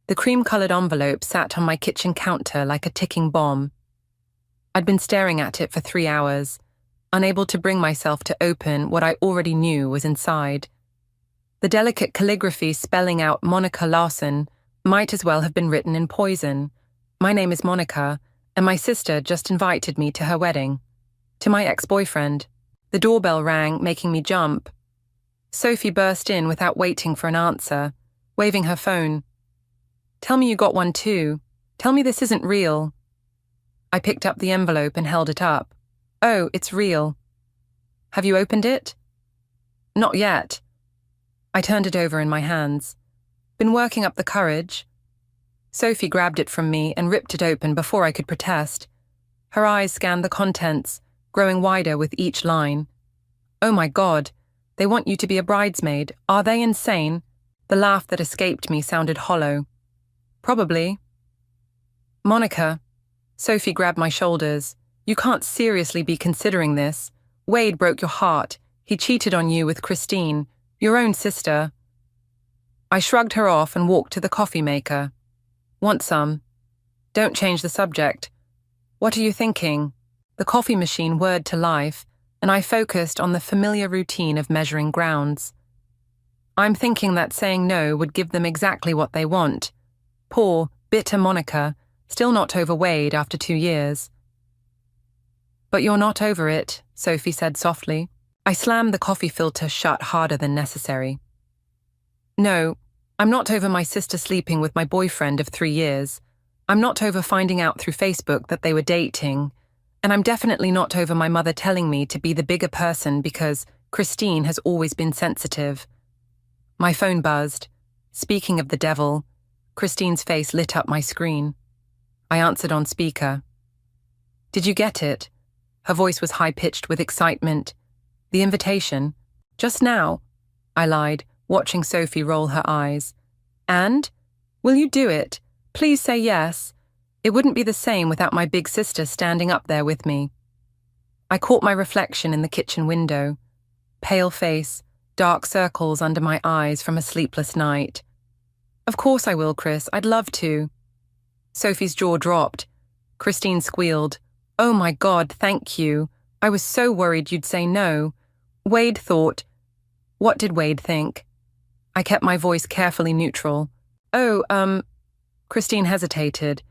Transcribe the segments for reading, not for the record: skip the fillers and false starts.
The cream-colored envelope sat on my kitchen counter like a ticking bomb. I'd been staring at it for 3 hours, unable to bring myself to open what I already knew was inside. The delicate calligraphy spelling out Monica Larson might as well have been written in poison. My name is Monica, and my sister just invited me to her wedding. To my ex-boyfriend. The doorbell rang, making me jump. Sophie burst in without waiting for an answer, waving her phone. "Tell me you got one too. Tell me this isn't real." I picked up the envelope and held it up. "Oh, it's real." "Have you opened it?" "Not yet." I turned it over in my hands. "Been working up the courage." Sophie grabbed it from me and ripped it open before I could protest. Her eyes scanned the contents, growing wider with each line. "Oh my God, they want you to be a bridesmaid. Are they insane?" The laugh that escaped me sounded hollow. "Probably." "Monica," Sophie grabbed my shoulders, "you can't seriously be considering this. Wade broke your heart. He cheated on you with Christine, your own sister." I shrugged her off and walked to the coffee maker. "Want some?" "Don't change the subject." "What are you thinking?" The coffee machine whirred to life, and I focused on the familiar routine of measuring grounds. "I'm thinking that saying no would give them exactly what they want. Poor, bitter Monica, still not over Wade after 2 years. "But you're not over it," Sophie said softly. I slammed the coffee filter shut harder than necessary. "No, I'm not over my sister sleeping with my boyfriend of 3 years. I'm not over finding out through Facebook that they were dating. And I'm definitely not over my mother telling me to be the bigger person because Christine has always been sensitive." My phone buzzed. Speaking of the devil, Christine's face lit up my screen. I answered on speaker. "Did you get it?" Her voice was high-pitched with excitement. "The invitation?" "Just now," I lied, watching Sophie roll her eyes. "And? Will you do it? Please say yes. It wouldn't be the same without my big sister standing up there with me." I caught my reflection in the kitchen window. Pale face, dark circles under my eyes from a sleepless night. "Of course I will, Chris. I'd love to." Sophie's jaw dropped. Christine squealed. "Oh my God, thank you. I was so worried you'd say no. Wade thought..." "What did Wade think?" I kept my voice carefully neutral. "Oh, Christine hesitated.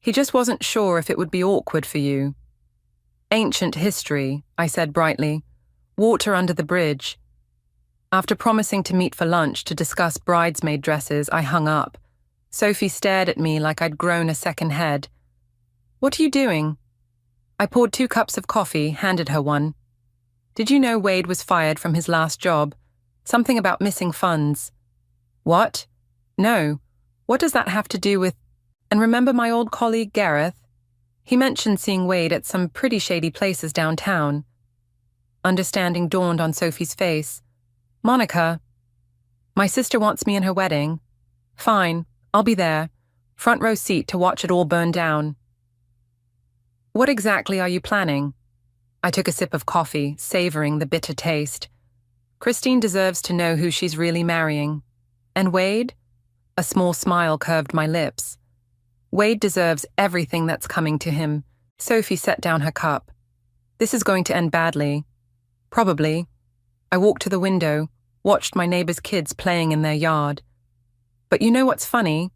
"He just wasn't sure if it would be awkward for you." "Ancient history," I said brightly. "Water under the bridge." After promising to meet for lunch to discuss bridesmaid dresses, I hung up. Sophie stared at me like I'd grown a second head. "What are you doing?" I poured 2 cups of coffee, handed her one. "Did you know Wade was fired from his last job? Something about missing funds." "What?" "No. What does that have to do with..." "And remember my old colleague Gareth? He mentioned seeing Wade at some pretty shady places downtown." Understanding dawned on Sophie's face. "Monica." "My sister wants me in her wedding." "Fine, I'll be there. Front row seat to watch it all burn down." "What exactly are you planning?" I took a sip of coffee, savoring the bitter taste. Christine deserves to know who she's really marrying. And Wade? A small smile curved my lips. Wade deserves everything that's coming to him. Sophie set down her cup. "This is going to end badly." "Probably." I walked to the window, watched my neighbor's kids playing in their yard. "But you know what's funny?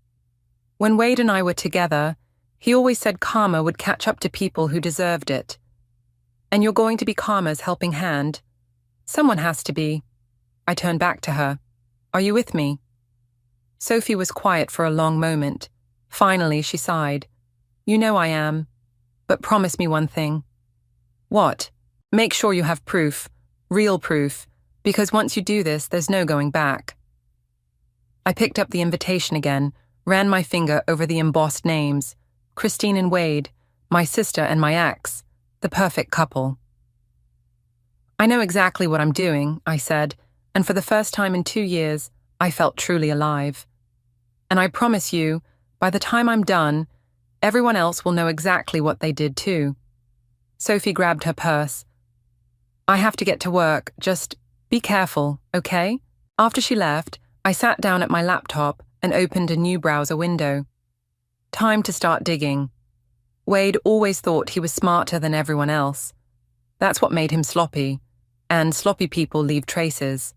When Wade and I were together, he always said karma would catch up to people who deserved it. And you're going to be karma's helping hand. Someone has to be." I turned back to her. "Are you with me?" Sophie was quiet for a long moment. Finally, she sighed. "You know I am. But promise me one thing." "What?" "Make sure you have proof. Real proof. Because once you do this, there's no going back." I picked up the invitation again, ran my finger over the embossed names. Christine and Wade, my sister and my ex, the perfect couple. "I know exactly what I'm doing," I said, and for the first time in 2 years, I felt truly alive. "And I promise you, by the time I'm done, everyone else will know exactly what they did too." Sophie grabbed her purse. "I have to get to work, just be careful, okay?" After she left, I sat down at my laptop, and opened a new browser window. Time to start digging. Wade always thought he was smarter than everyone else. That's what made him sloppy, and sloppy people leave traces.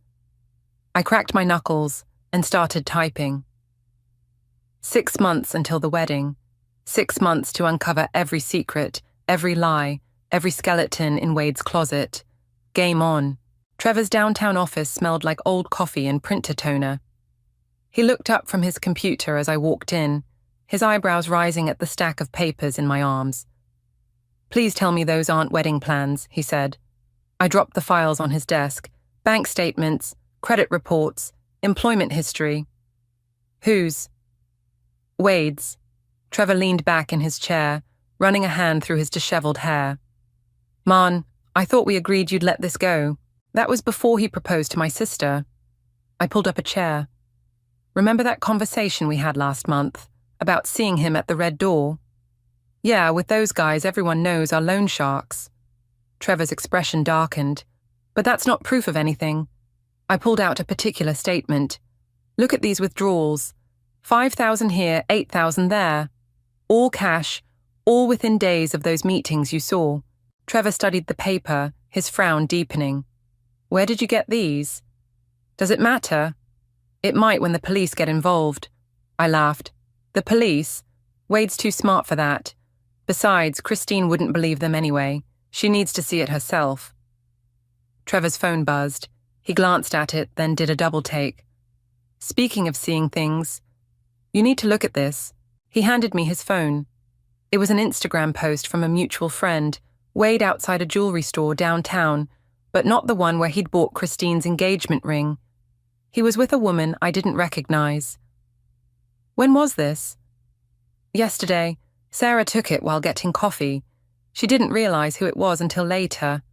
I cracked my knuckles and started typing. 6 months until the wedding. 6 months to uncover every secret, every lie, every skeleton in Wade's closet. Game on. Trevor's downtown office smelled like old coffee and printer toner. He looked up from his computer as I walked in, his eyebrows rising at the stack of papers in my arms. "Please tell me those aren't wedding plans," he said. I dropped the files on his desk, bank statements, credit reports, employment history. "Whose?" "Wade's." Trevor leaned back in his chair, running a hand through his disheveled hair. "Man, I thought we agreed you'd let this go. That was before he proposed to my sister." I pulled up a chair. "Remember that conversation we had last month about seeing him at the Red Door?" "Yeah, with those guys everyone knows are loan sharks." Trevor's expression darkened. "But that's not proof of anything." I pulled out a particular statement. "Look at these withdrawals. 5,000 here, 8,000 there. All cash, all within days of those meetings you saw." Trevor studied the paper, his frown deepening. "Where did you get these?" "Does it matter?" "It might when the police get involved." I laughed. "The police? Wade's too smart for that. Besides, Christine wouldn't believe them anyway. She needs to see it herself." Trevor's phone buzzed. He glanced at it, then did a double take. "Speaking of seeing things, you need to look at this." He handed me his phone. It was an Instagram post from a mutual friend, Wade outside a jewelry store downtown, but not the one where he'd bought Christine's engagement ring. He was with a woman I didn't recognize. "When was this?" "Yesterday. Sarah took it while getting coffee. She didn't realize who it was until later."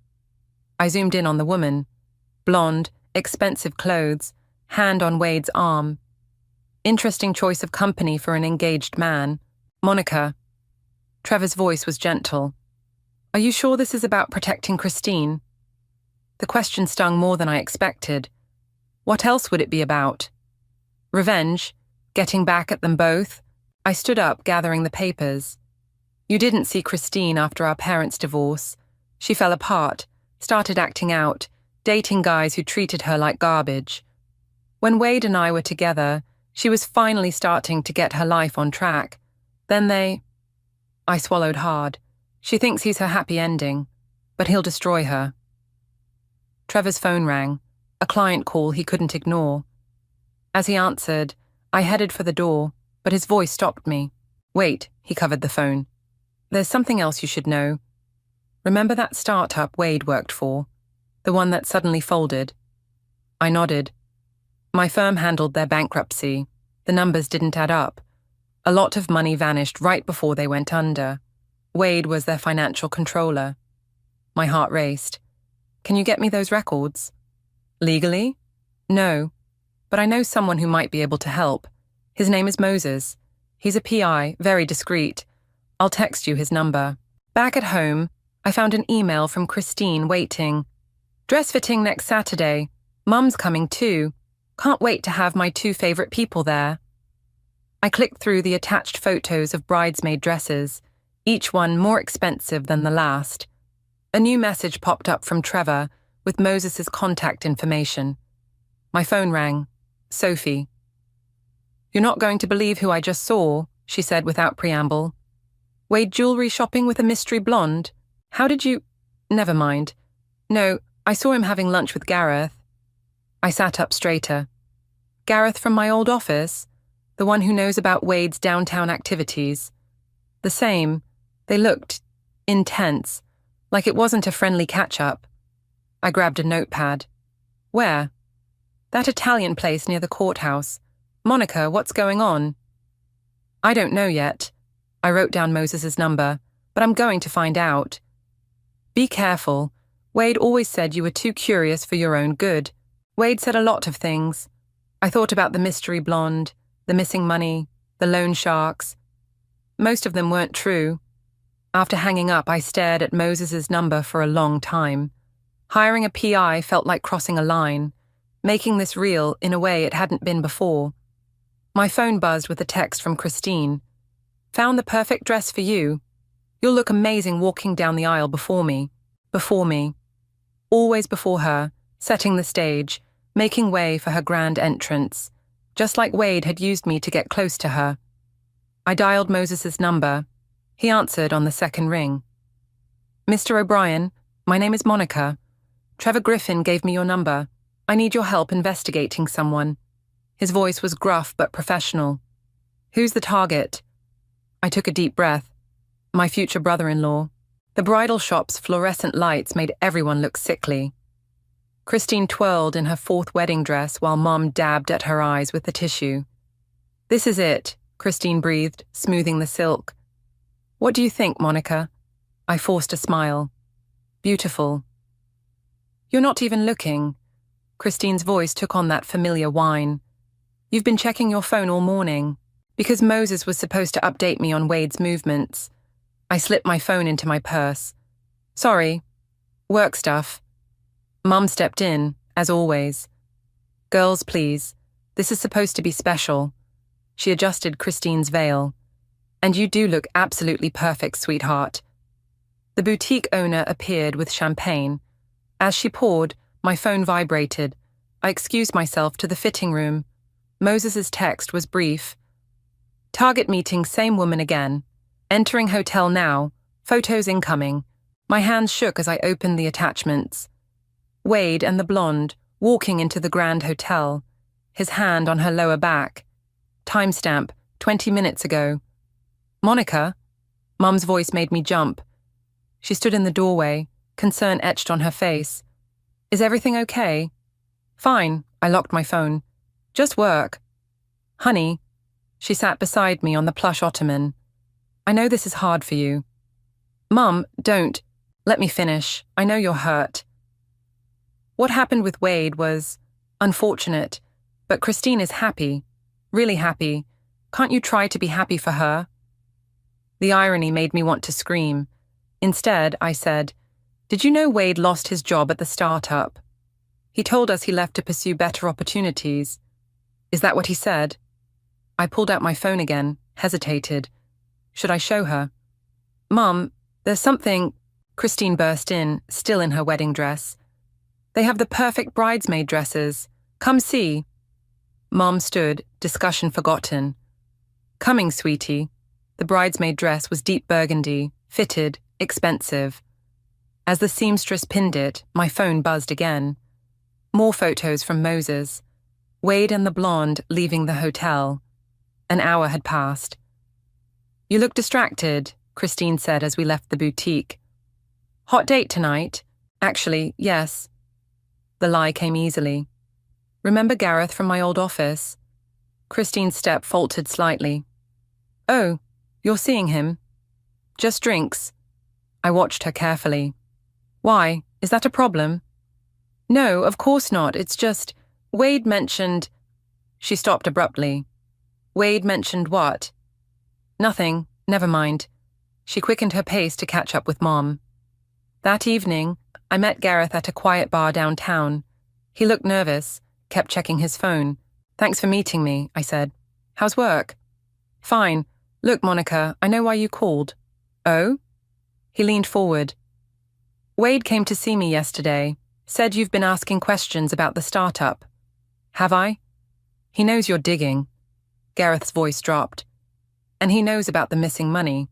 I zoomed in on the woman. Blonde, expensive clothes, hand on Wade's arm. Interesting choice of company for an engaged man. Monica. Trevor's voice was gentle. "Are you sure this is about protecting Christine?" The question stung more than I expected. What else would it be about? Revenge? Getting back at them both? I stood up, gathering the papers. "You didn't see Christine after our parents' divorce. She fell apart, started acting out, dating guys who treated her like garbage. When Wade and I were together, she was finally starting to get her life on track. Then they..." I swallowed hard. "She thinks he's her happy ending, but he'll destroy her." Trevor's phone rang, a client call he couldn't ignore. As he answered, I headed for the door, but his voice stopped me. "Wait," he covered the phone. "There's something else you should know. Remember that startup Wade worked for? The one that suddenly folded?" I nodded. "My firm handled their bankruptcy. The numbers didn't add up. A lot of money vanished right before they went under. Wade was their financial controller." My heart raced. "Can you get me those records?" "Legally? No. But I know someone who might be able to help. His name is Moses. He's a PI, very discreet. I'll text you his number." Back at home, I found an email from Christine waiting. "Dress fitting next Saturday. Mum's coming too. Can't wait to have my 2 favorite people there." I clicked through the attached photos of bridesmaid dresses, each one more expensive than the last. A new message popped up from Trevor with Moses's contact information. My phone rang. Sophie. "You're not going to believe who I just saw," she said without preamble. "Wade jewelry shopping with a mystery blonde? How did you..." "Never mind. No, I saw him having lunch with Gareth." I sat up straighter. "Gareth from my old office? The one who knows about Wade's downtown activities?" "The same. They looked intense, like it wasn't a friendly catch-up." I grabbed a notepad. "Where?" "That Italian place near the courthouse. Monica, what's going on?" "I don't know yet." I wrote down Moses's number, "but I'm going to find out." "Be careful. Wade always said you were too curious for your own good. Wade said a lot of things. I thought about the mystery blonde, the missing money, the loan sharks. Most of them weren't true. After hanging up, I stared at Moses's number for a long time. Hiring a PI felt like crossing a line, making this real in a way it hadn't been before. My phone buzzed with a text from Christine. Found the perfect dress for you. You'll look amazing walking down the aisle before me. Before me. Always before her, setting the stage, making way for her grand entrance, just like Wade had used me to get close to her. I dialed Moses's number. He answered on the second ring. Mr. O'Brien, my name is Monica. Trevor Griffin gave me your number. I need your help investigating someone. His voice was gruff but professional. Who's the target? I took a deep breath. My future brother-in-law. The bridal shop's fluorescent lights made everyone look sickly. Christine twirled in her fourth wedding dress while Mom dabbed at her eyes with the tissue. This is it, Christine breathed, smoothing the silk. What do you think, Monica? I forced a smile. Beautiful. You're not even looking. Christine's voice took on that familiar whine. You've been checking your phone all morning. Because Moses was supposed to update me on Wade's movements. I slipped my phone into my purse. Sorry. Work stuff. Mum stepped in, as always. Girls, please. This is supposed to be special. She adjusted Christine's veil. And you do look absolutely perfect, sweetheart. The boutique owner appeared with champagne. As she poured, my phone vibrated. I excused myself to the fitting room. Moses's text was brief. Target meeting, same woman again. Entering hotel now. Photos incoming. My hands shook as I opened the attachments. Wade and the blonde, walking into the Grand Hotel. His hand on her lower back. Timestamp, 20 minutes ago. Monica? Mum's voice made me jump. She stood in the doorway, concern etched on her face. Is everything okay? Fine, I locked my phone. Just work. Honey. She sat beside me on the plush ottoman. I know this is hard for you. Mum, don't. Let me finish. I know you're hurt. What happened with Wade was unfortunate, but Christine is happy. Really happy. Can't you try to be happy for her? The irony made me want to scream. Instead, I said, Did you know Wade lost his job at the startup? He told us he left to pursue better opportunities. Is that what he said? I pulled out my phone again, hesitated. Should I show her? Mum, there's something... Christine burst in, still in her wedding dress. They have the perfect bridesmaid dresses. Come see. Mom stood, discussion forgotten. Coming, sweetie. The bridesmaid dress was deep burgundy, fitted, expensive. As the seamstress pinned it, my phone buzzed again. More photos from Moses. Wade and the blonde leaving the hotel. An hour had passed. You look distracted, Christine said as we left the boutique. Hot date tonight? Actually, yes. The lie came easily. Remember Gareth from my old office? Christine's step faltered slightly. Oh, you're seeing him? Just drinks. I watched her carefully. Why? Is that a problem? No, of course not. It's just... Wade mentioned... She stopped abruptly. Wade mentioned what? Nothing. Never mind. She quickened her pace to catch up with Mom. That evening, I met Gareth at a quiet bar downtown. He looked nervous, kept checking his phone. Thanks for meeting me, I said. How's work? Fine. Look, Monica, I know why you called. Oh? He leaned forward. Wade came to see me yesterday. Said you've been asking questions about the startup. Have I? He knows you're digging. Gareth's voice dropped. And he knows about the missing money.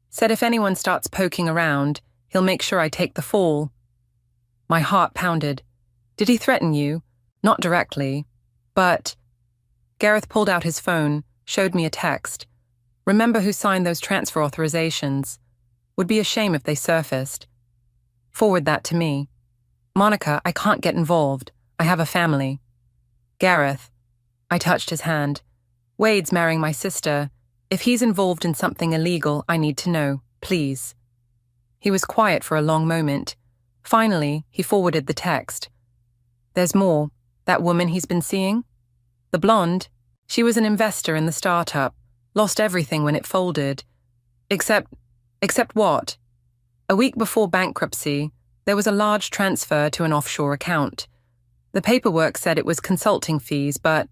Said if anyone starts poking around, he'll make sure I take the fall. My heart pounded. Did he threaten you? Not directly. But... Gareth pulled out his phone, showed me a text. Remember who signed those transfer authorizations. Would be a shame if they surfaced. Forward that to me. Monica, I can't get involved. I have a family. Gareth. I touched his hand. Wade's marrying my sister. If he's involved in something illegal, I need to know. Please. He was quiet for a long moment. Finally, he forwarded the text. There's more. That woman he's been seeing? The blonde? She was an investor in the startup. Lost everything when it folded. Except what? A week before bankruptcy, there was a large transfer to an offshore account. The paperwork said it was consulting fees, but...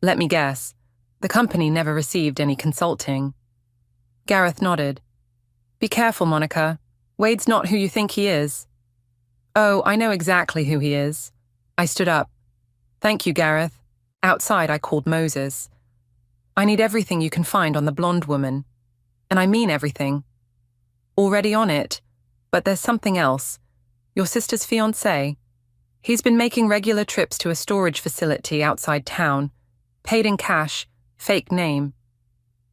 Let me guess. The company never received any consulting. Gareth nodded. Be careful, Monica. Wade's not who you think he is. Oh, I know exactly who he is. I stood up. Thank you, Gareth. Outside, I called Moses. I need everything you can find on the blonde woman. And I mean everything. Already on it. But there's something else. Your sister's fiancé. He's been making regular trips to a storage facility outside town. Paid in cash, fake name.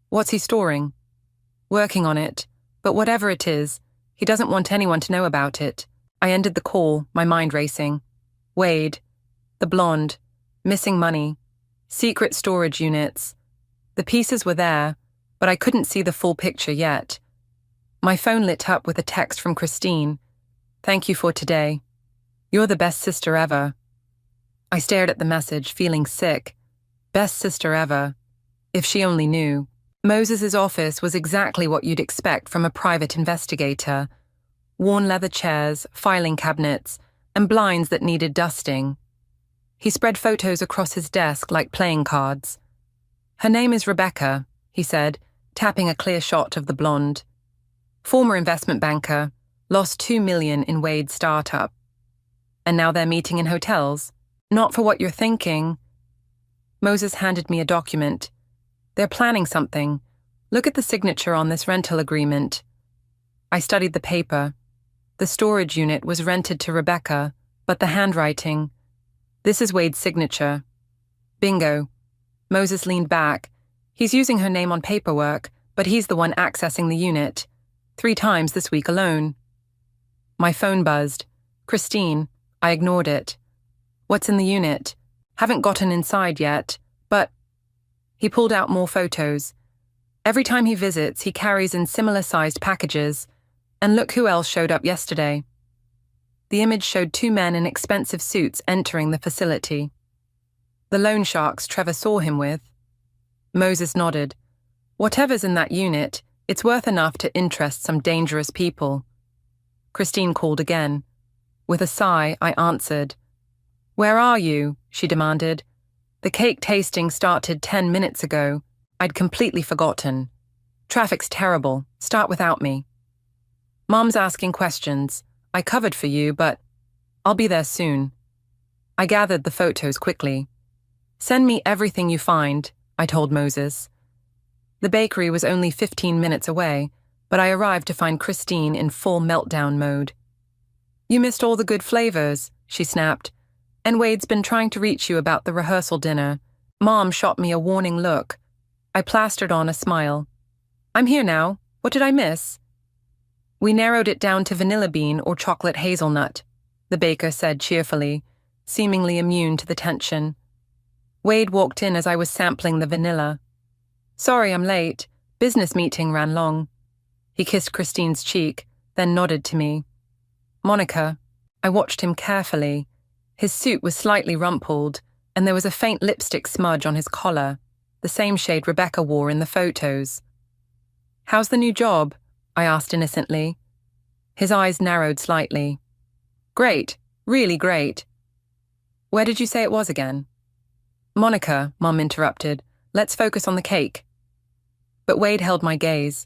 What's he storing? Working on it. But whatever it is, he doesn't want anyone to know about it. I ended the call, my mind racing. Wade. The blonde. Missing money. Secret storage units. The pieces were there, but I couldn't see the full picture yet. My phone lit up with a text from Christine. Thank you for today. You're the best sister ever. I stared at the message, feeling sick. Best sister ever. If she only knew. Moses's office was exactly what you'd expect from a private investigator. Worn leather chairs, filing cabinets, and blinds that needed dusting. He spread photos across his desk like playing cards. Her name is Rebecca, he said, tapping a clear shot of the blonde. Former investment banker, lost $2 million in Wade's startup. And now they're meeting in hotels. Not for what you're thinking. Moses handed me a document. They're planning something. Look at the signature on this rental agreement. I studied the paper. The storage unit was rented to Rebecca, but the handwriting. This is Wade's signature. Bingo. Moses leaned back. He's using her name on paperwork, but he's the one accessing the unit. 3 times this week alone. My phone buzzed. Christine. I ignored it. What's in the unit? Haven't gotten inside yet, but... He pulled out more photos. Every time he visits, he carries in similar-sized packages. And look who else showed up yesterday. The image showed 2 men in expensive suits entering the facility. The loan sharks Trevor saw him with. Moses nodded. Whatever's in that unit, it's worth enough to interest some dangerous people. Christine called again. With a sigh, I answered. Where are you? She demanded. The cake tasting started 10 minutes ago. I'd completely forgotten. Traffic's terrible. Start without me. Mom's asking questions. I covered for you, but I'll be there soon. I gathered the photos quickly. Send me everything you find, I told Moses. The bakery was only 15 minutes away, but I arrived to find Christine in full meltdown mode. You missed all the good flavors, she snapped. And Wade's been trying to reach you about the rehearsal dinner. Mom shot me a warning look. I plastered on a smile. I'm here now. What did I miss? We narrowed it down to vanilla bean or chocolate hazelnut, the baker said cheerfully, seemingly immune to the tension. Wade walked in as I was sampling the vanilla. Sorry I'm late. Business meeting ran long. He kissed Christine's cheek, then nodded to me. Monica. I watched him carefully. His suit was slightly rumpled, and there was a faint lipstick smudge on his collar, the same shade Rebecca wore in the photos. How's the new job? I asked innocently. His eyes narrowed slightly. Great, really great. Where did you say it was again? Monica, Mom interrupted. Let's focus on the cake. But Wade held my gaze.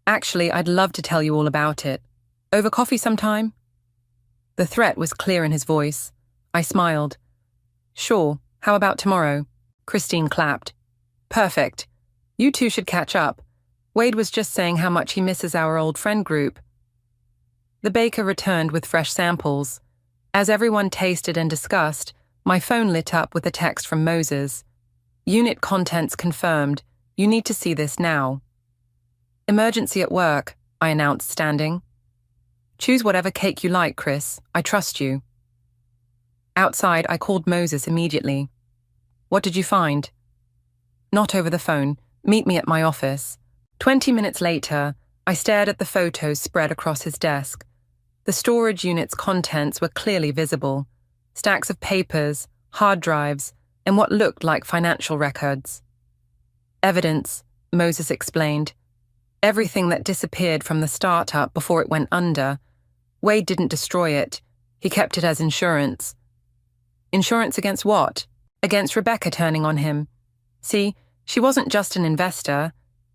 Actually, I'd love to tell you all about it. Over coffee sometime? The threat was clear in his voice. I smiled. Sure, how about tomorrow? Christine clapped. Perfect. You two should catch up. Wade was just saying how much he misses our old friend group. The baker returned with fresh samples. As everyone tasted and discussed, my phone lit up with a text from Moses. Unit contents confirmed. You need to see this now. Emergency at work, I announced, standing. Choose whatever cake you like, Chris. I trust you. Outside, I called Moses immediately. What did you find? Not over the phone. Meet me at my office. 20 minutes later, I stared at the photos spread across his desk. The storage unit's contents were clearly visible. Stacks of papers, hard drives, and what looked like financial records. Evidence, Moses explained. Everything that disappeared from the startup before it went under. Wade didn't destroy it. He kept it as insurance. Insurance against what? Against Rebecca turning on him. See, She wasn't just an investor.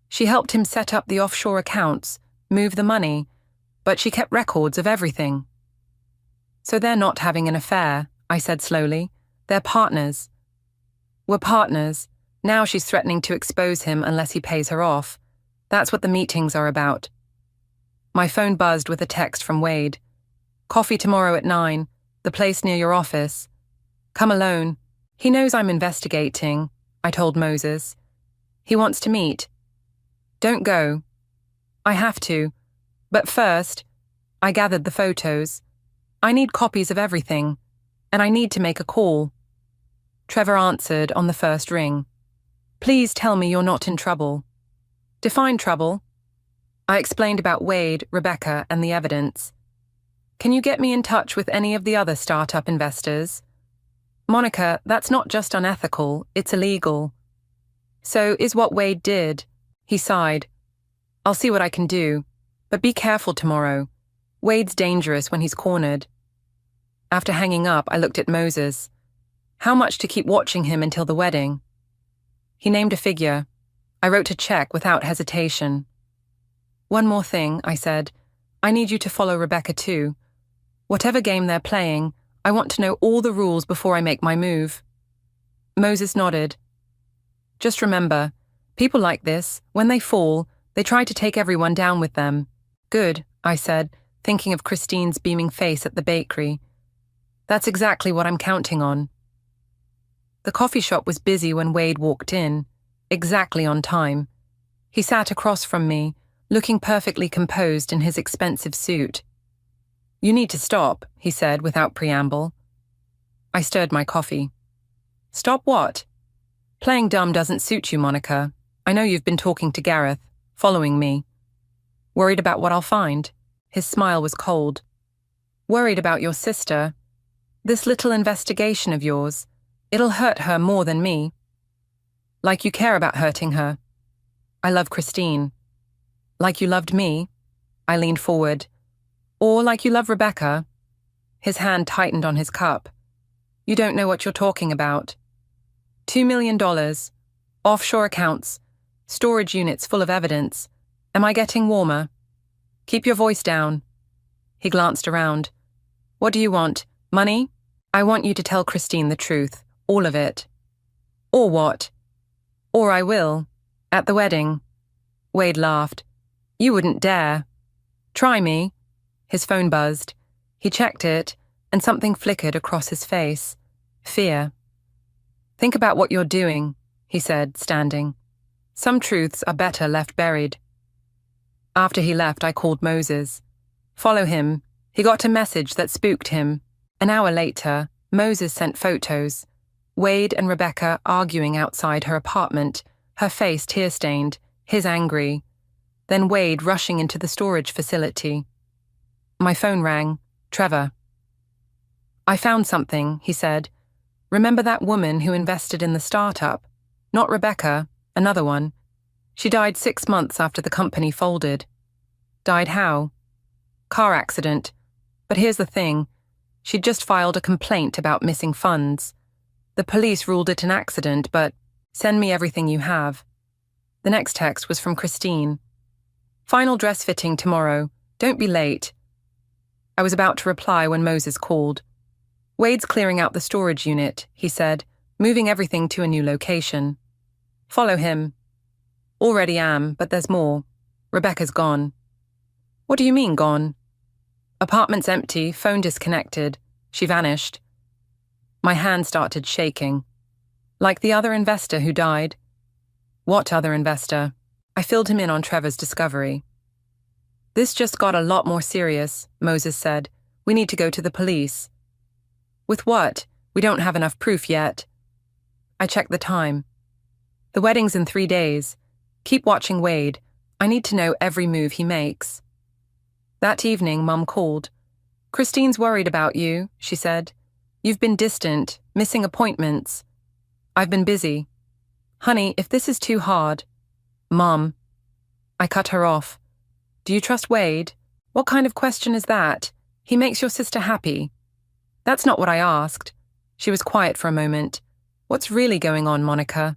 She helped him set up the offshore accounts, move the money, but she kept records of everything. So they're not having an affair, I said slowly. They're partners. We're partners. Now she's threatening to expose him unless he pays her off. That's what the meetings are about. My phone buzzed with a text from Wade. Coffee tomorrow at 9, the place near your office. Come alone. He knows I'm investigating, I told Moses. He wants to meet. Don't go. I have to. But first, I gathered the photos. I need copies of everything, and I need to make a call. Trevor answered on the first ring. Please tell me you're not in trouble. Define trouble. I explained about Wade, Rebecca, and the evidence. Can you get me in touch with any of the other startup investors? Monica, that's not just unethical, it's illegal. So is what Wade did. He sighed. I'll see what I can do, but be careful tomorrow. Wade's dangerous when he's cornered. After hanging up, I looked at Moses. How much to keep watching him until the wedding? He named a figure. I wrote a check without hesitation. One more thing, I said. I need you to follow Rebecca too. Whatever game they're playing, I want to know all the rules before I make my move. Moses nodded. Just remember, people like this, when they fall, they try to take everyone down with them. Good, I said, thinking of Christine's beaming face at the bakery. That's exactly what I'm counting on. The coffee shop was busy when Wade walked in, exactly on time. He sat across from me, looking perfectly composed in his expensive suit. You need to stop, he said without preamble. I stirred my coffee. Stop what? Playing dumb doesn't suit you, Monica. I know you've been talking to Gareth, following me. Worried about what I'll find? His smile was cold. Worried about your sister. This little investigation of yours. It'll hurt her more than me. Like you care about hurting her. I love Christine. Like you loved me? I leaned forward. Or like you love Rebecca? His hand tightened on his cup. You don't know what you're talking about. $2 million. Offshore accounts. Storage units full of evidence. Am I getting warmer? Keep your voice down. He glanced around. What do you want? Money? I want you to tell Christine the truth. All of it. Or what? Or I will. At the wedding. Wade laughed. You wouldn't dare. Try me. His phone buzzed. He checked it, and something flickered across his face. Fear. Think about what you're doing, he said, standing. Some truths are better left buried. After he left, I called Moses. Follow him. He got a message that spooked him. An hour later, Moses sent photos. Wade and Rebecca arguing outside her apartment, her face tear-stained, his angry. Then Wade rushing into the storage facility. My phone rang. Trevor. I found something, he said. Remember that woman who invested in the startup? Not Rebecca, another one. She died 6 months after the company folded. Died how? Car accident. But here's the thing. She'd just filed a complaint about missing funds. The police ruled it an accident, but send me everything you have. The next text was from Christine. Final dress fitting tomorrow. Don't be late. I was about to reply when Moses called. Wade's clearing out the storage unit, he said, moving everything to a new location. Follow him. Already am, but there's more. Rebecca's gone. What do you mean gone? Apartment's empty, phone disconnected. She vanished. My hand started shaking. Like the other investor who died. What other investor? I filled him in on Trevor's discovery. This just got a lot more serious, Moses said. We need to go to the police. With what? We don't have enough proof yet. I checked the time. The wedding's in 3 days. Keep watching Wade. I need to know every move he makes. That evening, Mum called. Christine's worried about you, she said. You've been distant, missing appointments. I've been busy. Honey, if this is too hard. Mum. I cut her off. Do you trust Wade? What kind of question is that? He makes your sister happy. That's not what I asked. She was quiet for a moment. What's really going on, Monica?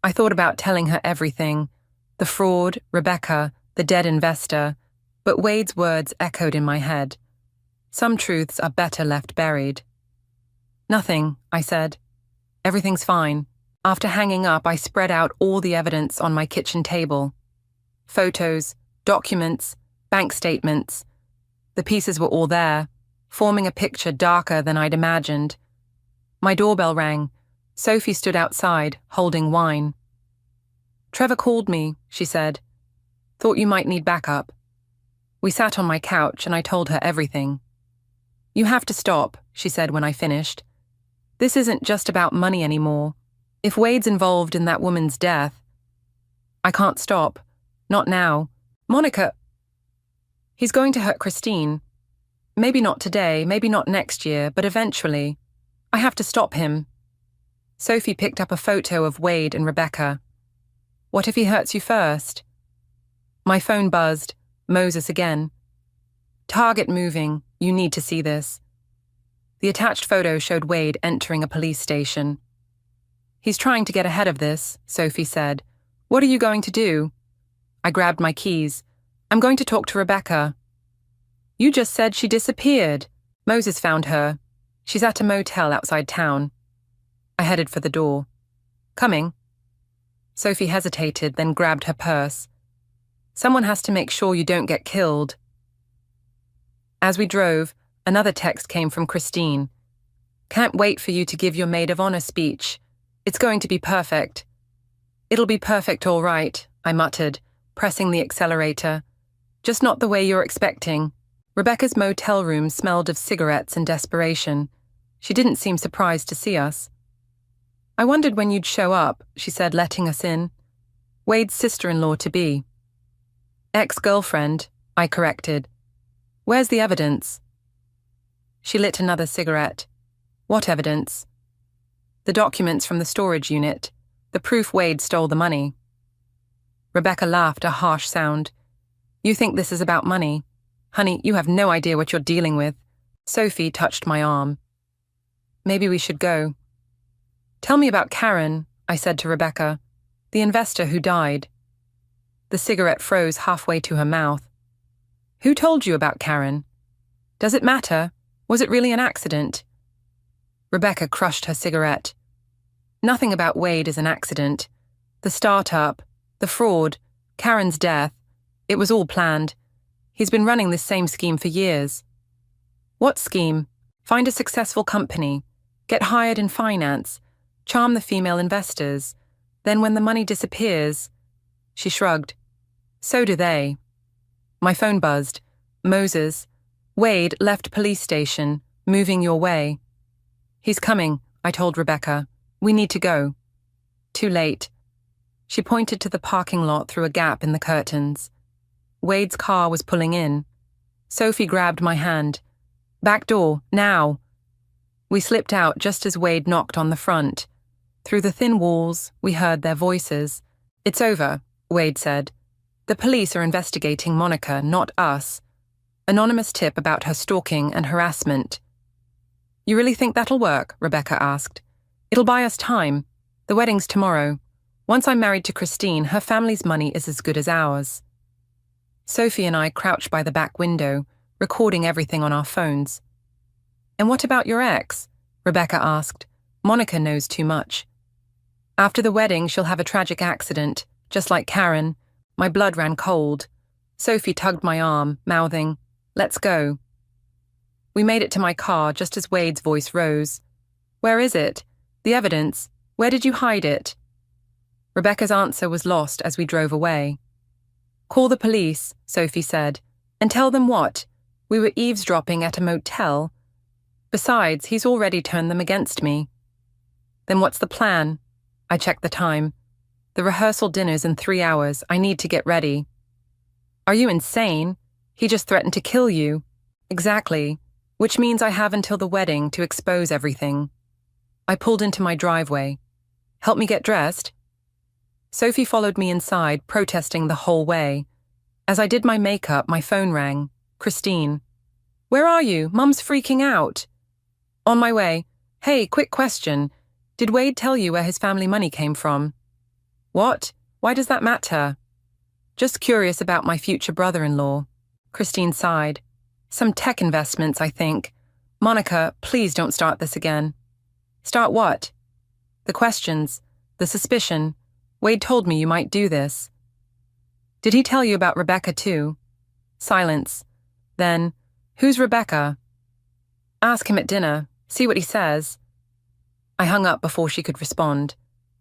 I thought about telling her everything, the fraud, Rebecca, the dead investor, but Wade's words echoed in my head. Some truths are better left buried. Nothing, I said. Everything's fine. After hanging up, I spread out all the evidence on my kitchen table. Photos, documents, bank statements. The pieces were all there, forming a picture darker than I'd imagined. My doorbell rang. Sophie stood outside, holding wine. "Trevor called me," she said. "Thought you might need backup." We sat on my couch and I told her everything. "You have to stop," she said when I finished. "This isn't just about money anymore. If Wade's involved in that woman's death..." "I can't stop. Not now. Monica..." "He's going to hurt Christine. Maybe not today, maybe not next year, but eventually. I have to stop him." Sophie picked up a photo of Wade and Rebecca. "What if he hurts you first?" My phone buzzed. Moses again. "Target moving. You need to see this." The attached photo showed Wade entering a police station. "He's trying to get ahead of this," Sophie said. "What are you going to do?" I grabbed my keys. "I'm going to talk to Rebecca." "You just said she disappeared." "Moses found her. She's at a motel outside town." I headed for the door. "Coming?" Sophie hesitated, then grabbed her purse. "Someone has to make sure you don't get killed." As we drove, another text came from Christine. "Can't wait for you to give your maid of honor speech. It's going to be perfect." "It'll be perfect, all right," I muttered, pressing the accelerator. "Just not the way you're expecting." Rebecca's motel room smelled of cigarettes and desperation. She didn't seem surprised to see us. "I wondered when you'd show up," she said, letting us in. "Wade's sister-in-law-to-be." "Ex-girlfriend," I corrected. "Where's the evidence?" She lit another cigarette. "What evidence?" "The documents from the storage unit. The proof Wade stole the money." Rebecca laughed, a harsh sound. "You think this is about money? Honey, you have no idea what you're dealing with." Sophie touched my arm. "Maybe we should go." "Tell me about Karen," I said to Rebecca, "the investor who died." The cigarette froze halfway to her mouth. "Who told you about Karen? Does it matter? Was it really an accident?" Rebecca crushed her cigarette. "Nothing about Wade is an accident. The startup, the fraud, Karen's death, it was all planned. He's been running this same scheme for years." "What scheme?" "Find a successful company, get hired in finance, charm the female investors. Then when the money disappears..." She shrugged. "So do they." My phone buzzed. "Moses, Wade left police station, moving your way." "He's coming," I told Rebecca. "We need to go." Too late. She pointed to the parking lot through a gap in the curtains. Wade's car was pulling in. Sophie grabbed my hand. "Back door, now." We slipped out just as Wade knocked on the front. Through the thin walls, we heard their voices. "It's over," Wade said. "The police are investigating Monica, not us. Anonymous tip about her stalking and harassment." "You really think that'll work?" Rebecca asked. "It'll buy us time. The wedding's tomorrow. Once I'm married to Christine, her family's money is as good as ours." Sophie and I crouched by the back window, recording everything on our phones. "And what about your ex?" Rebecca asked. "Monica knows too much." "After the wedding, she'll have a tragic accident, just like Karen." My blood ran cold. Sophie tugged my arm, mouthing, "Let's go." We made it to my car just as Wade's voice rose. "Where is it? The evidence? Where did you hide it?" Rebecca's answer was lost as we drove away. "Call the police," Sophie said. "And tell them what? We were eavesdropping at a motel. Besides, he's already turned them against me." "Then what's the plan?" I checked the time. "The rehearsal dinner's in 3 hours. I need to get ready." "Are you insane? He just threatened to kill you." "Exactly. Which means I have until the wedding to expose everything." I pulled into my driveway. "Help me get dressed?" Sophie followed me inside, protesting the whole way. As I did my makeup, my phone rang. Christine. "Where are you? Mum's freaking out." "On my way. Hey, quick question. Did Wade tell you where his family money came from?" What? Why does that matter? Just curious about my future brother-in-law. Christine sighed. Some tech investments, I think. Monica, please don't start this again. Start what? The questions, the suspicion. Wade told me you might do this. Did he tell you about Rebecca too? Silence. Then, who's Rebecca? Ask him at dinner. See what he says. I hung up before she could respond.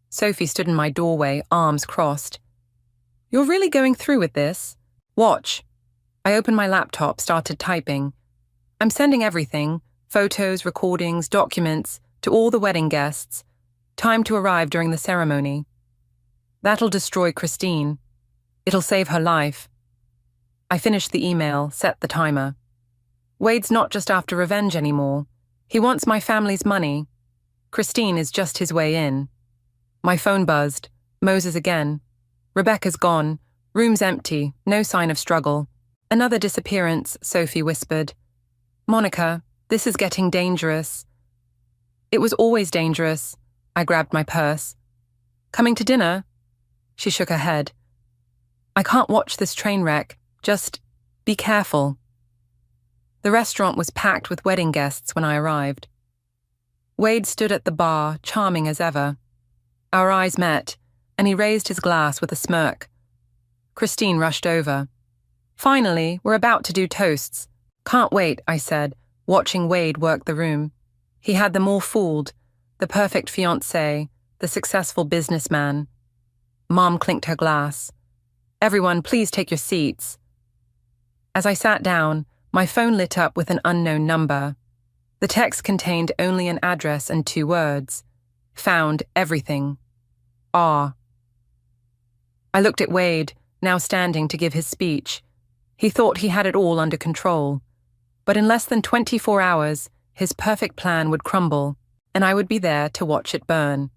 Sophie stood in my doorway, arms crossed. You're really going through with this? Watch. I opened my laptop, started typing. I'm sending everything, photos, recordings, documents, to all the wedding guests. Time to arrive during the ceremony. That'll destroy Christine. It'll save her life. I finished the email, set the timer. Wade's not just after revenge anymore. He wants my family's money. Christine is just his way in. My phone buzzed. Moses again. Rebecca's gone. Room's empty. No sign of struggle. Another disappearance, Sophie whispered. Monica, this is getting dangerous. It was always dangerous. I grabbed my purse. Coming to dinner? She shook her head. I can't watch this train wreck. Just be careful. The restaurant was packed with wedding guests when I arrived. Wade stood at the bar, charming as ever. Our eyes met, and he raised his glass with a smirk. Christine rushed over. Finally, we're about to do toasts. Can't wait, I said, watching Wade work the room. He had them all fooled, the perfect fiancé, the successful businessman. Mom clinked her glass. Everyone, please take your seats. As I sat down, my phone lit up with an unknown number. The text contained only an address and 2 words. Found everything. R. I looked at Wade, now standing to give his speech. He thought he had it all under control. But in less than 24 hours, his perfect plan would crumble, and I would be there to watch it burn.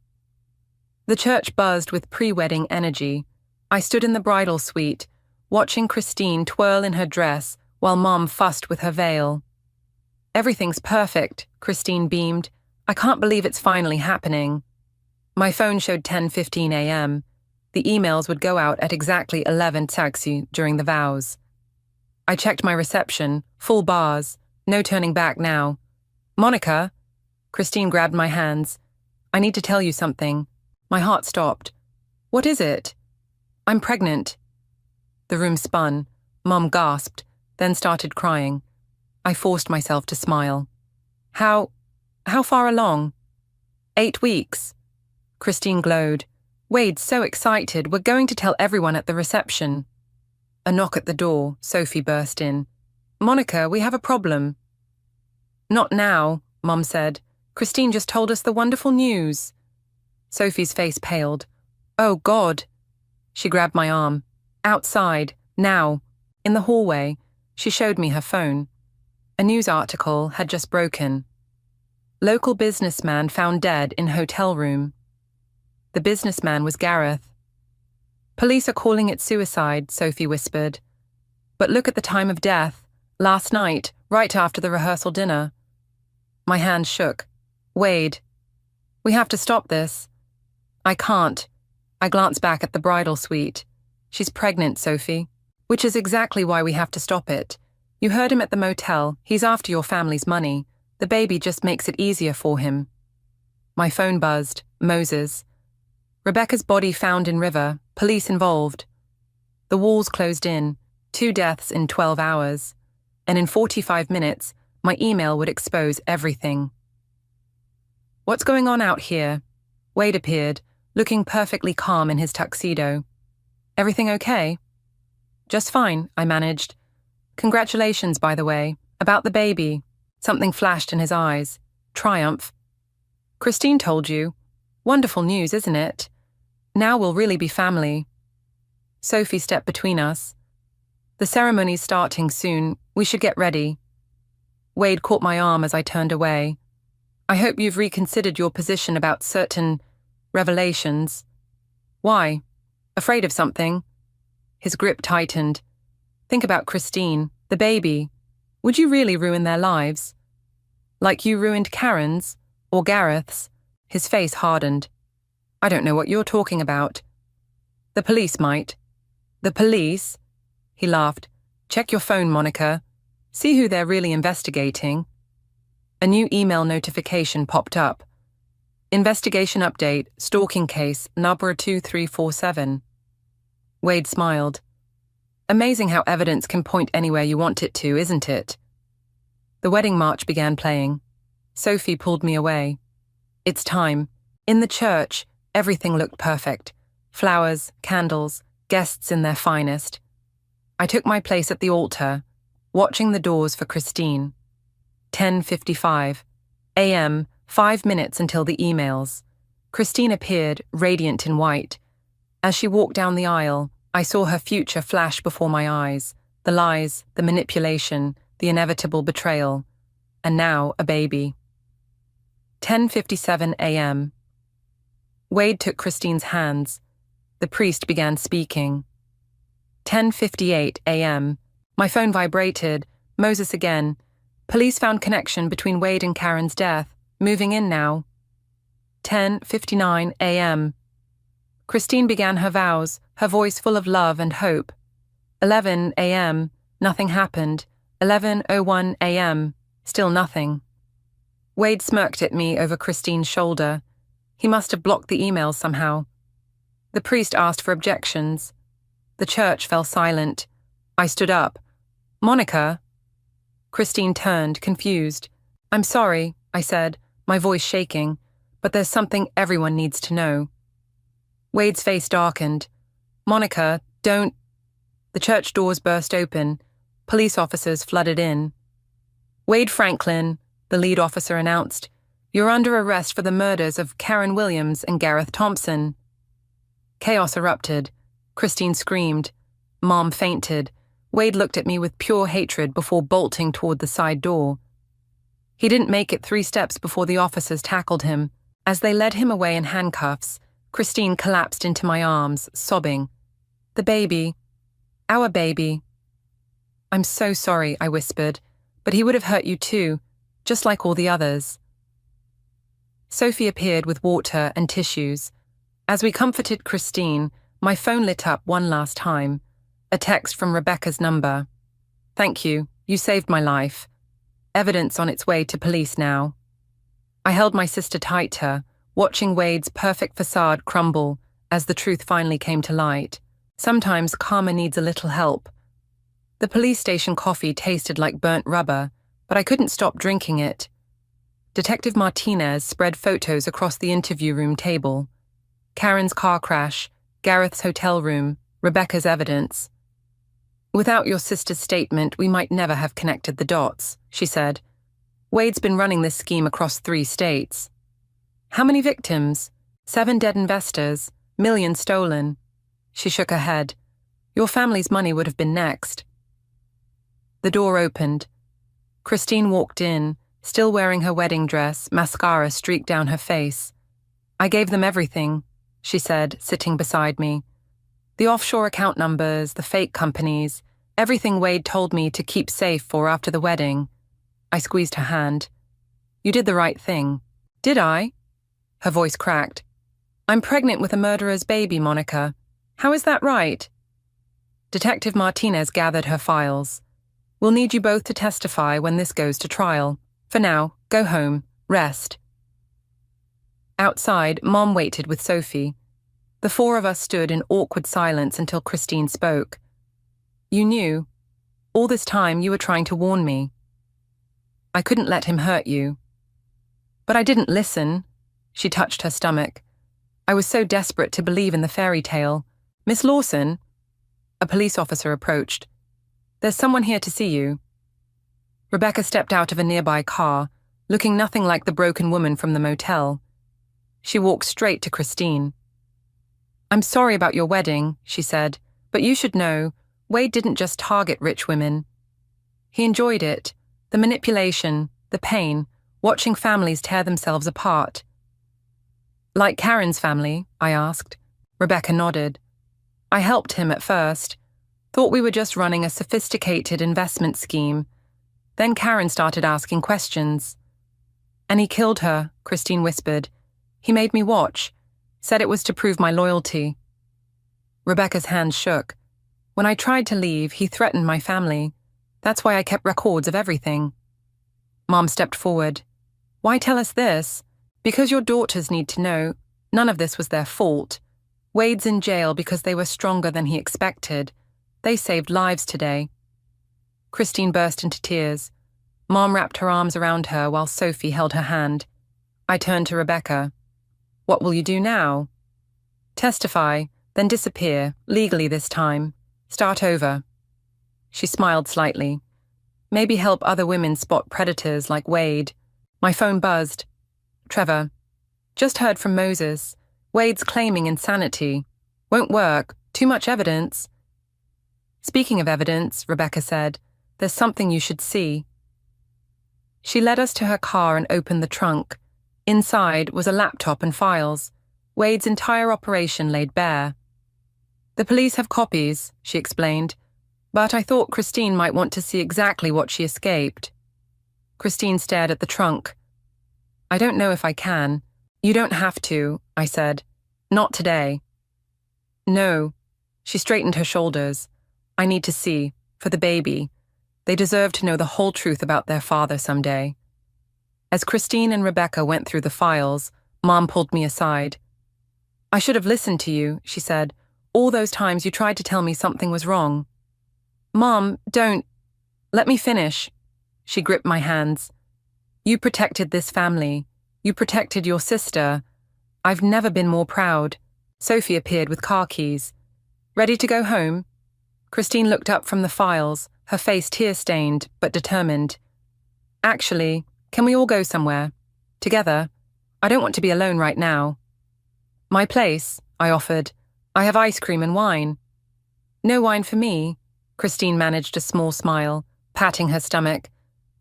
The church buzzed with pre-wedding energy. I stood in the bridal suite, watching Christine twirl in her dress while Mom fussed with her veil. Everything's perfect, Christine beamed. I can't believe it's finally happening. My phone showed 10:15 a.m. The emails would go out at exactly 11 taxi during the vows. I checked my reception, full bars, no turning back now. Monica? Christine grabbed my hands. I need to tell you something. My heart stopped. What is it? I'm pregnant. The room spun. Mom gasped, then started crying. I forced myself to smile. How far along? 8 weeks. Christine glowed. Wade's so excited, we're going to tell everyone at the reception. A knock at the door, Sophie burst in. Monica, we have a problem. Not now, Mom said. Christine just told us the wonderful news. Sophie's face paled. Oh, God. She grabbed my arm. Outside, now. In the hallway, she showed me her phone. A news article had just broken. Local businessman found dead in hotel room. The businessman was Gareth. Police are calling it suicide, Sophie whispered. But look at the time of death. Last night, right after the rehearsal dinner. My hand shook. Wade. We have to stop this. I can't. I glanced back at the bridal suite. She's pregnant, Sophie. Which is exactly why we have to stop it. You heard him at the motel. He's after your family's money. The baby just makes it easier for him. My phone buzzed. Moses. Rebecca's body found in river. Police involved. The walls closed in. 2 deaths in 12 hours. And in 45 minutes, my email would expose everything. What's going on out here? Wade appeared, looking perfectly calm in his tuxedo. Everything okay? Just fine, I managed. Congratulations, by the way, about the baby. Something flashed in his eyes. Triumph. Christine told you. Wonderful news, isn't it? Now we'll really be family. Sophie stepped between us. The ceremony's starting soon. We should get ready. Wade caught my arm as I turned away. I hope you've reconsidered your position about certain revelations. Why? Afraid of something? His grip tightened. Think about Christine, the baby. Would you really ruin their lives? Like you ruined Karen's or Gareth's? His face hardened. I don't know what you're talking about. The police might. The police? He laughed. Check your phone, Monica. See who they're really investigating. A new email notification popped up. Investigation update, stalking case, number 2347. Wade smiled. Amazing how evidence can point anywhere you want it to, isn't it? The wedding march began playing. Sophie pulled me away. It's time. In the church, everything looked perfect. Flowers, candles, guests in their finest. I took my place at the altar, watching the doors for Christine. 10:55 a.m., 5 minutes until the emails. Christine appeared, radiant in white. As she walked down the aisle, I saw her future flash before my eyes. The lies, the manipulation, the inevitable betrayal. And now, a baby. 10:57 a.m. Wade took Christine's hands. The priest began speaking. 10:58 a.m. My phone vibrated. Moses again. Police found connection between Wade and Karen's death. Moving in now. 10:59 a.m. Christine began her vows, her voice full of love and hope. 11 a.m. Nothing happened. 11:01 a.m. Still nothing. Wade smirked at me over Christine's shoulder. He must have blocked the emails somehow. The priest asked for objections. The church fell silent. I stood up. Monica? Christine turned, confused. I'm sorry, I said, my voice shaking, but there's something everyone needs to know. Wade's face darkened. Monica, don't... The church doors burst open. Police officers flooded in. Wade Franklin, the lead officer announced, you're under arrest for the murders of Karen Williams and Gareth Thompson. Chaos erupted. Christine screamed. Mom fainted. Wade looked at me with pure hatred before bolting toward the side door. He didn't make it 3 steps before the officers tackled him. As they led him away in handcuffs, Christine collapsed into my arms, sobbing. The baby. Our baby. I'm so sorry, I whispered, but he would have hurt you too, just like all the others. Sophie appeared with water and tissues. As we comforted Christine, my phone lit up one last time. A text from Rebecca's number. Thank you, you saved my life. Evidence on its way to police now. I held my sister tight to her, watching Wade's perfect facade crumble as the truth finally came to light. Sometimes karma needs a little help. The police station coffee tasted like burnt rubber, but I couldn't stop drinking it. Detective Martinez spread photos across the interview room table. Karen's car crash, Gareth's hotel room, Rebecca's evidence. Without your sister's statement, we might never have connected the dots, she said. Wade's been running this scheme across 3 states. How many victims? 7 dead investors, millions stolen. She shook her head. Your family's money would have been next. The door opened. Christine walked in, still wearing her wedding dress, mascara streaked down her face. I gave them everything, she said, sitting beside me. The offshore account numbers, the fake companies, everything Wade told me to keep safe for after the wedding. I squeezed her hand. You did the right thing. Did I? Her voice cracked. I'm pregnant with a murderer's baby, Monica. How is that right? Detective Martinez gathered her files. We'll need you both to testify when this goes to trial. For now, go home, rest. Outside, Mom waited with Sophie. The 4 of us stood in awkward silence until Christine spoke. You knew. All this time you were trying to warn me. I couldn't let him hurt you. But I didn't listen. She touched her stomach. I was so desperate to believe in the fairy tale. Miss Lawson? A police officer approached. There's someone here to see you. Rebecca stepped out of a nearby car, looking nothing like the broken woman from the motel. She walked straight to Christine. I'm sorry about your wedding, she said, but you should know, Wade didn't just target rich women. He enjoyed it, the manipulation, the pain, watching families tear themselves apart. Like Karen's family, I asked. Rebecca nodded. I helped him at first, thought we were just running a sophisticated investment scheme. Then Karen started asking questions. And he killed her, Christine whispered. He made me watch. Said it was to prove my loyalty. Rebecca's hand shook. When I tried to leave, he threatened my family. That's why I kept records of everything. Mom stepped forward. Why tell us this? Because your daughters need to know. None of this was their fault. Wade's in jail because they were stronger than he expected. They saved lives today. Christine burst into tears. Mom wrapped her arms around her while Sophie held her hand. I turned to Rebecca. What will you do now? Testify, then disappear, legally this time. Start over. She smiled slightly. Maybe help other women spot predators like Wade. My phone buzzed. Trevor. Just heard from Moses. Wade's claiming insanity. Won't work. Too much evidence. Speaking of evidence, Rebecca said, there's something you should see. She led us to her car and opened the trunk. Inside was a laptop and files. Wade's entire operation laid bare. The police have copies, she explained, but I thought Christine might want to see exactly what she escaped. Christine stared at the trunk. I don't know if I can. You don't have to, I said. Not today. No. She straightened her shoulders. I need to see, for the baby. They deserve to know the whole truth about their father someday. As Christine and Rebecca went through the files, Mom pulled me aside. I should have listened to you, she said. All those times you tried to tell me something was wrong. Mom, don't. Let me finish. She gripped my hands. You protected this family. You protected your sister. I've never been more proud. Sophie appeared with car keys. Ready to go home? Christine looked up from the files, her face tear-stained but determined. Actually, can we all go somewhere? Together? I don't want to be alone right now. My place, I offered. I have ice cream and wine. No wine for me. Christine managed a small smile, patting her stomach.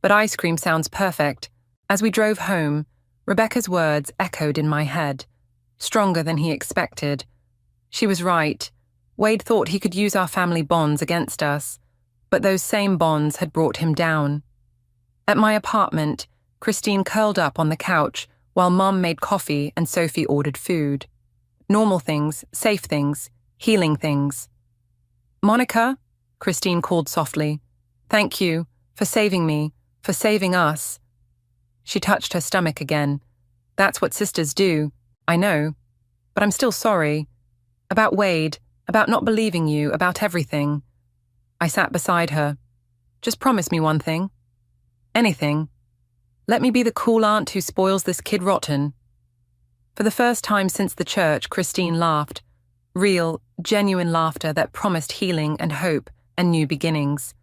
But ice cream sounds perfect. As we drove home, Rebecca's words echoed in my head, stronger than he expected. She was right. Wade thought he could use our family bonds against us, but those same bonds had brought him down. At my apartment, Christine curled up on the couch while Mom made coffee and Sophie ordered food. Normal things, safe things, healing things. Monica, Christine called softly. Thank you for saving me, for saving us. She touched her stomach again. That's what sisters do, I know. But I'm still sorry. About Wade, about not believing you, about everything. I sat beside her. Just promise me one thing. Anything. Let me be the cool aunt who spoils this kid rotten. For the first time since the church, Christine laughed. Real, genuine laughter that promised healing and hope and new beginnings.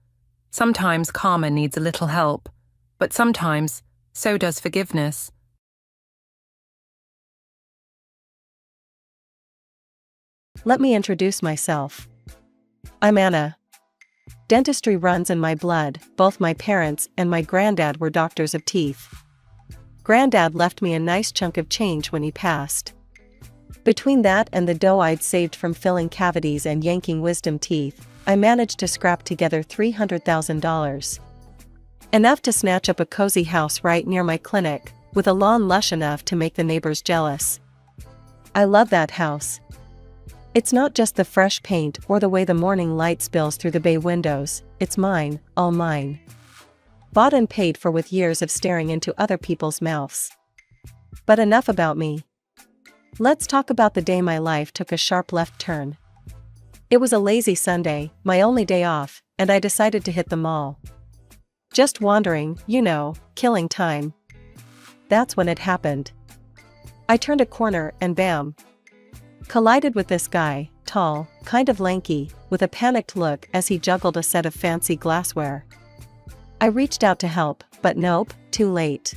Sometimes karma needs a little help, but sometimes so does forgiveness. Let me introduce myself. I'm Anna. Dentistry runs in my blood. Both my parents and my granddad were doctors of teeth. Granddad left me a nice chunk of change when he passed. Between that and the dough I'd saved from filling cavities and yanking wisdom teeth, I managed to scrap together $300,000. Enough to snatch up a cozy house right near my clinic, with a lawn lush enough to make the neighbors jealous. I love that house. It's not just the fresh paint or the way the morning light spills through the bay windows, it's mine, all mine. Bought and paid for with years of staring into other people's mouths. But enough about me. Let's talk about the day my life took a sharp left turn. It was a lazy Sunday, my only day off, and I decided to hit the mall. Just wandering, killing time. That's when it happened. I turned a corner and bam. Collided with this guy, tall, kind of lanky, with a panicked look as he juggled a set of fancy glassware. I reached out to help, but nope, too late.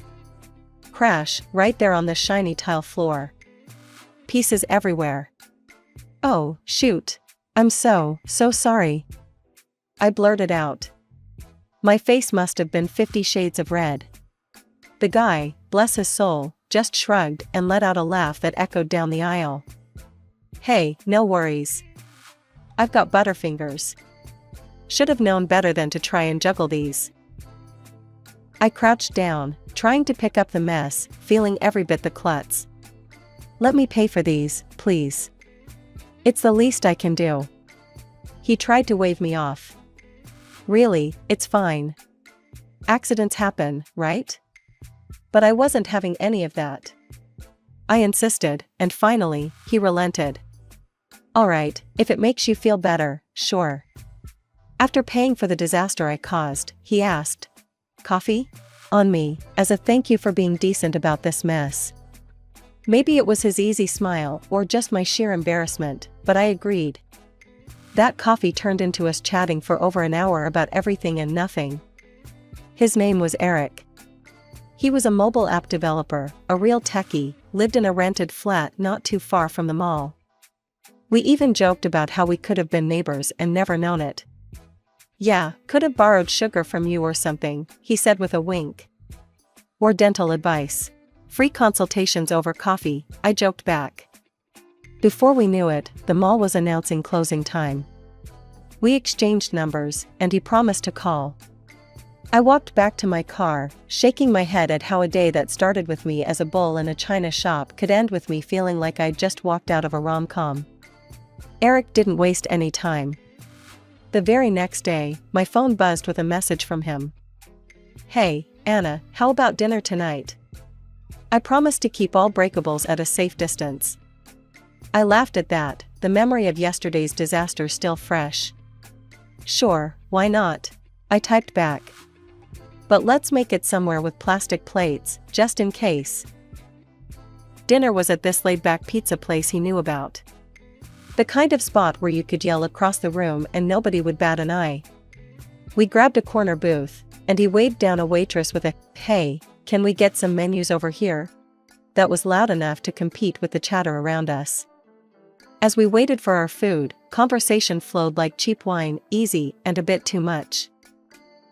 Crash, right there on the shiny tile floor. Pieces everywhere. Oh, shoot. I'm so sorry. I blurted out. My face must have been 50 shades of red. The guy, bless his soul, just shrugged and let out a laugh that echoed down the aisle. Hey, no worries. I've got butterfingers. Should have known better than to try and juggle these. I crouched down, trying to pick up the mess, feeling every bit the klutz. Let me pay for these, please. It's the least I can do. He tried to wave me off. Really, it's fine. Accidents happen, right? But I wasn't having any of that. I insisted, and finally, he relented. All right, if it makes you feel better, sure. After paying for the disaster I caused, he asked, "Coffee?" on me, as a thank you for being decent about this mess. Maybe it was his easy smile or just my sheer embarrassment, but I agreed. That coffee turned into us chatting for over an hour about everything and nothing. His name was Eric. He was a mobile app developer, a real techie, lived in a rented flat not too far from the mall. We even joked about how we could have been neighbors and never known it. "Yeah, could have borrowed sugar from you or something," he said with a wink. "Or dental advice. Free consultations over coffee," I joked back. Before we knew it, the mall was announcing closing time. We exchanged numbers, and he promised to call. I walked back to my car, shaking my head at how a day that started with me as a bull in a china shop could end with me feeling like I'd just walked out of a rom-com. Eric didn't waste any time. The very next day, my phone buzzed with a message from him. "Hey, Anna, how about dinner tonight? I promised to keep all breakables at a safe distance." I laughed at that, the memory of yesterday's disaster still fresh. "Sure, why not?" I typed back. "But let's make it somewhere with plastic plates, just in case." Dinner was at this laid-back pizza place he knew about. The kind of spot where you could yell across the room and nobody would bat an eye. We grabbed a corner booth, and he waved down a waitress with a, "Hey, can we get some menus over here?" that was loud enough to compete with the chatter around us. As we waited for our food, conversation flowed like cheap wine, easy and a bit too much.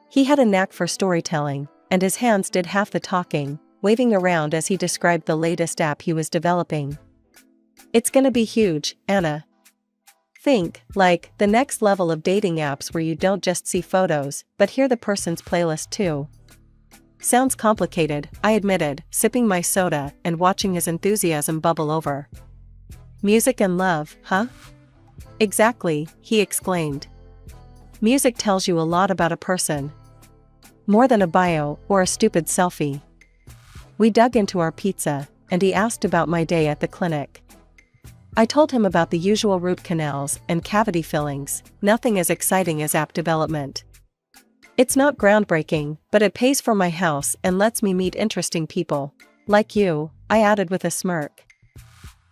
He had a knack for storytelling, and his hands did half the talking, waving around as he described the latest app he was developing. "It's gonna be huge, Anna. Think, like, the next level of dating apps where you don't just see photos, but hear the person's playlist too." "Sounds complicated," I admitted, sipping my soda and watching his enthusiasm bubble over. "Music and love, huh?" "Exactly," he exclaimed. "Music tells you a lot about a person. More than a bio or a stupid selfie." We dug into our pizza, and he asked about my day at the clinic. I told him about the usual root canals and cavity fillings, nothing as exciting as app development. "It's not groundbreaking, but it pays for my house and lets me meet interesting people. Like you," I added with a smirk.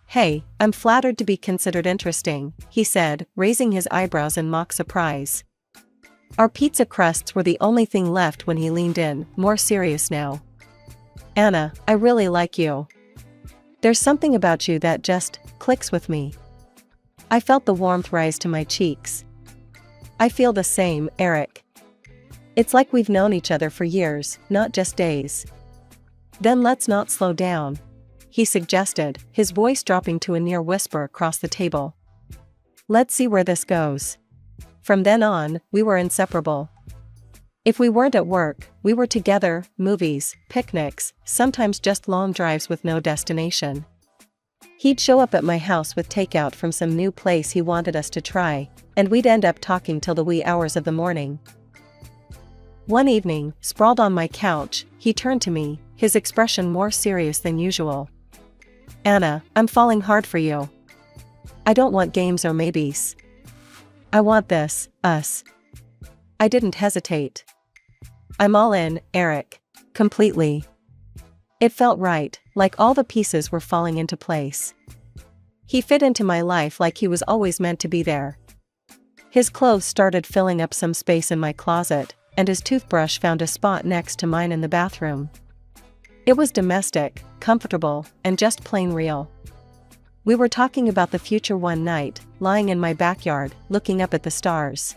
"Hey, I'm flattered to be considered interesting," he said, raising his eyebrows in mock surprise. Our pizza crusts were the only thing left when he leaned in, more serious now. "Anna, I really like you. There's something about you that just clicks with me." I felt the warmth rise to my cheeks. "I feel the same, Eric. It's like we've known each other for years, not just days." "Then let's not slow down," he suggested, his voice dropping to a near whisper across the table. "Let's see where this goes." From then on, we were inseparable. If we weren't at work, we were together, movies, picnics, sometimes just long drives with no destination. He'd show up at my house with takeout from some new place he wanted us to try, and we'd end up talking till the wee hours of the morning. One evening, sprawled on my couch, he turned to me, his expression more serious than usual. "Anna, I'm falling hard for you. I don't want games or maybes. I want this, us." I didn't hesitate. "I'm all in, Eric. Completely." It felt right, like all the pieces were falling into place. He fit into my life like he was always meant to be there. His clothes started filling up some space in my closet, and his toothbrush found a spot next to mine in the bathroom. It was domestic, comfortable, and just plain real. We were talking about the future one night, lying in my backyard, looking up at the stars.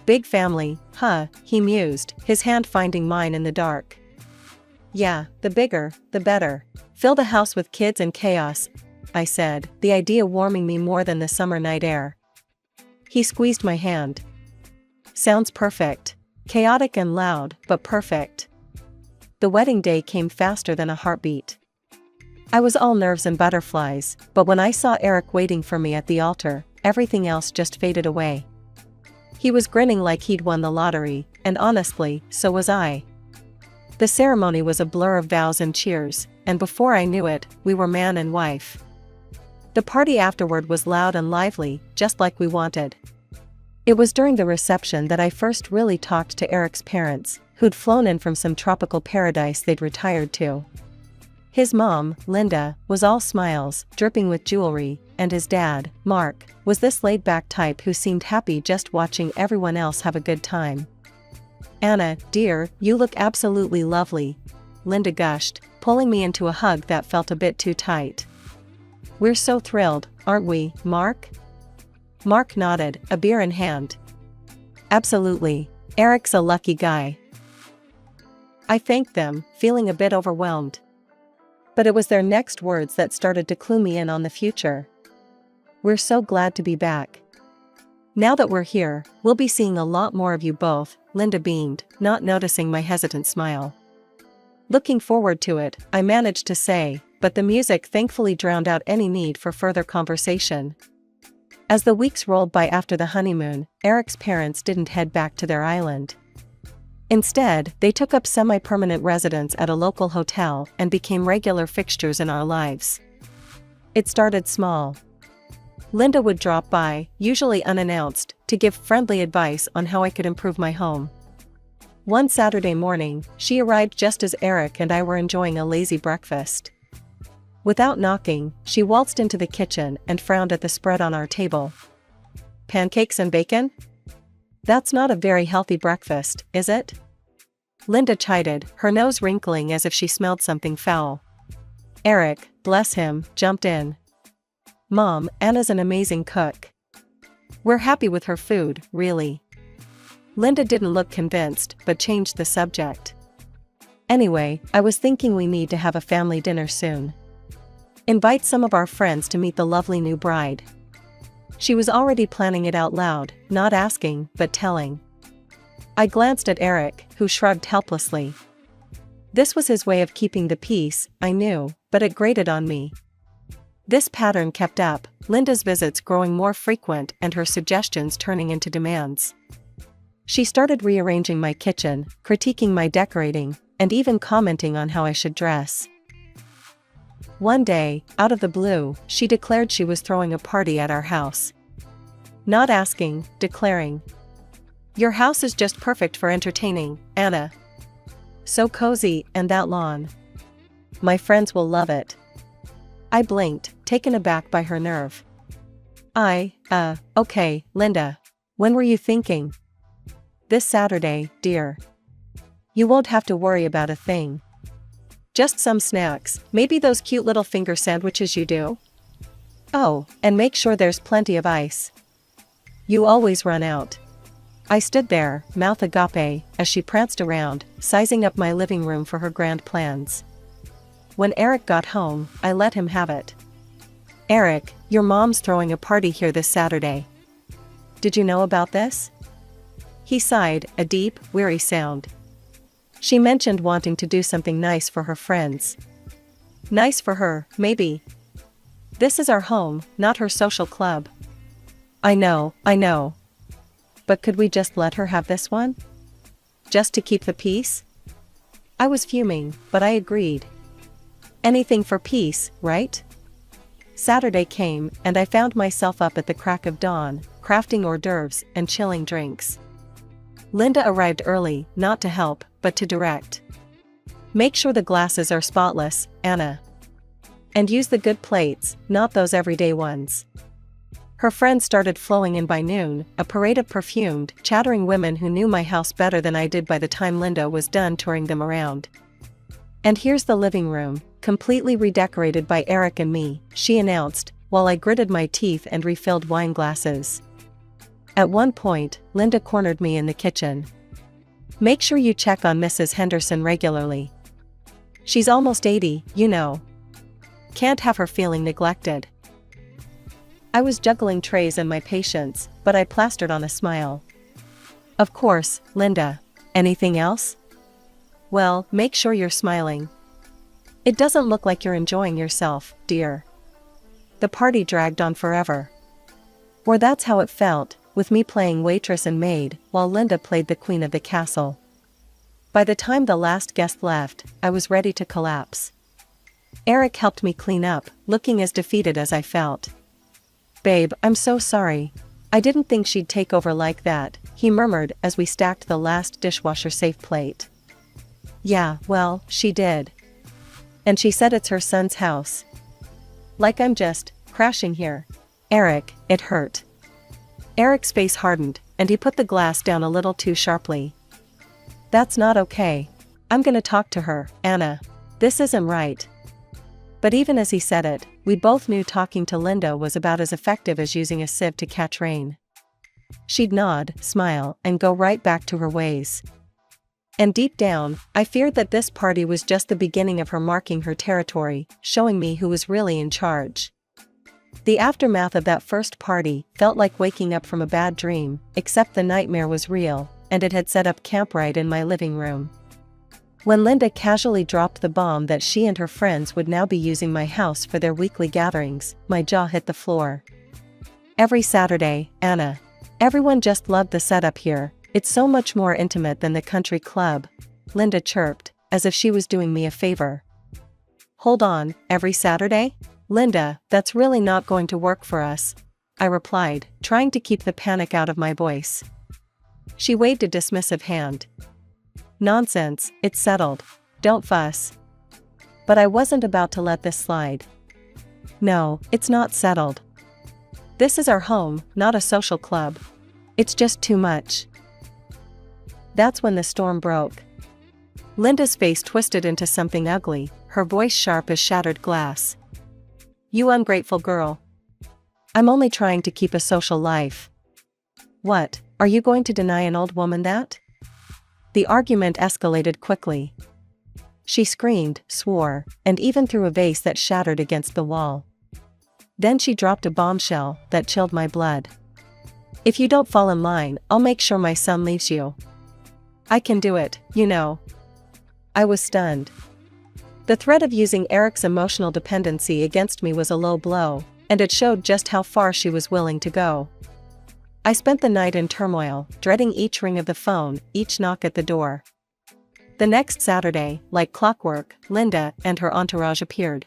"Big family, huh?" he mused, his hand finding mine in the dark. "Yeah, the bigger, the better. Fill the house with kids and chaos," I said, the idea warming me more than the summer night air. He squeezed my hand. "Sounds perfect. Chaotic and loud, but perfect." The wedding day came faster than a heartbeat. I was all nerves and butterflies, but when I saw Eric waiting for me at the altar, everything else just faded away. He was grinning like he'd won the lottery, and honestly, so was I. The ceremony was a blur of vows and cheers, and before I knew it, we were man and wife. The party afterward was loud and lively, just like we wanted. It was during the reception that I first really talked to Eric's parents, who'd flown in from some tropical paradise they'd retired to. His mom, Linda, was all smiles, dripping with jewelry, and his dad, Mark, was this laid-back type who seemed happy just watching everyone else have a good time. "Anna, dear, you look absolutely lovely," Linda gushed, pulling me into a hug that felt a bit too tight. "We're so thrilled, aren't we, Mark?" Mark nodded, a beer in hand. "Absolutely. Eric's a lucky guy." I thanked them, feeling a bit overwhelmed. But it was their next words that started to clue me in on the future. "We're so glad to be back. Now that we're here, we'll be seeing a lot more of you both," Linda beamed, not noticing my hesitant smile. "Looking forward to it," I managed to say, but the music thankfully drowned out any need for further conversation. As the weeks rolled by after the honeymoon, Eric's parents didn't head back to their island. Instead, they took up semi-permanent residence at a local hotel and became regular fixtures in our lives. It started small. Linda would drop by, usually unannounced, to give friendly advice on how I could improve my home. One Saturday morning, she arrived just as Eric and I were enjoying a lazy breakfast. Without knocking, she waltzed into the kitchen and frowned at the spread on our table. "Pancakes and bacon? That's not a very healthy breakfast, is it?" Linda chided, her nose wrinkling as if she smelled something foul. Eric, bless him, jumped in. "Mom, Anna's an amazing cook. We're happy with her food, really." Linda didn't look convinced, but changed the subject. "Anyway, I was thinking we need to have a family dinner soon. Invite some of our friends to meet the lovely new bride." She was already planning it out loud, not asking, but telling. I glanced at Eric, who shrugged helplessly. This was his way of keeping the peace, I knew, but it grated on me. This pattern kept up, Linda's visits growing more frequent and her suggestions turning into demands. She started rearranging my kitchen, critiquing my decorating, and even commenting on how I should dress. One day, out of the blue, she declared she was throwing a party at our house. Not asking, declaring. "Your house is just perfect for entertaining, Anna. So cozy, and that lawn. My friends will love it." I blinked, taken aback by her nerve. Okay, Linda. When were you thinking?" "This Saturday, dear. You won't have to worry about a thing. Just some snacks, maybe those cute little finger sandwiches you do. Oh, and make sure there's plenty of ice. You always run out." I stood there, mouth agape, as she pranced around, sizing up my living room for her grand plans. When Eric got home, I let him have it. "Eric, your mom's throwing a party here this Saturday. Did you know about this?" He sighed, a deep, weary sound. "She mentioned wanting to do something nice for her friends." "Nice for her, maybe. This is our home, not her social club." I know. But could we just let her have this one? Just to keep the peace?" I was fuming, but I agreed. Anything for peace, right? Saturday came, and I found myself up at the crack of dawn, crafting hors d'oeuvres and chilling drinks. Linda arrived early, not to help, but to direct. "Make sure the glasses are spotless, Anna. And use the good plates, not those everyday ones." Her friends started flowing in by noon, a parade of perfumed, chattering women who knew my house better than I did by the time Linda was done touring them around. "And here's the living room, completely redecorated by Eric and me," she announced, while I gritted my teeth and refilled wine glasses. At one point, Linda cornered me in the kitchen. "Make sure you check on Mrs. Henderson regularly. She's almost 80, you know. Can't have her feeling neglected." I was juggling trays and my patience, but I plastered on a smile. "Of course, Linda. Anything else?" "Well, make sure you're smiling." It doesn't look like you're enjoying yourself, dear. The party dragged on forever. Or that's how it felt, with me playing waitress and maid, while Linda played the queen of the castle. By the time the last guest left, I was ready to collapse. Eric helped me clean up, looking as defeated as I felt. "Babe, I'm so sorry. I didn't think she'd take over like that," he murmured as we stacked the last dishwasher-safe plate. "Yeah, well, she did. And she said it's her son's house. Like I'm just crashing here." "Eric, it hurt." Eric's face hardened, and he put the glass down a little too sharply. "That's not okay. I'm gonna talk to her, Anna. This isn't right." But even as he said it, we both knew talking to Linda was about as effective as using a sieve to catch rain. She'd nod, smile, and go right back to her ways. And deep down, I feared that this party was just the beginning of her marking her territory, showing me who was really in charge. The aftermath of that first party felt like waking up from a bad dream, except the nightmare was real, and it had set up camp right in my living room. When Linda casually dropped the bomb that she and her friends would now be using my house for their weekly gatherings, my jaw hit the floor. "Every Saturday, Anna. Everyone just loved the setup here. It's so much more intimate than the country club," Linda chirped, as if she was doing me a favor. "Hold on, every Saturday? Linda, that's really not going to work for us," I replied, trying to keep the panic out of my voice. She waved a dismissive hand. "Nonsense, it's settled. Don't fuss." But I wasn't about to let this slide. "No, it's not settled. This is our home, not a social club. It's just too much." That's when the storm broke. Linda's face twisted into something ugly, her voice sharp as shattered glass. "You ungrateful girl. I'm only trying to keep a social life. What, are you going to deny an old woman that?" The argument escalated quickly. She screamed, swore, and even threw a vase that shattered against the wall. Then she dropped a bombshell that chilled my blood. "If you don't fall in line, I'll make sure my son leaves you. I can do it, you know." I was stunned. The threat of using Eric's emotional dependency against me was a low blow, and it showed just how far she was willing to go. I spent the night in turmoil, dreading each ring of the phone, each knock at the door. The next Saturday, like clockwork, Linda and her entourage appeared.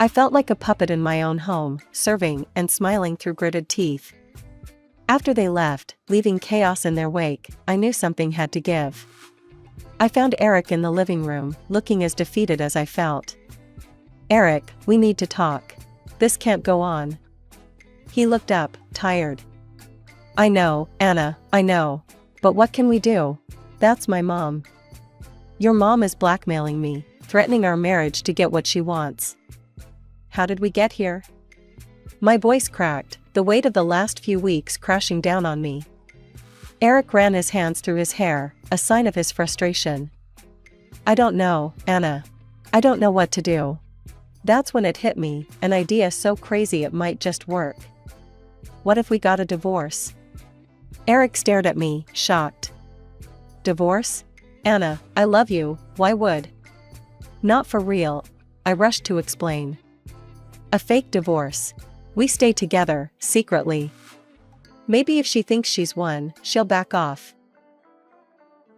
I felt like a puppet in my own home, serving and smiling through gritted teeth. After they left, leaving chaos in their wake, I knew something had to give. I found Eric in the living room, looking as defeated as I felt. "Eric, we need to talk. This can't go on." He looked up, tired. "I know, Anna, I know. But what can we do? That's my mom. Your mom is blackmailing me, threatening our marriage to get what she wants." "How did we get here?" My voice cracked, the weight of the last few weeks crashing down on me. Eric ran his hands through his hair, a sign of his frustration. "I don't know, Anna. I don't know what to do." That's when it hit me, an idea so crazy it might just work. "What if we got a divorce?" Eric stared at me, shocked. "Divorce? Anna, I love you, why would?" "Not for real," I rushed to explain. "A fake divorce. We stay together, secretly. Maybe if she thinks she's won, she'll back off."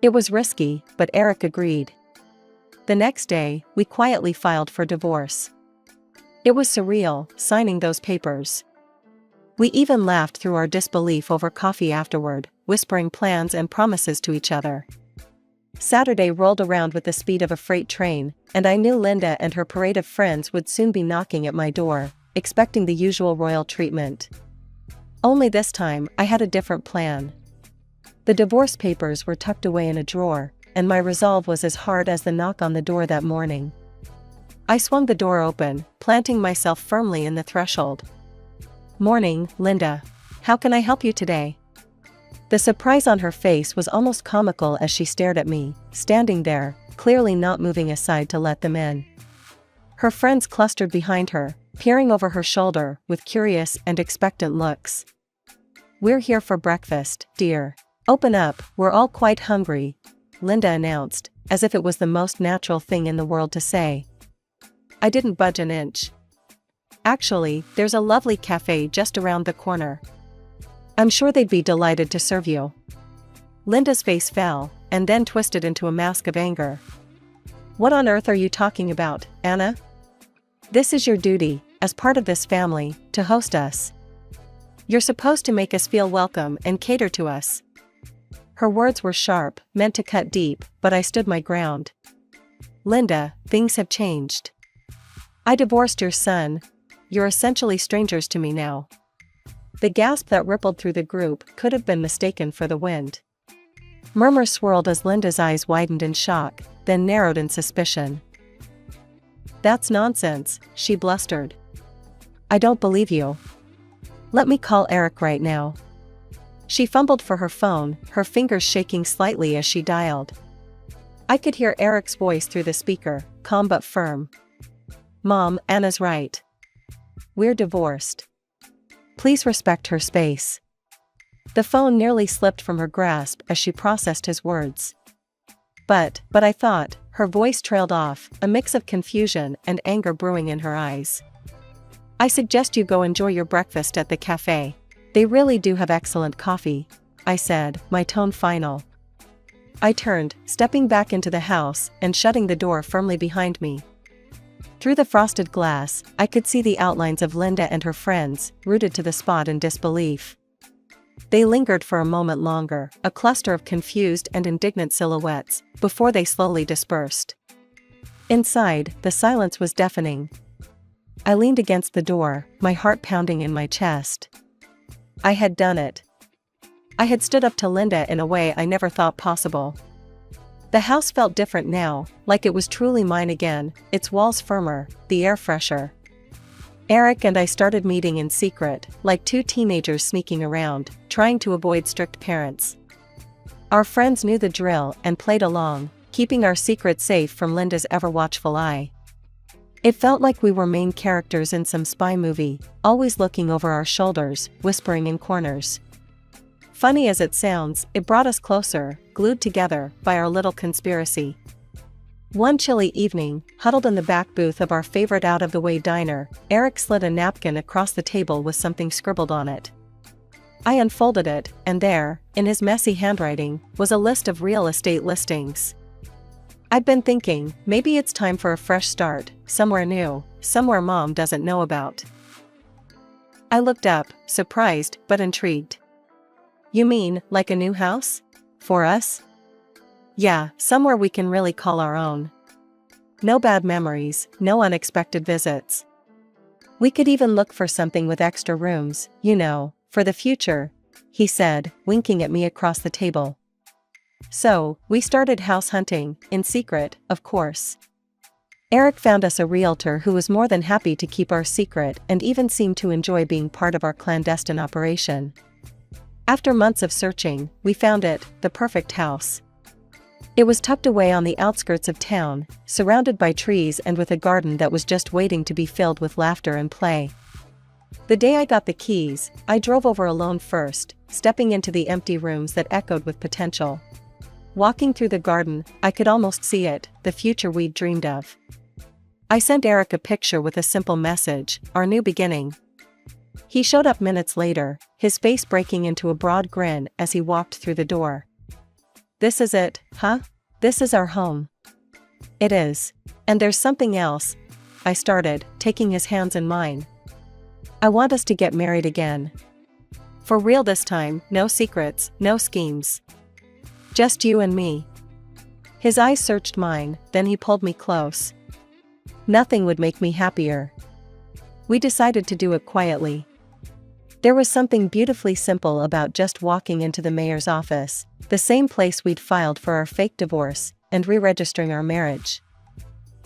It was risky, but Eric agreed. The next day, we quietly filed for divorce. It was surreal, signing those papers. We even laughed through our disbelief over coffee afterward, whispering plans and promises to each other. Saturday rolled around with the speed of a freight train, and I knew Linda and her parade of friends would soon be knocking at my door, expecting the usual royal treatment. Only this time, I had a different plan. The divorce papers were tucked away in a drawer, and my resolve was as hard as the knock on the door that morning. I swung the door open, planting myself firmly in the threshold. "Morning, Linda. How can I help you today?" The surprise on her face was almost comical as she stared at me, standing there, clearly not moving aside to let them in. Her friends clustered behind her, peering over her shoulder with curious and expectant looks. "We're here for breakfast, dear. Open up, we're all quite hungry," Linda announced, as if it was the most natural thing in the world to say. I didn't budge an inch. Actually, there's a lovely cafe just around the corner. I'm sure they'd be delighted to serve you. Linda's face fell, and then twisted into a mask of anger. What on earth are you talking about, Anna? This is your duty, as part of this family, to host us. You're supposed to make us feel welcome and cater to us. Her words were sharp, meant to cut deep, but I stood my ground. Linda, things have changed. I divorced your son. You're essentially strangers to me now. The gasp that rippled through the group could have been mistaken for the wind. Murmurs swirled as Linda's eyes widened in shock, then narrowed in suspicion. That's nonsense, she blustered. I don't believe you. Let me call Eric right now. She fumbled for her phone, her fingers shaking slightly as she dialed. I could hear Eric's voice through the speaker, calm but firm. Mom, Anna's right. We're divorced. Please respect her space. The phone nearly slipped from her grasp as she processed his words. But I thought, her voice trailed off, a mix of confusion and anger brewing in her eyes. I suggest you go enjoy your breakfast at the cafe. They really do have excellent coffee, I said, my tone final. I turned, stepping back into the house and shutting the door firmly behind me. Through the frosted glass, I could see the outlines of Linda and her friends, rooted to the spot in disbelief. They lingered for a moment longer, a cluster of confused and indignant silhouettes, before they slowly dispersed. Inside, the silence was deafening. I leaned against the door, my heart pounding in my chest. I had done it. I had stood up to Linda in a way I never thought possible. The house felt different now, like it was truly mine again, its walls firmer, the air fresher. Eric and I started meeting in secret, like two teenagers sneaking around, trying to avoid strict parents. Our friends knew the drill and played along, keeping our secret safe from Linda's ever-watchful eye. It felt like we were main characters in some spy movie, always looking over our shoulders, whispering in corners. Funny as it sounds, it brought us closer, glued together by our little conspiracy. One chilly evening, huddled in the back booth of our favorite out-of-the-way diner, Eric slid a napkin across the table with something scribbled on it. I unfolded it, and there, in his messy handwriting, was a list of real estate listings. I'd been thinking, maybe it's time for a fresh start, somewhere new, somewhere Mom doesn't know about. I looked up, surprised but intrigued. You mean, like a new house? For us? Yeah, somewhere we can really call our own. No bad memories, no unexpected visits. We could even look for something with extra rooms, you know, for the future, he said, winking at me across the table. So, we started house hunting, in secret, of course. Eric found us a realtor who was more than happy to keep our secret and even seemed to enjoy being part of our clandestine operation. After months of searching, we found it, the perfect house. It was tucked away on the outskirts of town, surrounded by trees and with a garden that was just waiting to be filled with laughter and play. The day I got the keys, I drove over alone first, stepping into the empty rooms that echoed with potential. Walking through the garden, I could almost see it, the future we'd dreamed of. I sent Eric a picture with a simple message, our new beginning. He showed up minutes later, his face breaking into a broad grin as he walked through the door. This is it, huh? This is our home. It is. And there's something else, I started, taking his hands in mine. I want us to get married again. For real this time, no secrets, no schemes. Just you and me. His eyes searched mine, then he pulled me close. Nothing would make me happier. We decided to do it quietly. There was something beautifully simple about just walking into the mayor's office, the same place we'd filed for our fake divorce, and re-registering our marriage.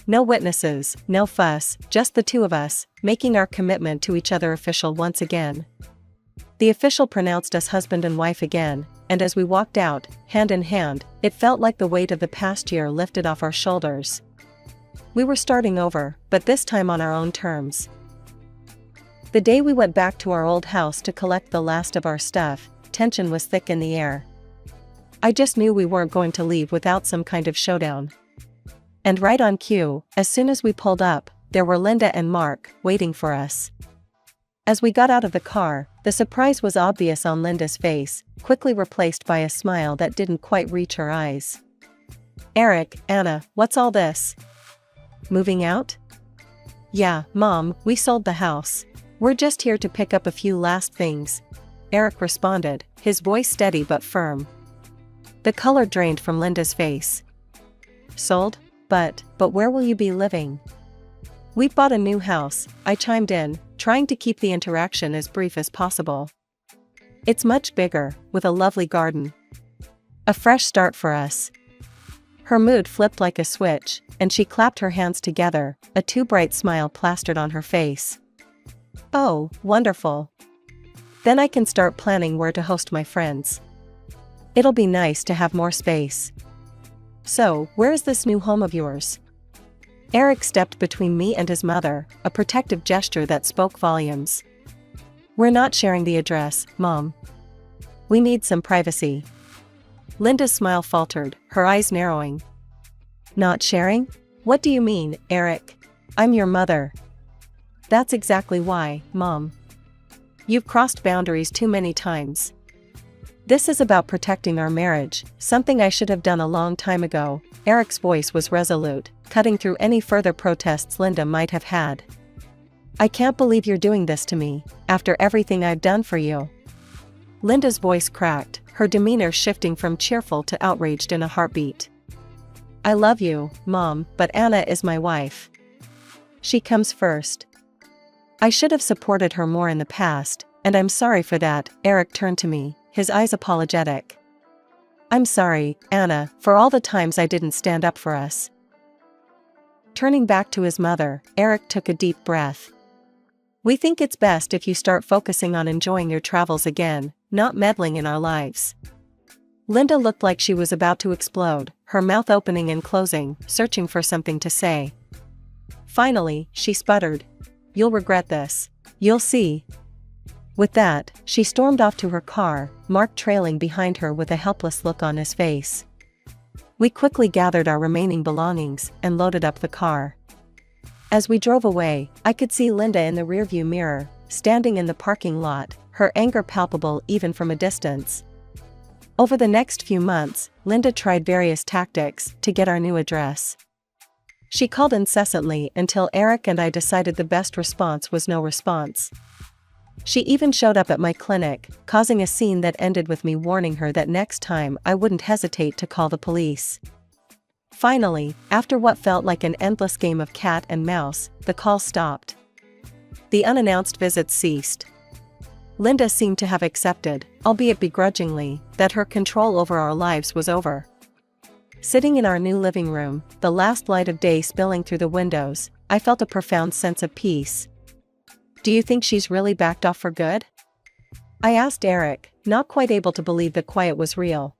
No witnesses, no fuss, just the two of us, making our commitment to each other official once again. The official pronounced us husband and wife again, and as we walked out, hand in hand, it felt like the weight of the past year lifted off our shoulders. We were starting over, but this time on our own terms. The day we went back to our old house to collect the last of our stuff, tension was thick in the air. I just knew we weren't going to leave without some kind of showdown. And right on cue, as soon as we pulled up, there were Linda and Mark, waiting for us. As we got out of the car, the surprise was obvious on Linda's face, quickly replaced by a smile that didn't quite reach her eyes. "Eric, Anna, what's all this? Moving out?" "Yeah, Mom, we sold the house. We're just here to pick up a few last things," Eric responded, his voice steady but firm. The color drained from Linda's face. "Sold? But where will you be living?" "We've bought a new house," I chimed in, trying to keep the interaction as brief as possible. "It's much bigger, with a lovely garden. A fresh start for us." Her mood flipped like a switch, and she clapped her hands together, a too bright smile plastered on her face. "Oh, wonderful. Then I can start planning where to host my friends. It'll be nice to have more space. So, where is this new home of yours?" Eric stepped between me and his mother, a protective gesture that spoke volumes. "We're not sharing the address, Mom. We need some privacy." Linda's smile faltered, her eyes narrowing. "Not sharing? What do you mean, Eric? I'm your mother." "That's exactly why, Mom. You've crossed boundaries too many times. This is about protecting our marriage, something I should have done a long time ago." Eric's voice was resolute, cutting through any further protests Linda might have had. "I can't believe you're doing this to me, after everything I've done for you." Linda's voice cracked, her demeanor shifting from cheerful to outraged in a heartbeat. "I love you, Mom, but Anna is my wife. She comes first. I should have supported her more in the past, and I'm sorry for that." Eric turned to me, his eyes apologetic. "I'm sorry, Anna, for all the times I didn't stand up for us." Turning back to his mother, Eric took a deep breath. "We think it's best if you start focusing on enjoying your travels again, not meddling in our lives." Linda looked like she was about to explode, her mouth opening and closing, searching for something to say. Finally, she sputtered, "You'll regret this. You'll see." With that, she stormed off to her car, Mark trailing behind her with a helpless look on his face. We quickly gathered our remaining belongings and loaded up the car. As we drove away, I could see Linda in the rearview mirror, standing in the parking lot, her anger palpable even from a distance. Over the next few months, Linda tried various tactics to get our new address. She called incessantly until Eric and I decided the best response was no response. She even showed up at my clinic, causing a scene that ended with me warning her that next time I wouldn't hesitate to call the police. Finally, after what felt like an endless game of cat and mouse, the call stopped. The unannounced visits ceased. Linda seemed to have accepted, albeit begrudgingly, that her control over our lives was over. Sitting in our new living room, the last light of day spilling through the windows, I felt a profound sense of peace. "Do you think she's really backed off for good?" I asked Eric, not quite able to believe the quiet was real.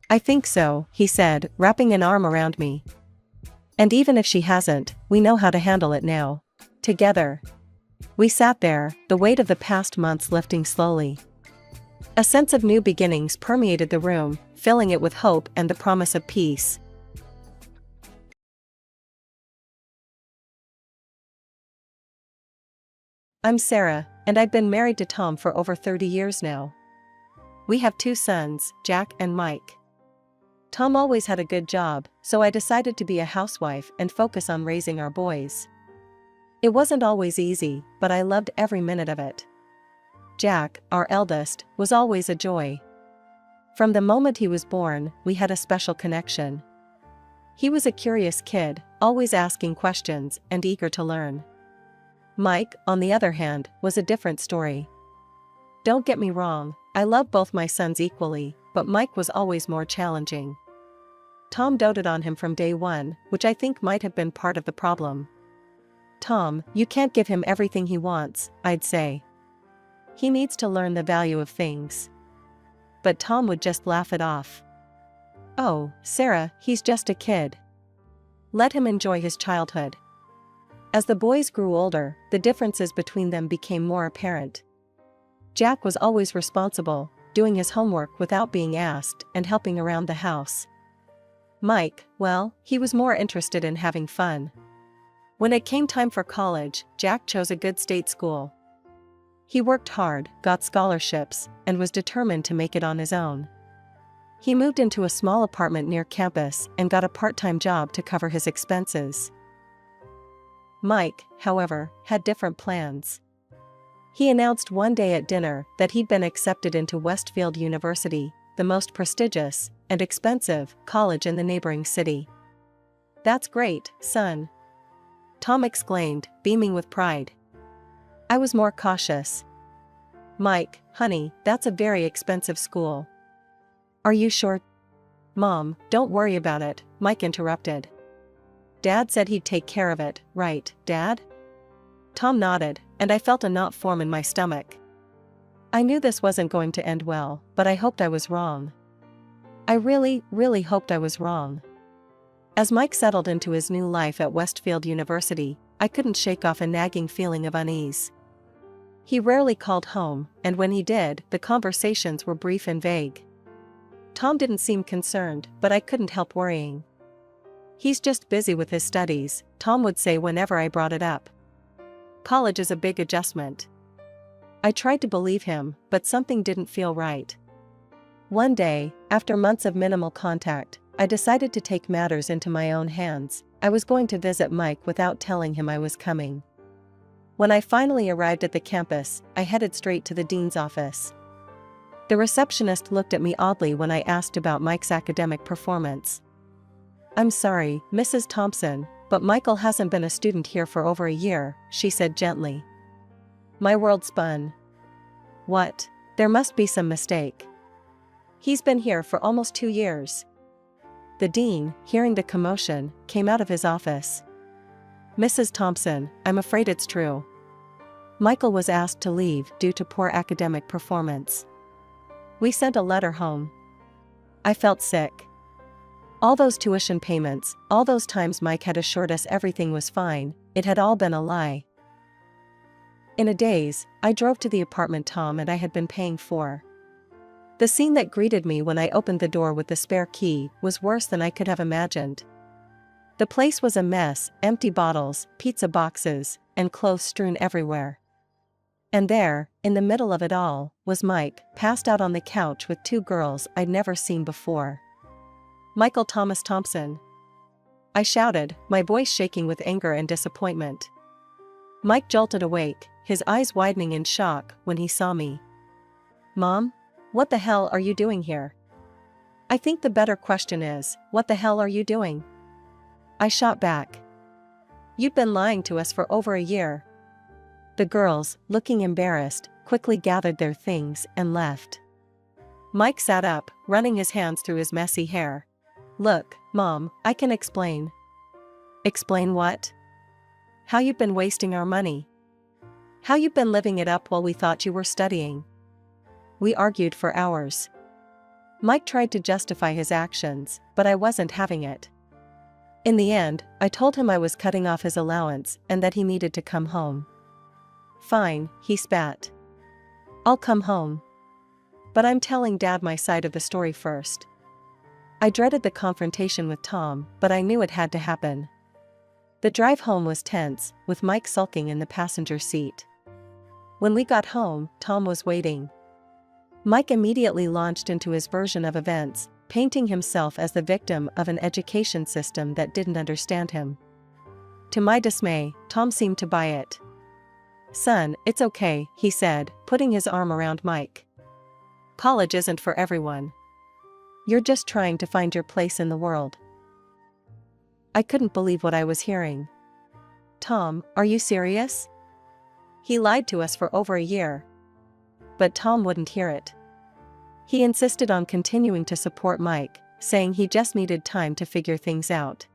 "I think so," he said, wrapping an arm around me. "And even if she hasn't, we know how to handle it now. Together." We sat there, the weight of the past months lifting slowly. A sense of new beginnings permeated the room, filling it with hope and the promise of peace. I'm Sarah, and I've been married to Tom for over 30 years now. We have 2 sons, Jack and Mike. Tom always had a good job, so I decided to be a housewife and focus on raising our boys. It wasn't always easy, but I loved every minute of it. Jack, our eldest, was always a joy. From the moment he was born, we had a special connection. He was a curious kid, always asking questions and eager to learn. Mike, on the other hand, was a different story. Don't get me wrong, I love both my sons equally, but Mike was always more challenging. Tom doted on him from day one, which I think might have been part of the problem. "Tom, you can't give him everything he wants," I'd say. "He needs to learn the value of things." But Tom would just laugh it off. "Oh, Sarah, he's just a kid. Let him enjoy his childhood." As the boys grew older, the differences between them became more apparent. Jack was always responsible, doing his homework without being asked and helping around the house. Mike, well, he was more interested in having fun. When it came time for college, Jack chose a good state school. He worked hard, got scholarships, and was determined to make it on his own. He moved into a small apartment near campus and got a part-time job to cover his expenses. Mike, however, had different plans. He announced one day at dinner that he'd been accepted into Westfield University, the most prestigious and expensive college in the neighboring city. "That's great, son," Tom exclaimed, beaming with pride. I was more cautious. "Mike, honey, that's a very expensive school." "Are you sure?" "Mom, don't worry about it," Mike interrupted. "Dad said he'd take care of it, right, Dad?" Tom nodded, and I felt a knot form in my stomach. I knew this wasn't going to end well, but I hoped I was wrong. I really, really hoped I was wrong. As Mike settled into his new life at Westfield University, I couldn't shake off a nagging feeling of unease. He rarely called home, and when he did, the conversations were brief and vague. Tom didn't seem concerned, but I couldn't help worrying. "He's just busy with his studies," Tom would say whenever I brought it up. "College is a big adjustment." I tried to believe him, but something didn't feel right. One day, after months of minimal contact, I decided to take matters into my own hands. I was going to visit Mike without telling him I was coming. When I finally arrived at the campus, I headed straight to the dean's office. The receptionist looked at me oddly when I asked about Mike's academic performance. "I'm sorry, Mrs. Thompson, but Michael hasn't been a student here for over a year," she said gently. My world spun. What? There must be some mistake. "He's been here for almost 2 years. The dean, hearing the commotion, came out of his office. "Mrs. Thompson, I'm afraid it's true. Michael was asked to leave due to poor academic performance. We sent a letter home." I felt sick. All those tuition payments, all those times Mike had assured us everything was fine, it had all been a lie. In a daze, I drove to the apartment Tom and I had been paying for. The scene that greeted me when I opened the door with the spare key was worse than I could have imagined. The place was a mess, empty bottles, pizza boxes, and clothes strewn everywhere. And there, in the middle of it all, was Mike, passed out on the couch with 2 girls I'd never seen before. "Michael Thomas Thompson!" I shouted, my voice shaking with anger and disappointment. Mike jolted awake, his eyes widening in shock when he saw me. "Mom? What the hell are you doing here?" "I think the better question is, what the hell are you doing?" I shot back. "You'd been lying to us for over a year." The girls, looking embarrassed, quickly gathered their things and left. Mike sat up, running his hands through his messy hair. "Look, Mom, I can explain." "Explain what?" "How you've been wasting our money. How you've been living it up while we thought you were studying." We argued for hours. Mike tried to justify his actions, but I wasn't having it. In the end, I told him I was cutting off his allowance and that he needed to come home. "Fine," he spat. "I'll come home. But I'm telling Dad my side of the story first." I dreaded the confrontation with Tom, but I knew it had to happen. The drive home was tense, with Mike sulking in the passenger seat. When we got home, Tom was waiting. Mike immediately launched into his version of events, painting himself as the victim of an education system that didn't understand him. To my dismay, Tom seemed to buy it. "Son, it's okay," he said, putting his arm around Mike. "College isn't for everyone. You're just trying to find your place in the world." I couldn't believe what I was hearing. "Tom, are you serious? He lied to us for over a year." But Tom wouldn't hear it. He insisted on continuing to support Mike, saying he just needed time to figure things out.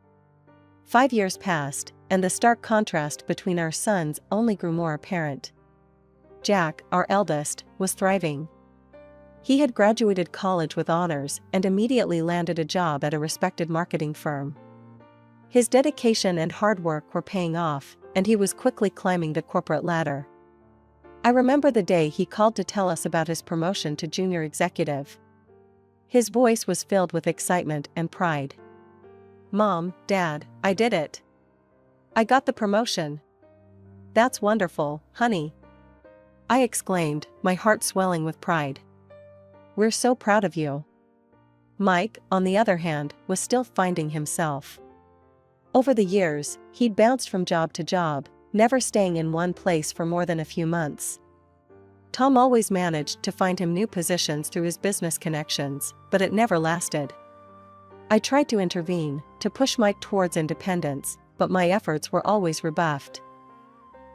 5 years passed, and the stark contrast between our sons only grew more apparent. Jack, our eldest, was thriving. He had graduated college with honors and immediately landed a job at a respected marketing firm. His dedication and hard work were paying off, and he was quickly climbing the corporate ladder. I remember the day he called to tell us about his promotion to junior executive. His voice was filled with excitement and pride. "Mom, Dad, I did it. I got the promotion. That's wonderful, honey. I exclaimed, my heart swelling with pride. We're so proud of you. Mike, on the other hand, was still finding himself. Over the years, he'd bounced from job to job, never staying in one place for more than a few months. Tom always managed to find him new positions through his business connections, but it never lasted. I tried to intervene, to push Mike towards independence, but my efforts were always rebuffed.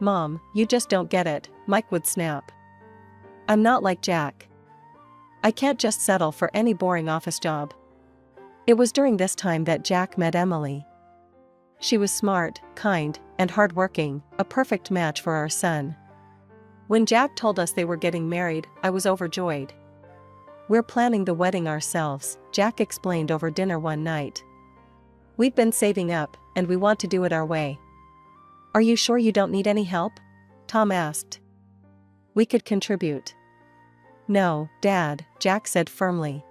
Mom, you just don't get it, Mike would snap. I'm not like Jack. I can't just settle for any boring office job. It was during this time that Jack met Emily. She was smart, kind, and hardworking, a perfect match for our son. When Jack told us they were getting married, I was overjoyed. We're planning the wedding ourselves, Jack explained over dinner one night. We've been saving up, and we want to do it our way. Are you sure you don't need any help? Tom asked. We could contribute. No, Dad, Jack said firmly.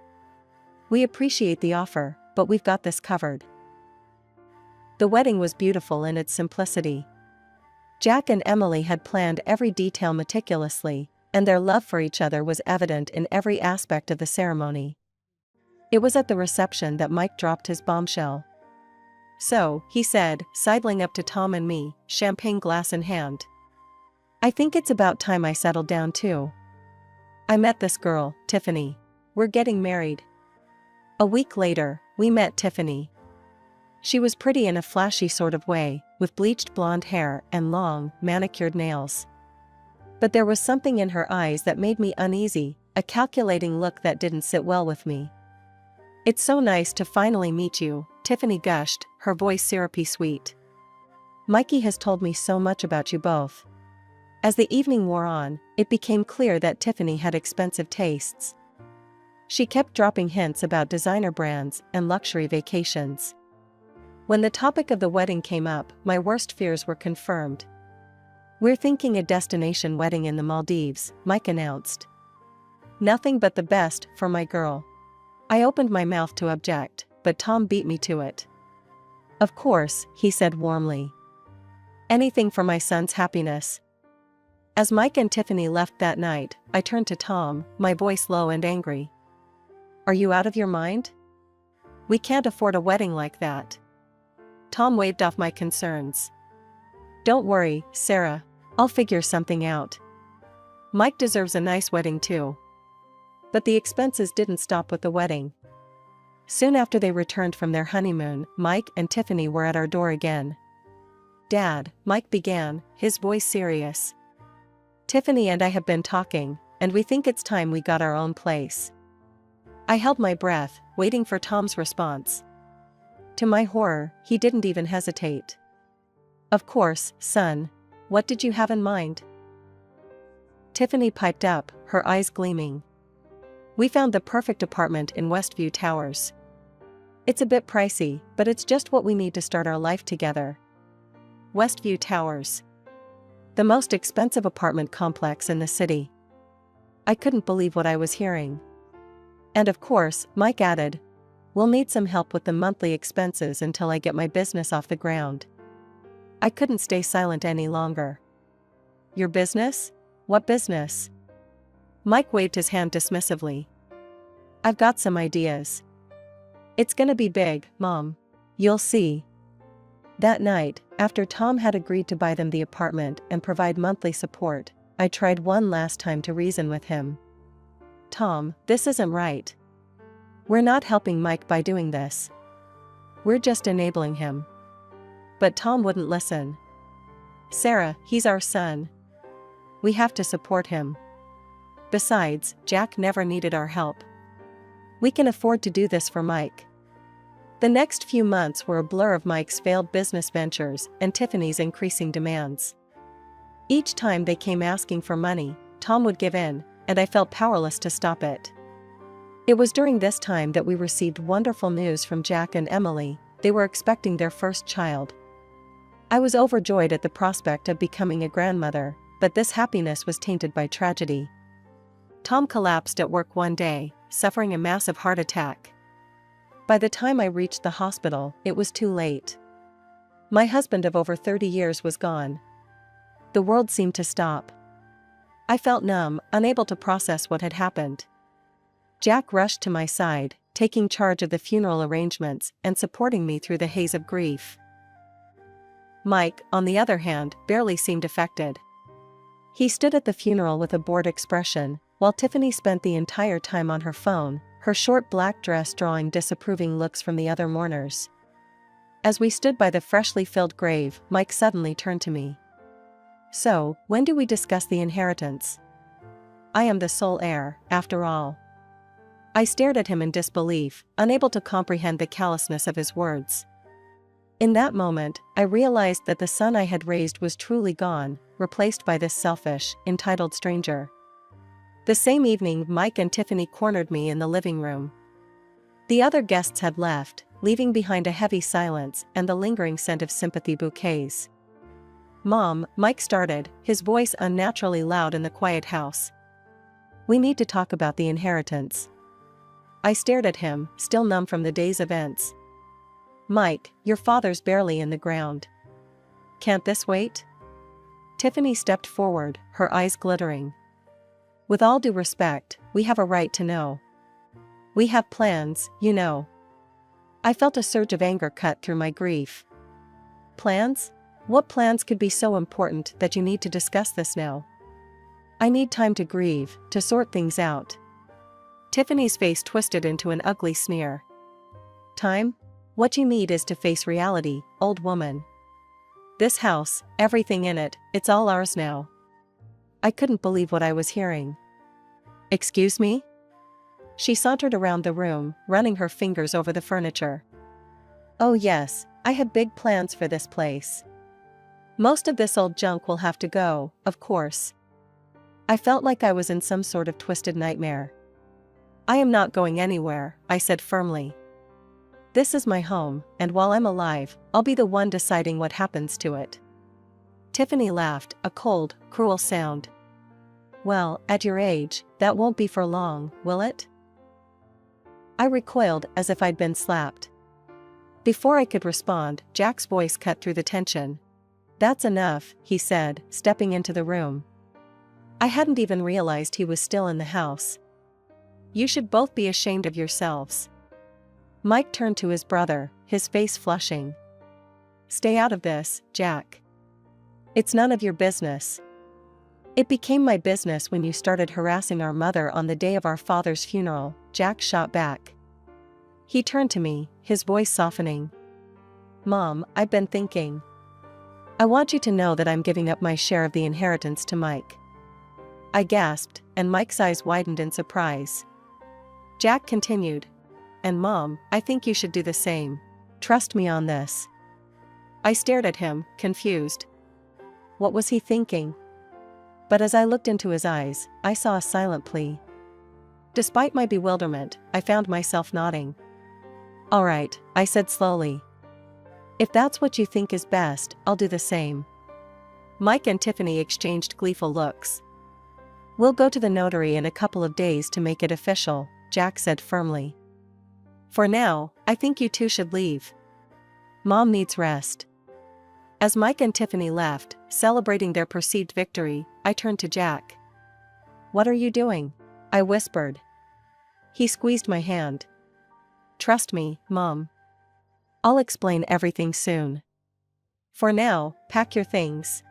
We appreciate the offer, but we've got this covered. The wedding was beautiful in its simplicity. Jack and Emily had planned every detail meticulously, and their love for each other was evident in every aspect of the ceremony. It was at the reception that Mike dropped his bombshell. So, he said, sidling up to Tom and me, champagne glass in hand. I think it's about time I settled down too. I met this girl, Tiffany. We're getting married. A week later, we met Tiffany. She was pretty in a flashy sort of way, with bleached blonde hair and long, manicured nails. But there was something in her eyes that made me uneasy, a calculating look that didn't sit well with me. It's so nice to finally meet you, Tiffany gushed, her voice syrupy sweet. Mikey has told me so much about you both. As the evening wore on, it became clear that Tiffany had expensive tastes. She kept dropping hints about designer brands and luxury vacations. When the topic of the wedding came up, my worst fears were confirmed. We're thinking a destination wedding in the Maldives, Mike announced. Nothing but the best for my girl. I opened my mouth to object, but Tom beat me to it. Of course, he said warmly. Anything for my son's happiness. As Mike and Tiffany left that night, I turned to Tom, my voice low and angry. Are you out of your mind? We can't afford a wedding like that. Tom waved off my concerns. Don't worry, Sarah. I'll figure something out. Mike deserves a nice wedding too. But the expenses didn't stop with the wedding. Soon after they returned from their honeymoon, Mike and Tiffany were at our door again. Dad, Mike began, his voice serious. Tiffany and I have been talking, and we think it's time we got our own place. I held my breath, waiting for Tom's response. To my horror, he didn't even hesitate. Of course, son. What did you have in mind? Tiffany piped up, her eyes gleaming. We found the perfect apartment in Westview Towers. It's a bit pricey, but it's just what we need to start our life together. Westview Towers. The most expensive apartment complex in the city. I couldn't believe what I was hearing. And of course, Mike added, we'll need some help with the monthly expenses until I get my business off the ground. I couldn't stay silent any longer. Your business? What business? Mike waved his hand dismissively. I've got some ideas. It's gonna be big, Mom. You'll see. That night, after Tom had agreed to buy them the apartment and provide monthly support, I tried one last time to reason with him. Tom, this isn't right. We're not helping Mike by doing this. We're just enabling him. But Tom wouldn't listen. Sarah, he's our son. We have to support him. Besides, Jack never needed our help. We can afford to do this for Mike. The next few months were a blur of Mike's failed business ventures and Tiffany's increasing demands. Each time they came asking for money, Tom would give in, and I felt powerless to stop it. It was during this time that we received wonderful news from Jack and Emily. They were expecting their first child. I was overjoyed at the prospect of becoming a grandmother, but this happiness was tainted by tragedy. Tom collapsed at work one day, suffering a massive heart attack. By the time I reached the hospital, it was too late. My husband of over 30 years was gone. The world seemed to stop. I felt numb, unable to process what had happened. Jack rushed to my side, taking charge of the funeral arrangements and supporting me through the haze of grief. Mike, on the other hand, barely seemed affected. He stood at the funeral with a bored expression, while Tiffany spent the entire time on her phone, her short black dress drawing disapproving looks from the other mourners. As we stood by the freshly filled grave, Mike suddenly turned to me. "So, when do we discuss the inheritance? I am the sole heir, after all." I stared at him in disbelief, unable to comprehend the callousness of his words. In that moment, I realized that the son I had raised was truly gone, replaced by this selfish, entitled stranger. The same evening, Mike and Tiffany cornered me in the living room. The other guests had left, leaving behind a heavy silence and the lingering scent of sympathy bouquets. "Mom," Mike started, his voice unnaturally loud in the quiet house. "We need to talk about the inheritance." I stared at him, still numb from the day's events. "Mike, your father's barely in the ground. Can't this wait?" Tiffany stepped forward, her eyes glittering. "With all due respect, we have a right to know. We have plans, you know." I felt a surge of anger cut through my grief. "Plans? What plans could be so important that you need to discuss this now? I need time to grieve, to sort things out." Tiffany's face twisted into an ugly sneer. "Time? What you need is to face reality, old woman. This house, everything in it, it's all ours now." I couldn't believe what I was hearing. "Excuse me?" She sauntered around the room, running her fingers over the furniture. "Oh yes, I had big plans for this place. Most of this old junk will have to go, of course." I felt like I was in some sort of twisted nightmare. "I am not going anywhere," I said firmly. "This is my home, and while I'm alive, I'll be the one deciding what happens to it." Tiffany laughed, a cold, cruel sound. "Well, at your age, that won't be for long, will it?" I recoiled as if I'd been slapped. Before I could respond, Jack's voice cut through the tension. "That's enough," he said, stepping into the room. I hadn't even realized he was still in the house. "You should both be ashamed of yourselves." Mike turned to his brother, his face flushing. "Stay out of this, Jack. It's none of your business." "It became my business when you started harassing our mother on the day of our father's funeral," Jack shot back. He turned to me, his voice softening. "Mom, I've been thinking. I want you to know that I'm giving up my share of the inheritance to Mike." I gasped, and Mike's eyes widened in surprise. Jack continued. "And Mom, I think you should do the same. Trust me on this." I stared at him, confused. What was he thinking? But as I looked into his eyes, I saw a silent plea. Despite my bewilderment, I found myself nodding. "All right," I said slowly. "If that's what you think is best, I'll do the same." Mike and Tiffany exchanged gleeful looks. "We'll go to the notary in a couple of days to make it official," Jack said firmly. "For now, I think you two should leave. Mom needs rest." As Mike and Tiffany left, celebrating their perceived victory, I turned to Jack. "What are you doing?" I whispered. He squeezed my hand. "Trust me, Mom. I'll explain everything soon. For now, pack your things.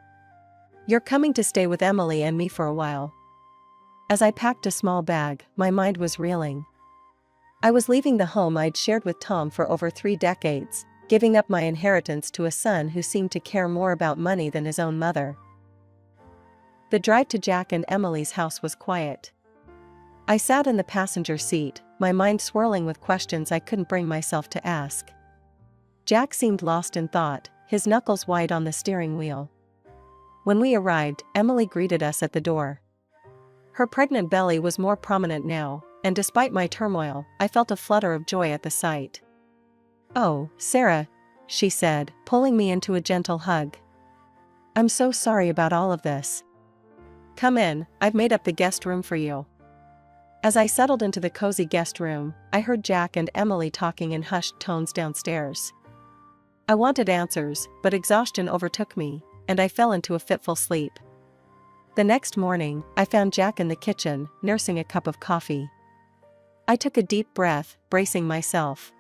You're coming to stay with Emily and me for a while." As I packed a small bag, my mind was reeling. I was leaving the home I'd shared with Tom for over 3 decades, giving up my inheritance to a son who seemed to care more about money than his own mother. The drive to Jack and Emily's house was quiet. I sat in the passenger seat, my mind swirling with questions I couldn't bring myself to ask. Jack seemed lost in thought, his knuckles wide on the steering wheel. When we arrived, Emily greeted us at the door. Her pregnant belly was more prominent now, and despite my turmoil, I felt a flutter of joy at the sight. "Oh, Sarah," she said, pulling me into a gentle hug. "I'm so sorry about all of this. Come in, I've made up the guest room for you." As I settled into the cozy guest room, I heard Jack and Emily talking in hushed tones downstairs. I wanted answers, but exhaustion overtook me, and I fell into a fitful sleep. The next morning, I found Jack in the kitchen, nursing a cup of coffee. I took a deep breath, bracing myself.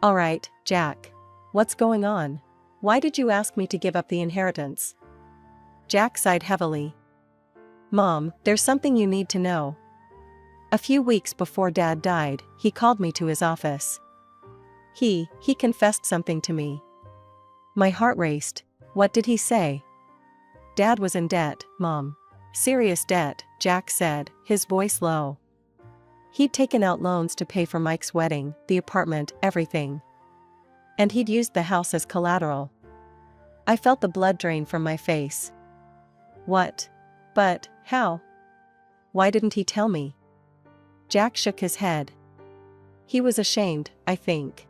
"All right, Jack. What's going on? Why did you ask me to give up the inheritance?" Jack sighed heavily. "Mom, there's something you need to know. A few weeks before Dad died, he called me to his office. He confessed something to me." My heart raced. "What did he say?" "Dad was in debt, Mom. Serious debt," Jack said, his voice low. "He'd taken out loans to pay for Mike's wedding, the apartment, everything. And he'd used the house as collateral." I felt the blood drain from my face. "What? But, how? Why didn't he tell me?" Jack shook his head. "He was ashamed, I think.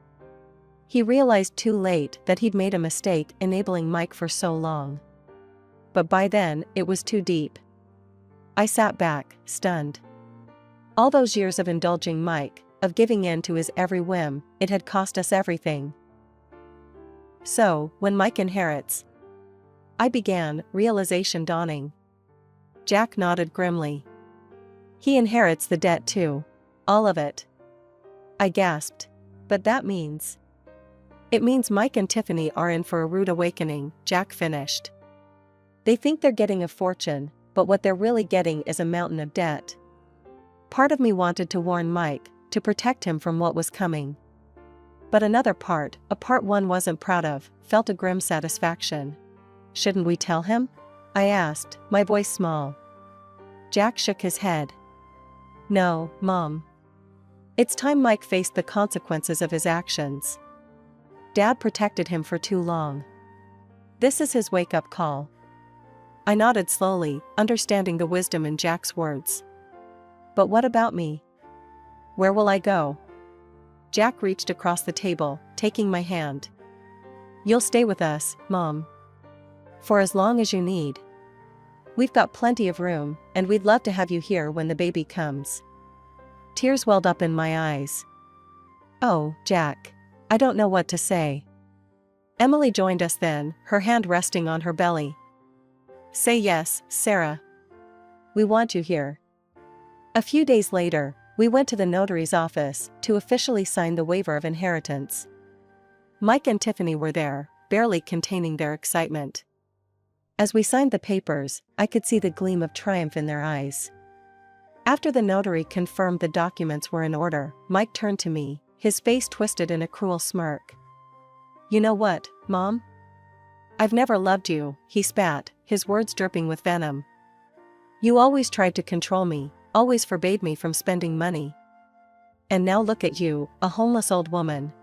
He realized too late that he'd made a mistake enabling Mike for so long. But by then, it was too deep." I sat back, stunned. All those years of indulging Mike, of giving in to his every whim, it had cost us everything. "So, when Mike inherits?" I began, realization dawning. Jack nodded grimly. "He inherits the debt too. All of it." I gasped. "But that means—" "It means Mike and Tiffany are in for a rude awakening," Jack finished. "They think they're getting a fortune, but what they're really getting is a mountain of debt." Part of me wanted to warn Mike, to protect him from what was coming. But another part, a part one wasn't proud of, felt a grim satisfaction. "Shouldn't we tell him?" I asked, my voice small. Jack shook his head. "No, Mom. It's time Mike faced the consequences of his actions. Dad protected him for too long. This is his wake-up call." I nodded slowly, understanding the wisdom in Jack's words. "But what about me? Where will I go?" Jack reached across the table, taking my hand. "You'll stay with us, Mom. For as long as you need. We've got plenty of room, and we'd love to have you here when the baby comes." Tears welled up in my eyes. "Oh, Jack. I don't know what to say." Emily joined us then, her hand resting on her belly. "Say yes, Sarah. We want you here." A few days later, we went to the notary's office to officially sign the waiver of inheritance. Mike and Tiffany were there, barely containing their excitement. As we signed the papers, I could see the gleam of triumph in their eyes. After the notary confirmed the documents were in order, Mike turned to me, his face twisted in a cruel smirk. "You know what, Mom? I've never loved you," he spat, his words dripping with venom. "You always tried to control me, always forbade me from spending money. And now look at you, a homeless old woman.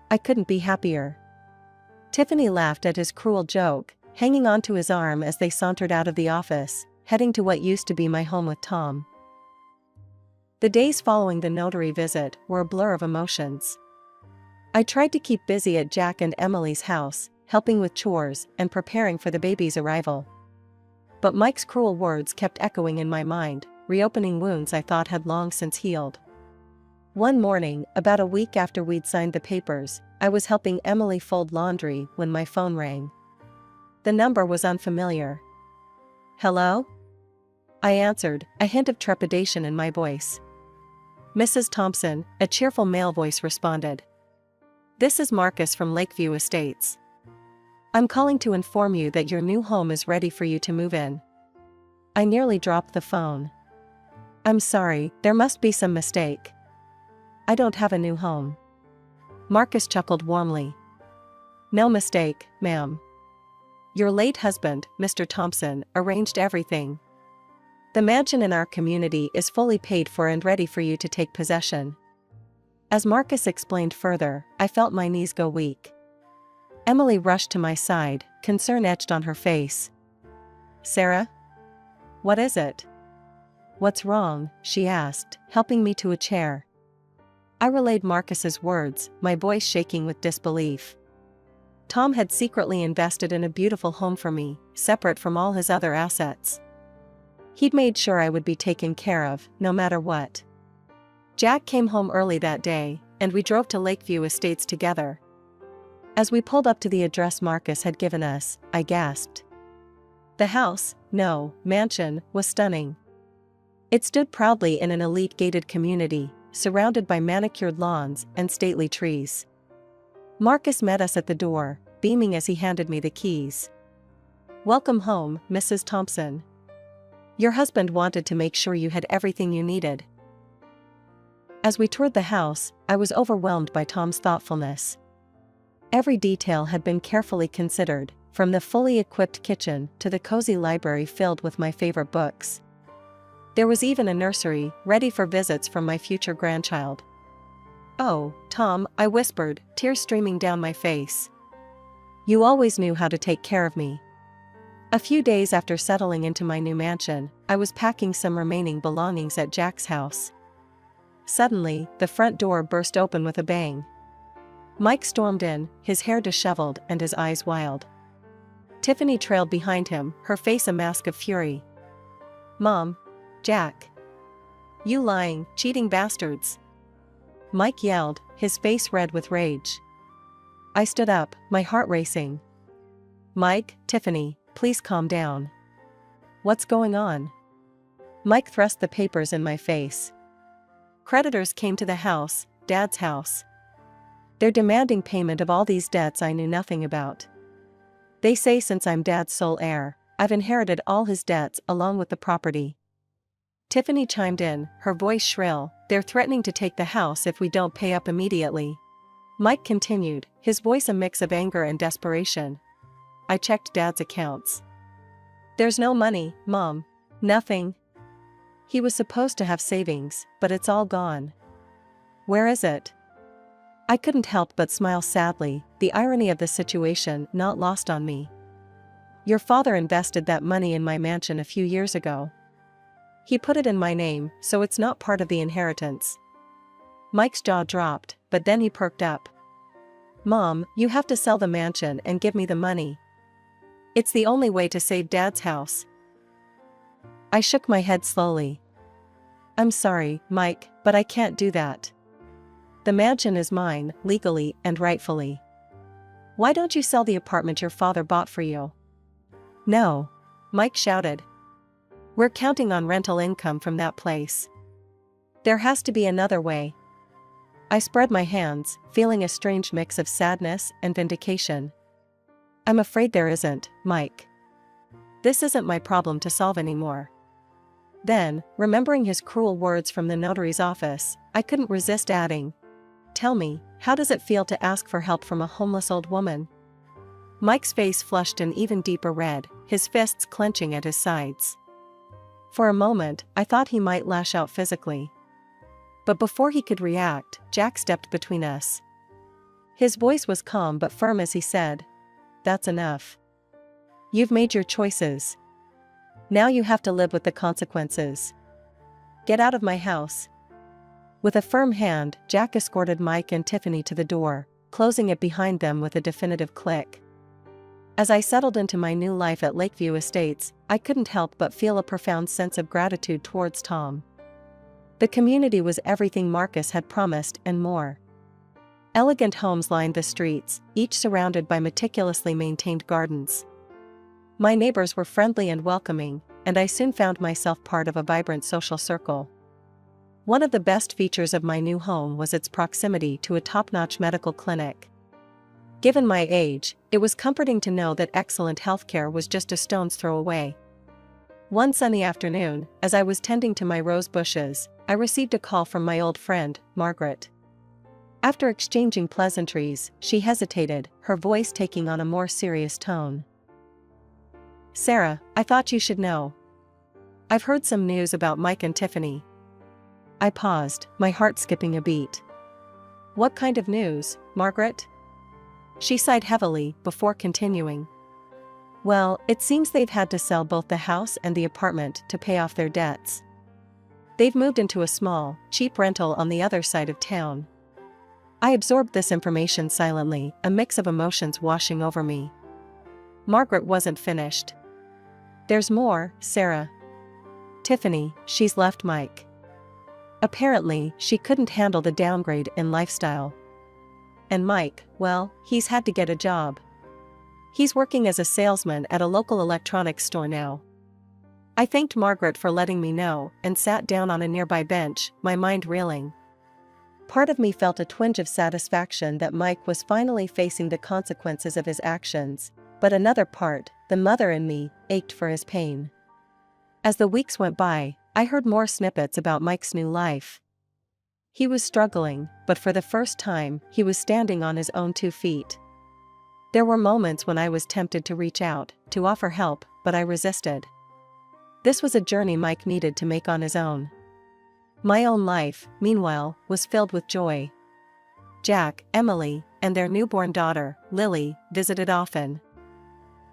I couldn't be happier." Tiffany laughed at his cruel joke, hanging onto his arm as they sauntered out of the office, heading to what used to be my home with Tom. The days following the notary visit were a blur of emotions. I tried to keep busy at Jack and Emily's house, helping with chores and preparing for the baby's arrival. But Mike's cruel words kept echoing in my mind, reopening wounds I thought had long since healed. One morning, about a week after we'd signed the papers, I was helping Emily fold laundry when my phone rang. The number was unfamiliar. "Hello?" I answered, a hint of trepidation in my voice. "Mrs. Thompson," a cheerful male voice responded. "This is Marcus from Lakeview Estates. I'm calling to inform you that your new home is ready for you to move in." I nearly dropped the phone. "I'm sorry, there must be some mistake. I don't have a new home." Marcus chuckled warmly. "No mistake, ma'am. Your late husband, Mr. Thompson, arranged everything. The mansion in our community is fully paid for and ready for you to take possession." As Marcus explained further, I felt my knees go weak. Emily rushed to my side, concern etched on her face. "Sarah? What is it?" "What's wrong?" she asked, helping me to a chair. I relayed Marcus's words, my voice shaking with disbelief. Tom had secretly invested in a beautiful home for me, separate from all his other assets. He'd made sure I would be taken care of, no matter what. Jack came home early that day, and we drove to Lakeview Estates together. As we pulled up to the address Marcus had given us, I gasped. The house, no, mansion, was stunning. It stood proudly in an elite gated community, surrounded by manicured lawns and stately trees. Marcus met us at the door, beaming as he handed me the keys. "Welcome home, Mrs. Thompson. Your husband wanted to make sure you had everything you needed." As we toured the house, I was overwhelmed by Tom's thoughtfulness. Every detail had been carefully considered, from the fully equipped kitchen to the cozy library filled with my favorite books. There was even a nursery, ready for visits from my future grandchild. "Oh, Tom," I whispered, tears streaming down my face. "You always knew how to take care of me." A few days after settling into my new mansion, I was packing some remaining belongings at Jack's house. Suddenly, the front door burst open with a bang. Mike stormed in, his hair disheveled and his eyes wild. Tiffany trailed behind him, her face a mask of fury. "Mom! Jack! You lying, cheating bastards!" Mike yelled, his face red with rage. I stood up, my heart racing. "Mike, Tiffany, please calm down. What's going on?" Mike thrust the papers in my face. "Creditors came to the house, Dad's house. They're demanding payment of all these debts I knew nothing about. They say since I'm Dad's sole heir, I've inherited all his debts along with the property." Tiffany chimed in, her voice shrill, "They're threatening to take the house if we don't pay up immediately." Mike continued, his voice a mix of anger and desperation. I checked Dad's accounts. "There's no money, Mom. Nothing. He was supposed to have savings, but it's all gone." "Where is it?" I couldn't help but smile sadly, the irony of the situation not lost on me. "Your father invested that money in my mansion a few years ago. He put it in my name, so it's not part of the inheritance." Mike's jaw dropped, but then he perked up. "Mom, you have to sell the mansion and give me the money. It's the only way to save Dad's house." I shook my head slowly. "I'm sorry, Mike, but I can't do that. The mansion is mine, legally and rightfully. Why don't you sell the apartment your father bought for you?" "No!" Mike shouted. "We're counting on rental income from that place. There has to be another way." I spread my hands, feeling a strange mix of sadness and vindication. "I'm afraid there isn't, Mike. This isn't my problem to solve anymore." Then, remembering his cruel words from the notary's office, I couldn't resist adding, "Tell me, how does it feel to ask for help from a homeless old woman?" Mike's face flushed an even deeper red, his fists clenching at his sides. For a moment, I thought he might lash out physically. But before he could react, Jack stepped between us. His voice was calm but firm as he said, "That's enough. You've made your choices. Now you have to live with the consequences. Get out of my house." With a firm hand, Jack escorted Mike and Tiffany to the door, closing it behind them with a definitive click. As I settled into my new life at Lakeview Estates, I couldn't help but feel a profound sense of gratitude towards Tom. The community was everything Marcus had promised and more. Elegant homes lined the streets, each surrounded by meticulously maintained gardens. My neighbors were friendly and welcoming, and I soon found myself part of a vibrant social circle. One of the best features of my new home was its proximity to a top-notch medical clinic. Given my age, it was comforting to know that excellent healthcare was just a stone's throw away. One sunny afternoon, as I was tending to my rose bushes, I received a call from my old friend, Margaret. After exchanging pleasantries, she hesitated, her voice taking on a more serious tone. "Sarah, I thought you should know. I've heard some news about Mike and Tiffany." I paused, my heart skipping a beat. "What kind of news, Margaret?" She sighed heavily, before continuing. "Well, it seems they've had to sell both the house and the apartment to pay off their debts. They've moved into a small, cheap rental on the other side of town." I absorbed this information silently, a mix of emotions washing over me. Margaret wasn't finished. "There's more, Sarah. Tiffany, she's left Mike. Apparently, she couldn't handle the downgrade in lifestyle. And Mike, well, he's had to get a job. He's working as a salesman at a local electronics store now. I thanked Margaret for letting me know and sat down on a nearby bench, my mind reeling. Part of me felt a twinge of satisfaction that Mike was finally facing the consequences of his actions, but another part, the mother in me, ached for his pain. As the weeks went by, I heard more snippets about Mike's new life. He was struggling, but for the first time, he was standing on his own 2 feet. There were moments when I was tempted to reach out, to offer help, but I resisted. This was a journey Mike needed to make on his own. My own life, meanwhile, was filled with joy. Jack, Emily, and their newborn daughter, Lily, visited often.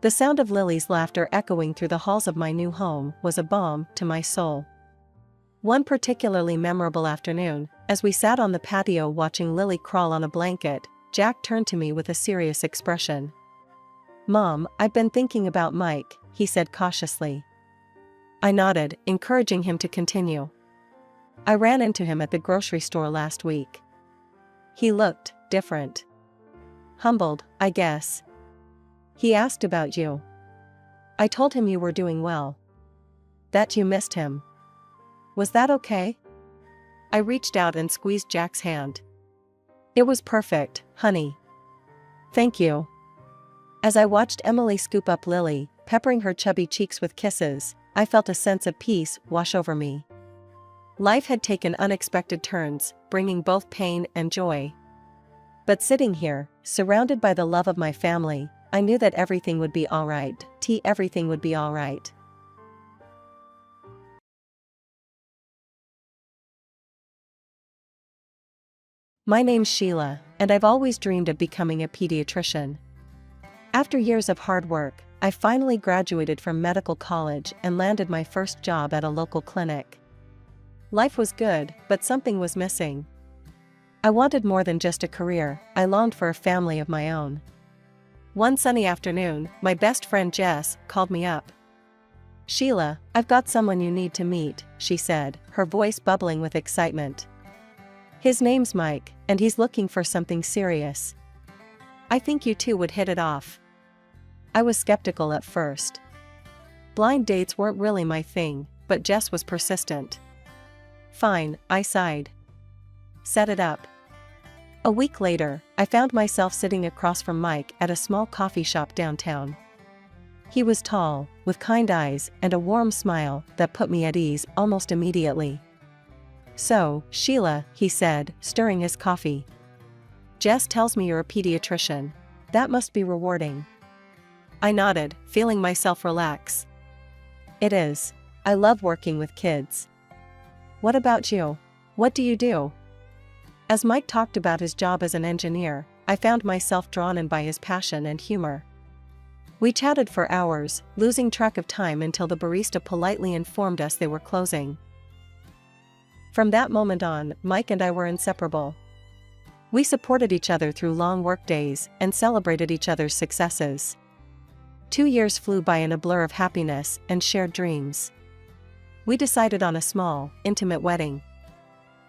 The sound of Lily's laughter echoing through the halls of my new home was a balm to my soul. One particularly memorable afternoon, as we sat on the patio watching Lily crawl on a blanket, Jack turned to me with a serious expression. "Mom, I've been thinking about Mike," he said cautiously. I nodded, encouraging him to continue. "I ran into him at the grocery store last week. He looked different. Humbled, I guess. He asked about you. I told him you were doing well. That you missed him. Was that okay?" I reached out and squeezed Jack's hand. "It was perfect, honey. Thank you." As I watched Emily scoop up Lily, peppering her chubby cheeks with kisses, I felt a sense of peace wash over me. Life had taken unexpected turns, bringing both pain and joy. But sitting here, surrounded by the love of my family, I knew that everything would be alright. Everything would be alright. My name's Sheila, and I've always dreamed of becoming a pediatrician. After years of hard work, I finally graduated from medical college and landed my first job at a local clinic. Life was good, but something was missing. I wanted more than just a career, I longed for a family of my own. One sunny afternoon, my best friend Jess called me up. "Sheila, I've got someone you need to meet," she said, her voice bubbling with excitement. "His name's Mike, and he's looking for something serious. I think you two would hit it off." I was skeptical at first. Blind dates weren't really my thing, but Jess was persistent. "Fine," I sighed. "Set it up." A week later, I found myself sitting across from Mike at a small coffee shop downtown. He was tall, with kind eyes and a warm smile that put me at ease almost immediately. "So, Sheila," he said, stirring his coffee. "Jess tells me you're a pediatrician. That must be rewarding." I nodded, feeling myself relax. "It is. I love working with kids." "What about you? What do you do?" As Mike talked about his job as an engineer, I found myself drawn in by his passion and humor. We chatted for hours, losing track of time until the barista politely informed us they were closing. From that moment on, Mike and I were inseparable. We supported each other through long work days and celebrated each other's successes. 2 years flew by in a blur of happiness and shared dreams. We decided on a small, intimate wedding.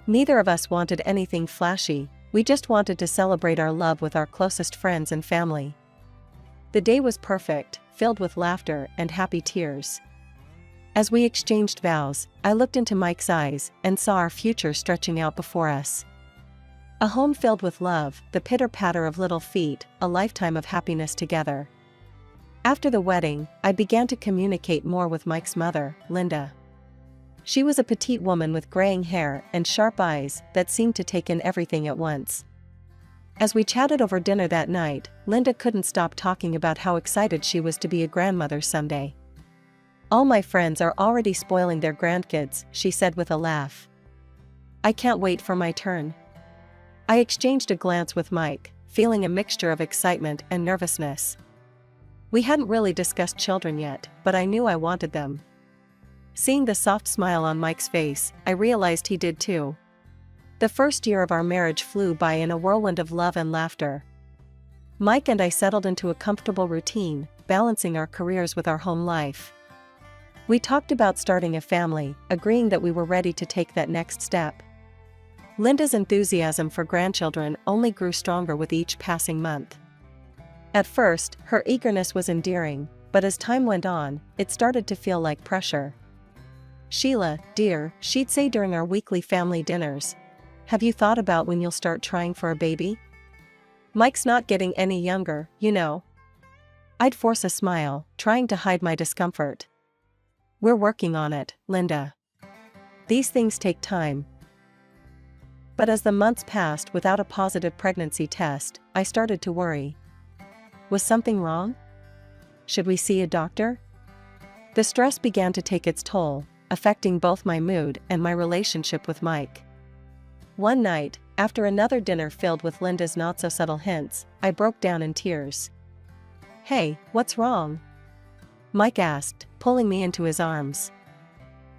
Neither of us wanted anything flashy, we just wanted to celebrate our love with our closest friends and family. The day was perfect, filled with laughter and happy tears. As we exchanged vows, I looked into Mike's eyes and saw our future stretching out before us. A home filled with love, the pitter-patter of little feet, a lifetime of happiness together. After the wedding, I began to communicate more with Mike's mother, Linda. She was a petite woman with graying hair and sharp eyes that seemed to take in everything at once. As we chatted over dinner that night, Linda couldn't stop talking about how excited she was to be a grandmother someday. "All my friends are already spoiling their grandkids," she said with a laugh. "I can't wait for my turn." I exchanged a glance with Mike, feeling a mixture of excitement and nervousness. We hadn't really discussed children yet, but I knew I wanted them. Seeing the soft smile on Mike's face, I realized he did too. The first year of our marriage flew by in a whirlwind of love and laughter. Mike and I settled into a comfortable routine, balancing our careers with our home life. We talked about starting a family, agreeing that we were ready to take that next step. Linda's enthusiasm for grandchildren only grew stronger with each passing month. At first, her eagerness was endearing, but as time went on, it started to feel like pressure. "Sheila, dear," she'd say during our weekly family dinners, "have you thought about when you'll start trying for a baby? Mike's not getting any younger, you know." I'd force a smile, trying to hide my discomfort. "We're working on it, Linda. These things take time." But as the months passed without a positive pregnancy test, I started to worry. Was something wrong? Should we see a doctor? The stress began to take its toll, affecting both my mood and my relationship with Mike. One night, after another dinner filled with Linda's not-so-subtle hints, I broke down in tears. "Hey, what's wrong?" Mike asked, pulling me into his arms.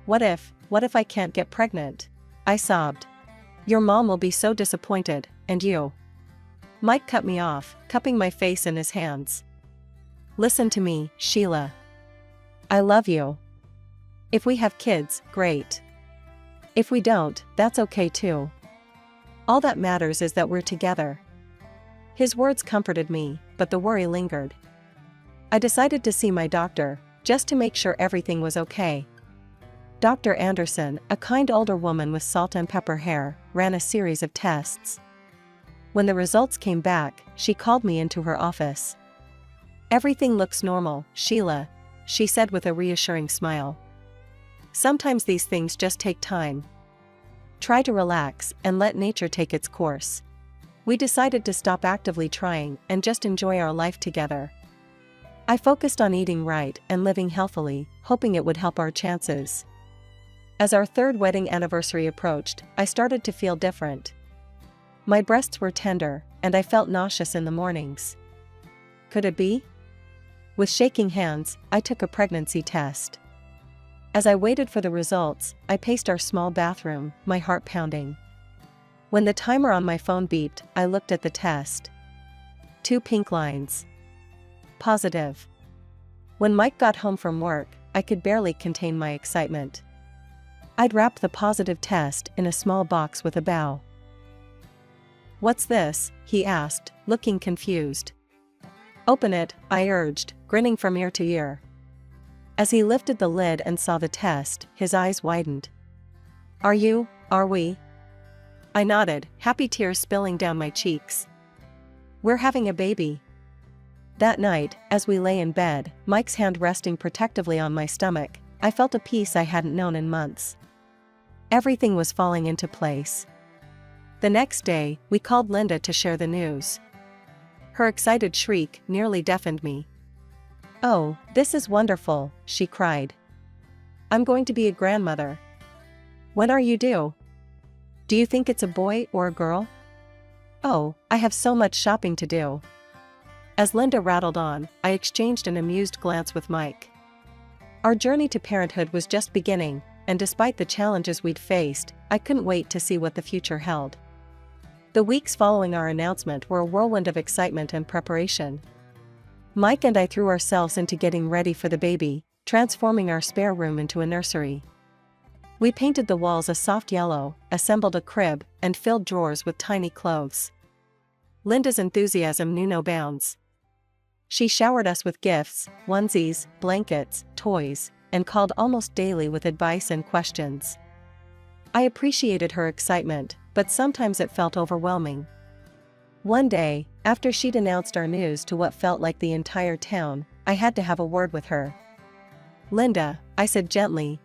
What if I can't get pregnant?" I sobbed. "Your mom will be so disappointed, and you." Mike cut me off, cupping my face in his hands. "Listen to me, Sheila. I love you. If we have kids, great. If we don't, that's okay too. All that matters is that we're together." His words comforted me, but the worry lingered. I decided to see my doctor, just to make sure everything was okay. Dr. Anderson, a kind older woman with salt and pepper hair, ran a series of tests. When the results came back, she called me into her office. "Everything looks normal, Sheila," she said with a reassuring smile. "Sometimes these things just take time. Try to relax and let nature take its course." We decided to stop actively trying and just enjoy our life together. I focused on eating right and living healthily, hoping it would help our chances. As our third wedding anniversary approached, I started to feel different. My breasts were tender, and I felt nauseous in the mornings. Could it be? With shaking hands, I took a pregnancy test. As I waited for the results, I paced our small bathroom, my heart pounding. When the timer on my phone beeped, I looked at the test. 2 pink lines. Positive. When Mike got home from work, I could barely contain my excitement. I'd wrapped the positive test in a small box with a bow. "What's this?" he asked, looking confused. "Open it," I urged, grinning from ear to ear. As he lifted the lid and saw the test, his eyes widened. Are we?" I nodded, happy tears spilling down my cheeks. "We're having a baby." That night, as we lay in bed, Mike's hand resting protectively on my stomach, I felt a peace I hadn't known in months. Everything was falling into place. The next day, we called Linda to share the news. Her excited shriek nearly deafened me. "Oh, this is wonderful," she cried. "I'm going to be a grandmother. When are you due? Do you think it's a boy or a girl? Oh, I have so much shopping to do." As Linda rattled on, I exchanged an amused glance with Mike. Our journey to parenthood was just beginning, and despite the challenges we'd faced, I couldn't wait to see what the future held. The weeks following our announcement were a whirlwind of excitement and preparation. Mike and I threw ourselves into getting ready for the baby, transforming our spare room into a nursery. We painted the walls a soft yellow, assembled a crib, and filled drawers with tiny clothes. Linda's enthusiasm knew no bounds. She showered us with gifts, onesies, blankets, toys, and called almost daily with advice and questions. I appreciated her excitement, but sometimes it felt overwhelming. One day, after she'd announced our news to what felt like the entire town, I had to have a word with her. "Linda," I said gently,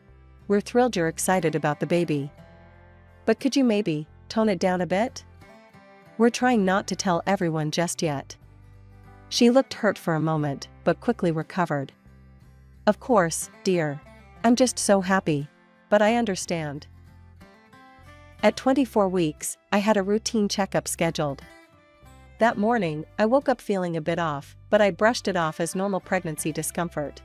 "we're thrilled you're excited about the baby. But could you maybe tone it down a bit? We're trying not to tell everyone just yet." She looked hurt for a moment, but quickly recovered. "Of course, dear. I'm just so happy. But I understand." At 24 weeks, I had a routine checkup scheduled. That morning, I woke up feeling a bit off, but I brushed it off as normal pregnancy discomfort.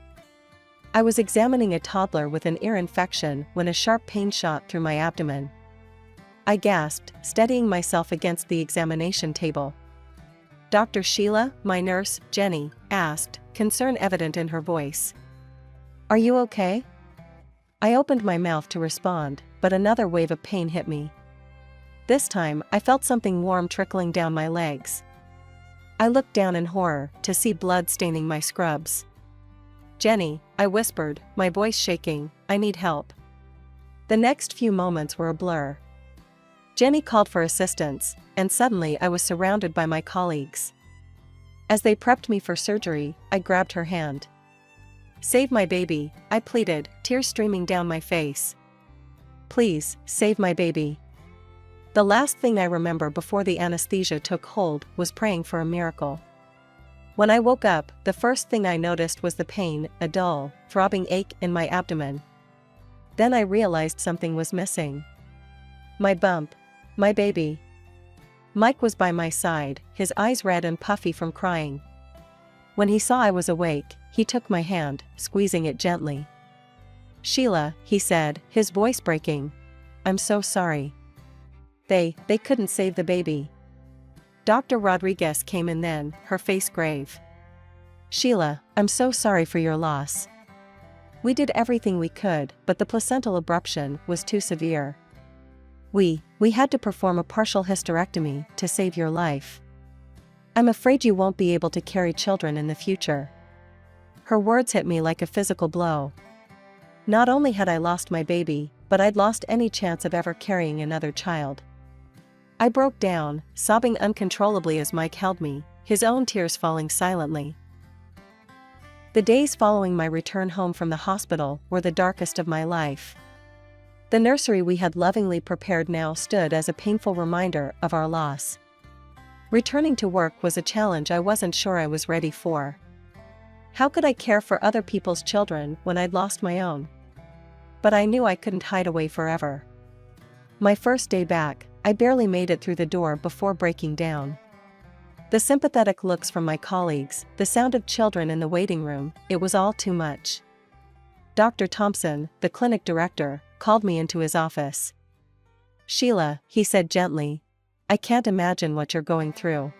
I was examining a toddler with an ear infection when a sharp pain shot through my abdomen. I gasped, steadying myself against the examination table. "Dr. Sheila," my nurse, Jenny, asked, concern evident in her voice. "Are you okay?" I opened my mouth to respond, but another wave of pain hit me. This time, I felt something warm trickling down my legs. I looked down in horror to see blood staining my scrubs. "Jenny," I whispered, my voice shaking, "I need help." The next few moments were a blur. Jenny called for assistance, and suddenly I was surrounded by my colleagues. As they prepped me for surgery, I grabbed her hand. "Save my baby," I pleaded, tears streaming down my face. "Please, save my baby." The last thing I remember before the anesthesia took hold was praying for a miracle. When I woke up, the first thing I noticed was the pain, a dull, throbbing ache in my abdomen. Then I realized something was missing. My bump. My baby. Mike was by my side, his eyes red and puffy from crying. When he saw I was awake, he took my hand, squeezing it gently. "Sheila," he said, his voice breaking. "I'm so sorry. They couldn't save the baby." Dr. Rodriguez came in then, her face grave. "Sheila, I'm so sorry for your loss. We did everything we could, but the placental abruption was too severe. We had to perform a partial hysterectomy to save your life. I'm afraid you won't be able to carry children in the future." Her words hit me like a physical blow. Not only had I lost my baby, but I'd lost any chance of ever carrying another child. I broke down, sobbing uncontrollably as Mike held me, his own tears falling silently. The days following my return home from the hospital were the darkest of my life. The nursery we had lovingly prepared now stood as a painful reminder of our loss. Returning to work was a challenge I wasn't sure I was ready for. How could I care for other people's children when I'd lost my own? But I knew I couldn't hide away forever. My first day back, I barely made it through the door before breaking down. The sympathetic looks from my colleagues, the sound of children in the waiting room, it was all too much. Dr. Thompson, the clinic director, called me into his office. "Sheila," he said gently, "I can't imagine what you're going through.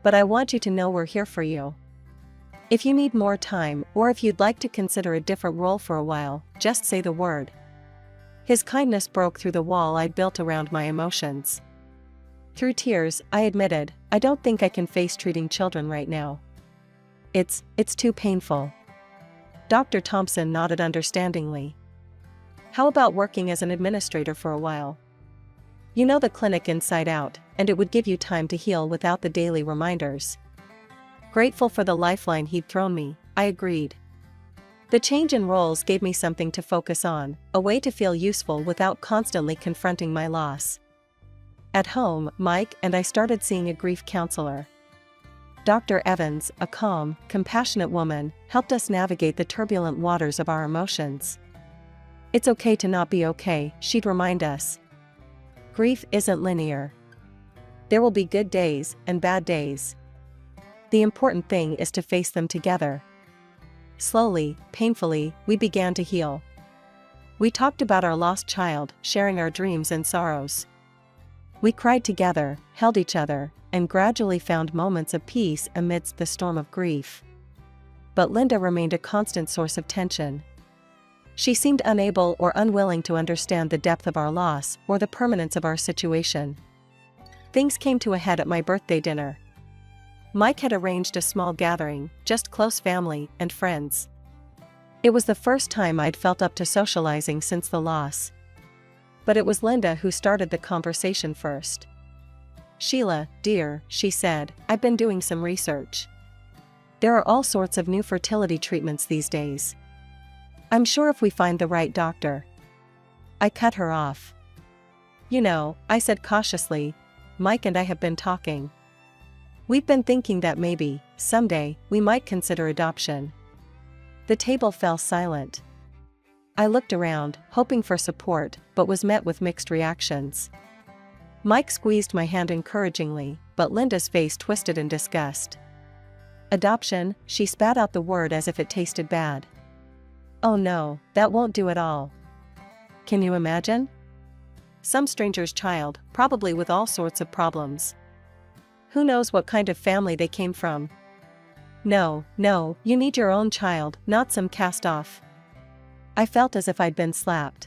But I want you to know we're here for you. If you need more time or if you'd like to consider a different role for a while, just say the word." His kindness broke through the wall I'd built around my emotions. Through tears, I admitted, "I don't think I can face treating children right now. It's too painful." Dr. Thompson nodded understandingly. "How about working as an administrator for a while? You know the clinic inside out, and it would give you time to heal without the daily reminders." Grateful for the lifeline he'd thrown me, I agreed. The change in roles gave me something to focus on, a way to feel useful without constantly confronting my loss. At home, Mike and I started seeing a grief counselor. Dr. Evans, a calm, compassionate woman, helped us navigate the turbulent waters of our emotions. "It's okay to not be okay," she'd remind us. "Grief isn't linear. There will be good days and bad days. The important thing is to face them together." Slowly, painfully, we began to heal. We talked about our lost child, sharing our dreams and sorrows. We cried together, held each other, and gradually found moments of peace amidst the storm of grief. But Linda remained a constant source of tension. She seemed unable or unwilling to understand the depth of our loss or the permanence of our situation. Things came to a head at my birthday dinner. Mike had arranged a small gathering, just close family and friends. It was the first time I'd felt up to socializing since the loss. But it was Linda who started the conversation first. "Sheila, dear," she said, "I've been doing some research. There are all sorts of new fertility treatments these days. I'm sure if we find the right doctor." I cut her off. "You know," I said cautiously, "Mike and I have been talking. We've been thinking that maybe, someday, we might consider adoption." The table fell silent. I looked around, hoping for support, but was met with mixed reactions. Mike squeezed my hand encouragingly, but Linda's face twisted in disgust. "Adoption," she spat out the word as if it tasted bad. "Oh no, that won't do at all. Can you imagine? Some stranger's child, probably with all sorts of problems. Who knows what kind of family they came from? No, you need your own child, not some cast-off." I felt as if I'd been slapped.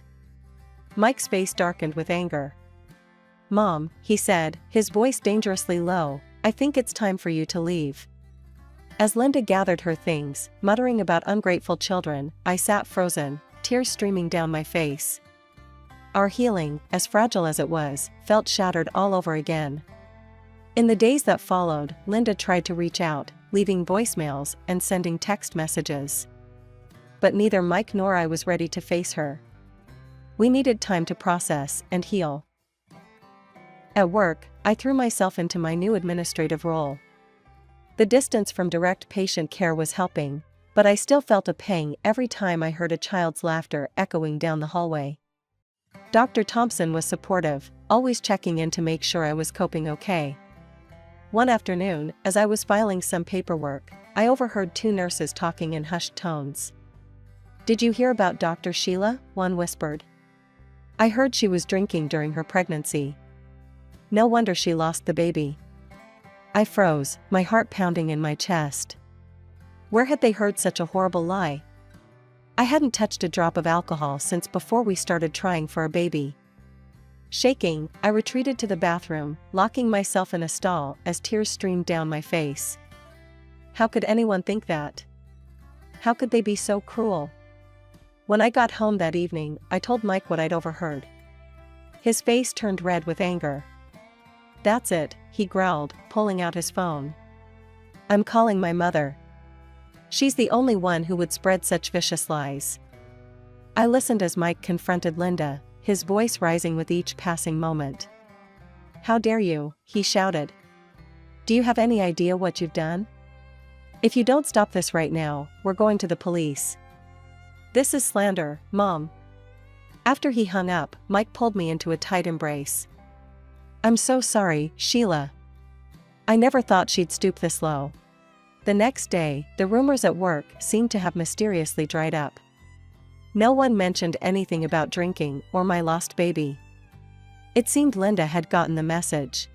Mike's face darkened with anger. Mom, he said, his voice dangerously low, I think it's time for you to leave. As Linda gathered her things, muttering about ungrateful children, I sat frozen, tears streaming down my face. Our healing, as fragile as it was, felt shattered all over again. In the days that followed, Linda tried to reach out, leaving voicemails and sending text messages. But neither Mike nor I was ready to face her. We needed time to process and heal. At work, I threw myself into my new administrative role. The distance from direct patient care was helping, but I still felt a pang every time I heard a child's laughter echoing down the hallway. Dr. Thompson was supportive, always checking in to make sure I was coping okay. One afternoon, as I was filing some paperwork, I overheard two nurses talking in hushed tones. "Did you hear about Dr. Sheila?" one whispered. "I heard she was drinking during her pregnancy. No wonder she lost the baby." I froze, my heart pounding in my chest. Where had they heard such a horrible lie? I hadn't touched a drop of alcohol since before we started trying for a baby. Shaking, I retreated to the bathroom, locking myself in a stall as tears streamed down my face. How could anyone think that? How could they be so cruel? When I got home that evening, I told Mike what I'd overheard. His face turned red with anger. "That's it," he growled, pulling out his phone. "I'm calling my mother. She's the only one who would spread such vicious lies." I listened as Mike confronted Linda, his voice rising with each passing moment. "How dare you?" he shouted. "Do you have any idea what you've done? If you don't stop this right now, we're going to the police. This is slander, Mom." After he hung up, Mike pulled me into a tight embrace. "I'm so sorry, Sheila. I never thought she'd stoop this low." The next day, the rumors at work seemed to have mysteriously dried up. No one mentioned anything about drinking or my lost baby. It seemed Linda had gotten the message.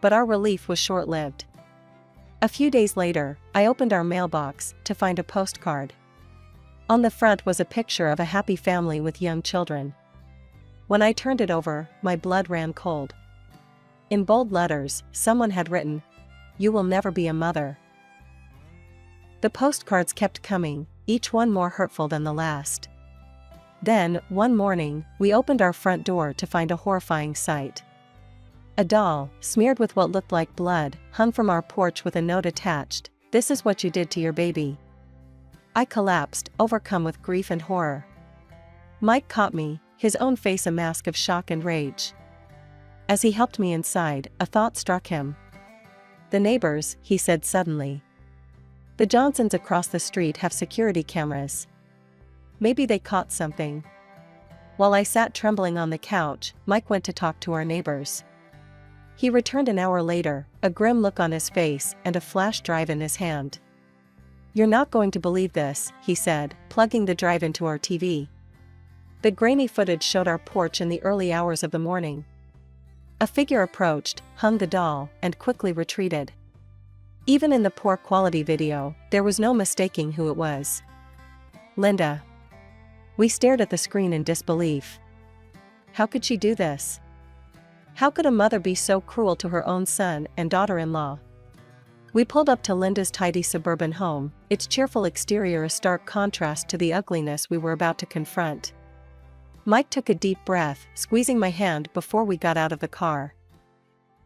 But our relief was short-lived. A few days later, I opened our mailbox to find a postcard. On the front was a picture of a happy family with young children. When I turned it over, my blood ran cold. In bold letters, someone had written, "You will never be a mother." The postcards kept coming, each one more hurtful than the last. Then, one morning, we opened our front door to find a horrifying sight. A doll, smeared with what looked like blood, hung from our porch with a note attached, "This is what you did to your baby." I collapsed, overcome with grief and horror. Mike caught me, his own face a mask of shock and rage. As he helped me inside, a thought struck him. "The neighbors," he said suddenly. "The Johnsons across the street have security cameras. Maybe they caught something." While I sat trembling on the couch, Mike went to talk to our neighbors. He returned an hour later, a grim look on his face and a flash drive in his hand. "You're not going to believe this," he said, plugging the drive into our TV. The grainy footage showed our porch in the early hours of the morning. A figure approached, hung the doll, and quickly retreated. Even in the poor quality video, there was no mistaking who it was. Linda. We stared at the screen in disbelief. How could she do this? How could a mother be so cruel to her own son and daughter-in-law? We pulled up to Linda's tidy suburban home, its cheerful exterior a stark contrast to the ugliness we were about to confront. Mike took a deep breath, squeezing my hand before we got out of the car.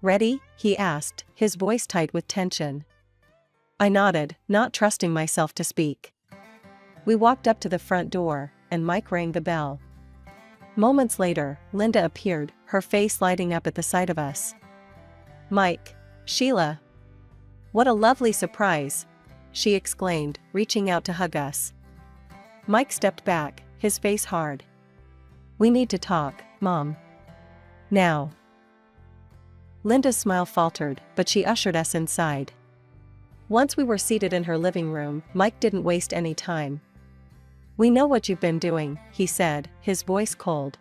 "Ready?" he asked, his voice tight with tension. I nodded, not trusting myself to speak. We walked up to the front door, and Mike rang the bell. Moments later, Linda appeared, her face lighting up at the sight of us. "Mike. Sheila. What a lovely surprise," she exclaimed, reaching out to hug us. Mike stepped back, his face hard. "We need to talk, Mom. Now." Linda's smile faltered, but she ushered us inside. Once we were seated in her living room, Mike didn't waste any time. "We know what you've been doing," he said, his voice cold.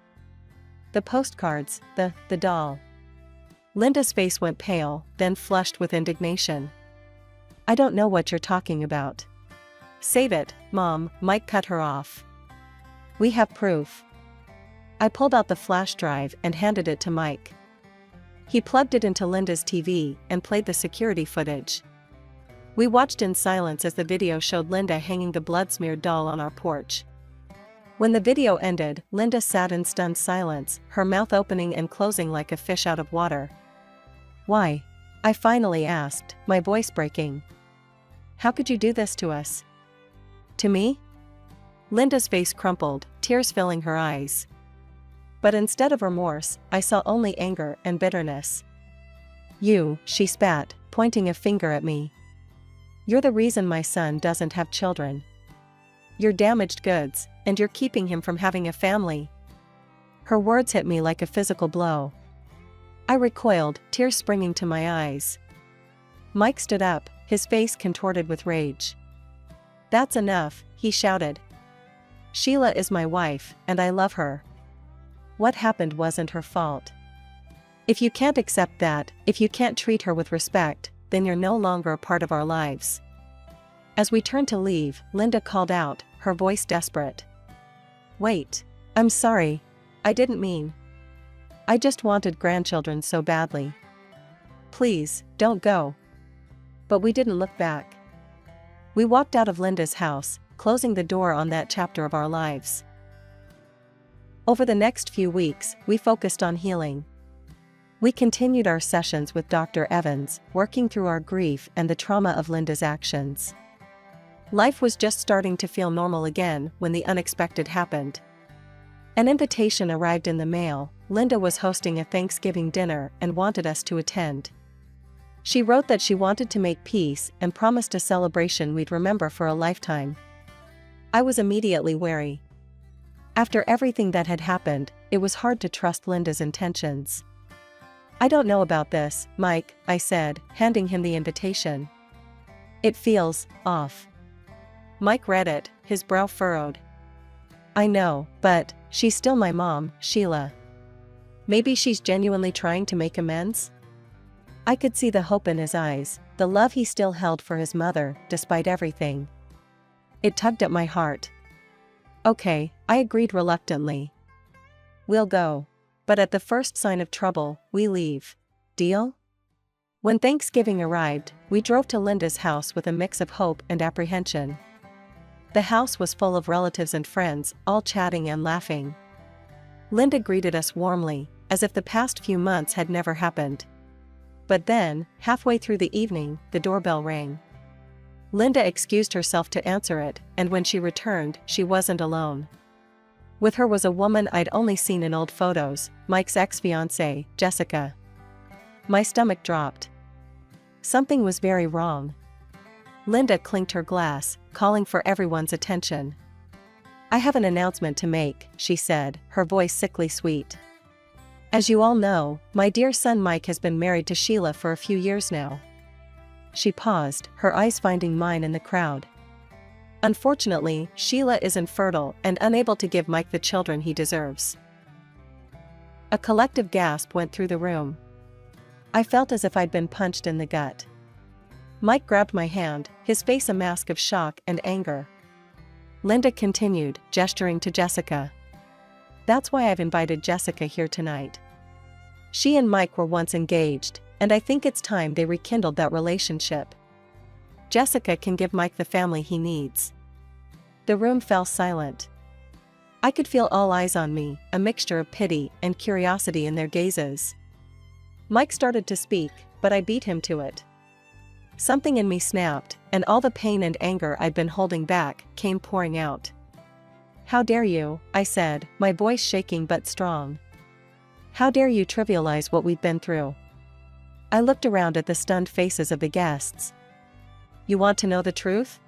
"The postcards, the doll." Linda's face went pale, then flushed with indignation. "I don't know what you're talking about." "Save it, Mom," Mike cut her off. "We have proof." I pulled out the flash drive and handed it to Mike. He plugged it into Linda's TV and played the security footage. We watched in silence as the video showed Linda hanging the blood-smeared doll on our porch. When the video ended, Linda sat in stunned silence, her mouth opening and closing like a fish out of water. "Why?" I finally asked, my voice breaking. "How could you do this to us?" "To me?" Linda's face crumpled, tears filling her eyes. But instead of remorse, I saw only anger and bitterness. "You," she spat, pointing a finger at me. "You're the reason my son doesn't have children. You're damaged goods, and you're keeping him from having a family." Her words hit me like a physical blow. I recoiled, tears springing to my eyes. Mike stood up, his face contorted with rage. "That's enough," he shouted. "Sheila is my wife, and I love her. What happened wasn't her fault. If you can't accept that, if you can't treat her with respect, then you're no longer a part of our lives." As we turned to leave, Linda called out, her voice desperate. "Wait. I'm sorry. I didn't mean. I just wanted grandchildren so badly. Please, don't go." But we didn't look back. We walked out of Linda's house, closing the door on that chapter of our lives. Over the next few weeks, we focused on healing. We continued our sessions with Dr. Evans, working through our grief and the trauma of Linda's actions. Life was just starting to feel normal again when the unexpected happened. An invitation arrived in the mail. Linda was hosting a Thanksgiving dinner and wanted us to attend. She wrote that she wanted to make peace and promised a celebration we'd remember for a lifetime. I was immediately wary. After everything that had happened, it was hard to trust Linda's intentions. "I don't know about this, Mike," I said, handing him the invitation. "It feels off." Mike read it, his brow furrowed. "I know, but she's still my mom, Sheila. Maybe she's genuinely trying to make amends?" I could see the hope in his eyes, the love he still held for his mother, despite everything. It tugged at my heart. "Okay," I agreed reluctantly. "We'll go. But at the first sign of trouble, we leave. Deal?" When Thanksgiving arrived, we drove to Linda's house with a mix of hope and apprehension. The house was full of relatives and friends, all chatting and laughing. Linda greeted us warmly, as if the past few months had never happened. But then, halfway through the evening, the doorbell rang. Linda excused herself to answer it, and when she returned, she wasn't alone. With her was a woman I'd only seen in old photos, Mike's ex-fiancée, Jessica. My stomach dropped. Something was very wrong. Linda clinked her glass, calling for everyone's attention. "I have an announcement to make," she said, her voice sickly sweet. "As you all know, my dear son Mike has been married to Sheila for a few years now." She paused, her eyes finding mine in the crowd. "Unfortunately, Sheila is infertile and unable to give Mike the children he deserves." A collective gasp went through the room. I felt as if I'd been punched in the gut. Mike grabbed my hand, his face a mask of shock and anger. Linda continued, gesturing to Jessica. "That's why I've invited Jessica here tonight. She and Mike were once engaged, and I think it's time they rekindled that relationship. Jessica can give Mike the family he needs." The room fell silent. I could feel all eyes on me, a mixture of pity and curiosity in their gazes. Mike started to speak, but I beat him to it. Something in me snapped, and all the pain and anger I'd been holding back came pouring out. "How dare you," I said, my voice shaking but strong. "How dare you trivialize what we've been through?" I looked around at the stunned faces of the guests. "You want to know the truth?"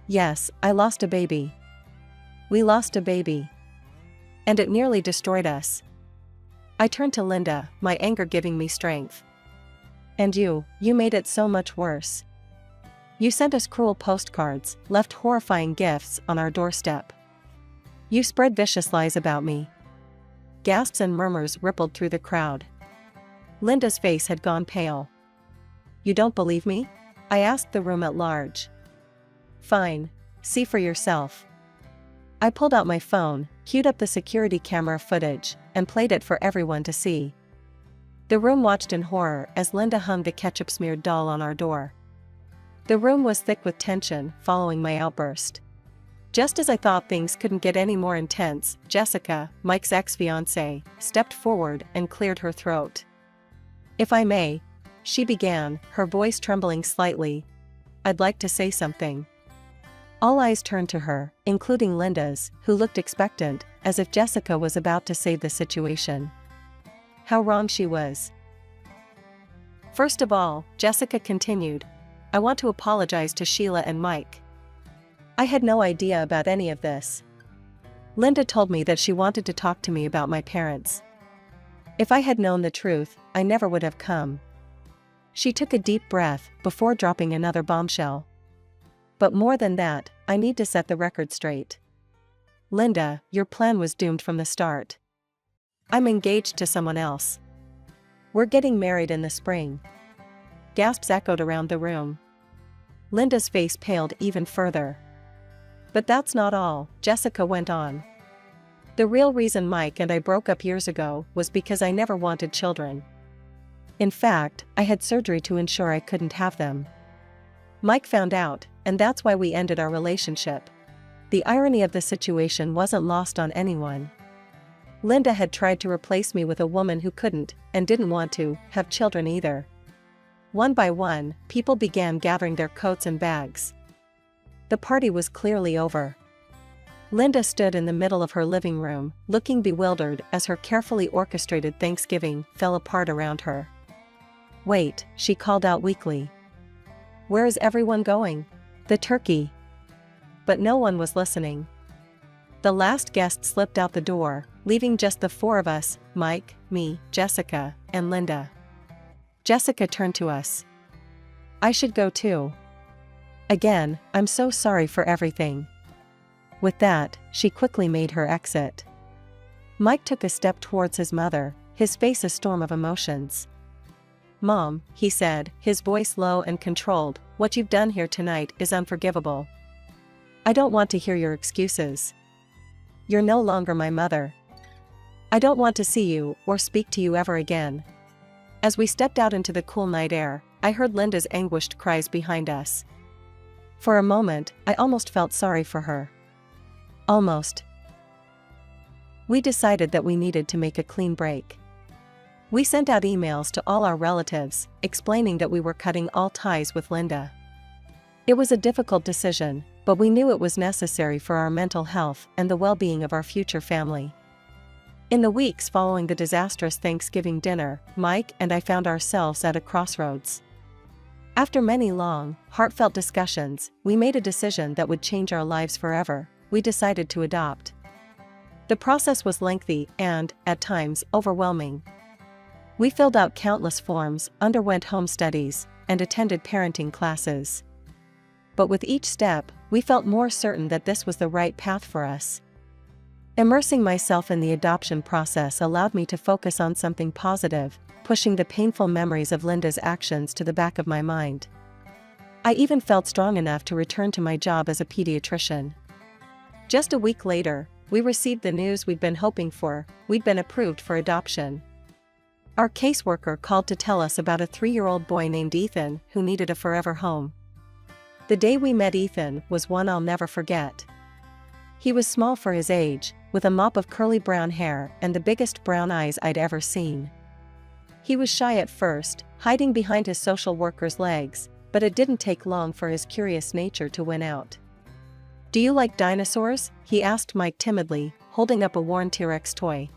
"Yes, I lost a baby. We lost a baby. And it nearly destroyed us." I turned to Linda, my anger giving me strength. "And you made it so much worse. You sent us cruel postcards, left horrifying gifts on our doorstep. You spread vicious lies about me." Gasps and murmurs rippled through the crowd. Linda's face had gone pale. "You don't believe me?" I asked the room at large. "Fine. See for yourself." I pulled out my phone, queued up the security camera footage, and played it for everyone to see. The room watched in horror as Linda hung the ketchup-smeared doll on our door. The room was thick with tension following my outburst. Just as I thought things couldn't get any more intense, Jessica, Mike's ex-fiancée, stepped forward and cleared her throat. "If I may," she began, her voice trembling slightly, "I'd like to say something." All eyes turned to her, including Linda's, who looked expectant, as if Jessica was about to save the situation. How wrong she was. "First of all," Jessica continued, "I want to apologize to Sheila and Mike. I had no idea about any of this. Linda told me that she wanted to talk to me about my parents. If I had known the truth, I never would have come." She took a deep breath before dropping another bombshell. "But more than that, I need to set the record straight. Linda, your plan was doomed from the start. I'm engaged to someone else. We're getting married in the spring." Gasps echoed around the room. Linda's face paled even further. "But that's not all," Jessica went on. "The real reason Mike and I broke up years ago was because I never wanted children. In fact, I had surgery to ensure I couldn't have them. Mike found out, and that's why we ended our relationship." The irony of the situation wasn't lost on anyone. Linda had tried to replace me with a woman who couldn't, and didn't want to, have children either. One by one, people began gathering their coats and bags. The party was clearly over. Linda stood in the middle of her living room, looking bewildered as her carefully orchestrated Thanksgiving fell apart around her. "Wait," she called out weakly. "Where is everyone going?" "The turkey." But no one was listening. The last guest slipped out the door, leaving just the four of us, Mike, me, Jessica, and Linda. Jessica turned to us. "I should go too. Again, I'm so sorry for everything." With that, she quickly made her exit. Mike took a step towards his mother, his face a storm of emotions. "Mom," he said, his voice low and controlled, "what you've done here tonight is unforgivable. I don't want to hear your excuses. You're no longer my mother. I don't want to see you or speak to you ever again." As we stepped out into the cool night air, I heard Linda's anguished cries behind us. For a moment, I almost felt sorry for her. Almost. We decided that we needed to make a clean break. We sent out emails to all our relatives, explaining that we were cutting all ties with Linda. It was a difficult decision, but we knew it was necessary for our mental health and the well-being of our future family. In the weeks following the disastrous Thanksgiving dinner, Mike and I found ourselves at a crossroads. After many long, heartfelt discussions, we made a decision that would change our lives forever. We decided to adopt. The process was lengthy and, at times, overwhelming. We filled out countless forms, underwent home studies, and attended parenting classes. But with each step, we felt more certain that this was the right path for us. Immersing myself in the adoption process allowed me to focus on something positive, pushing the painful memories of Linda's actions to the back of my mind. I even felt strong enough to return to my job as a pediatrician. Just a week later, we received the news we'd been hoping for: we'd been approved for adoption. Our caseworker called to tell us about a 3-year-old boy named Ethan who needed a forever home. The day we met Ethan was one I'll never forget. He was small for his age, with a mop of curly brown hair and the biggest brown eyes I'd ever seen. He was shy at first, hiding behind his social worker's legs, but it didn't take long for his curious nature to win out. "Do you like dinosaurs?" he asked Mike timidly, holding up a worn T-Rex toy.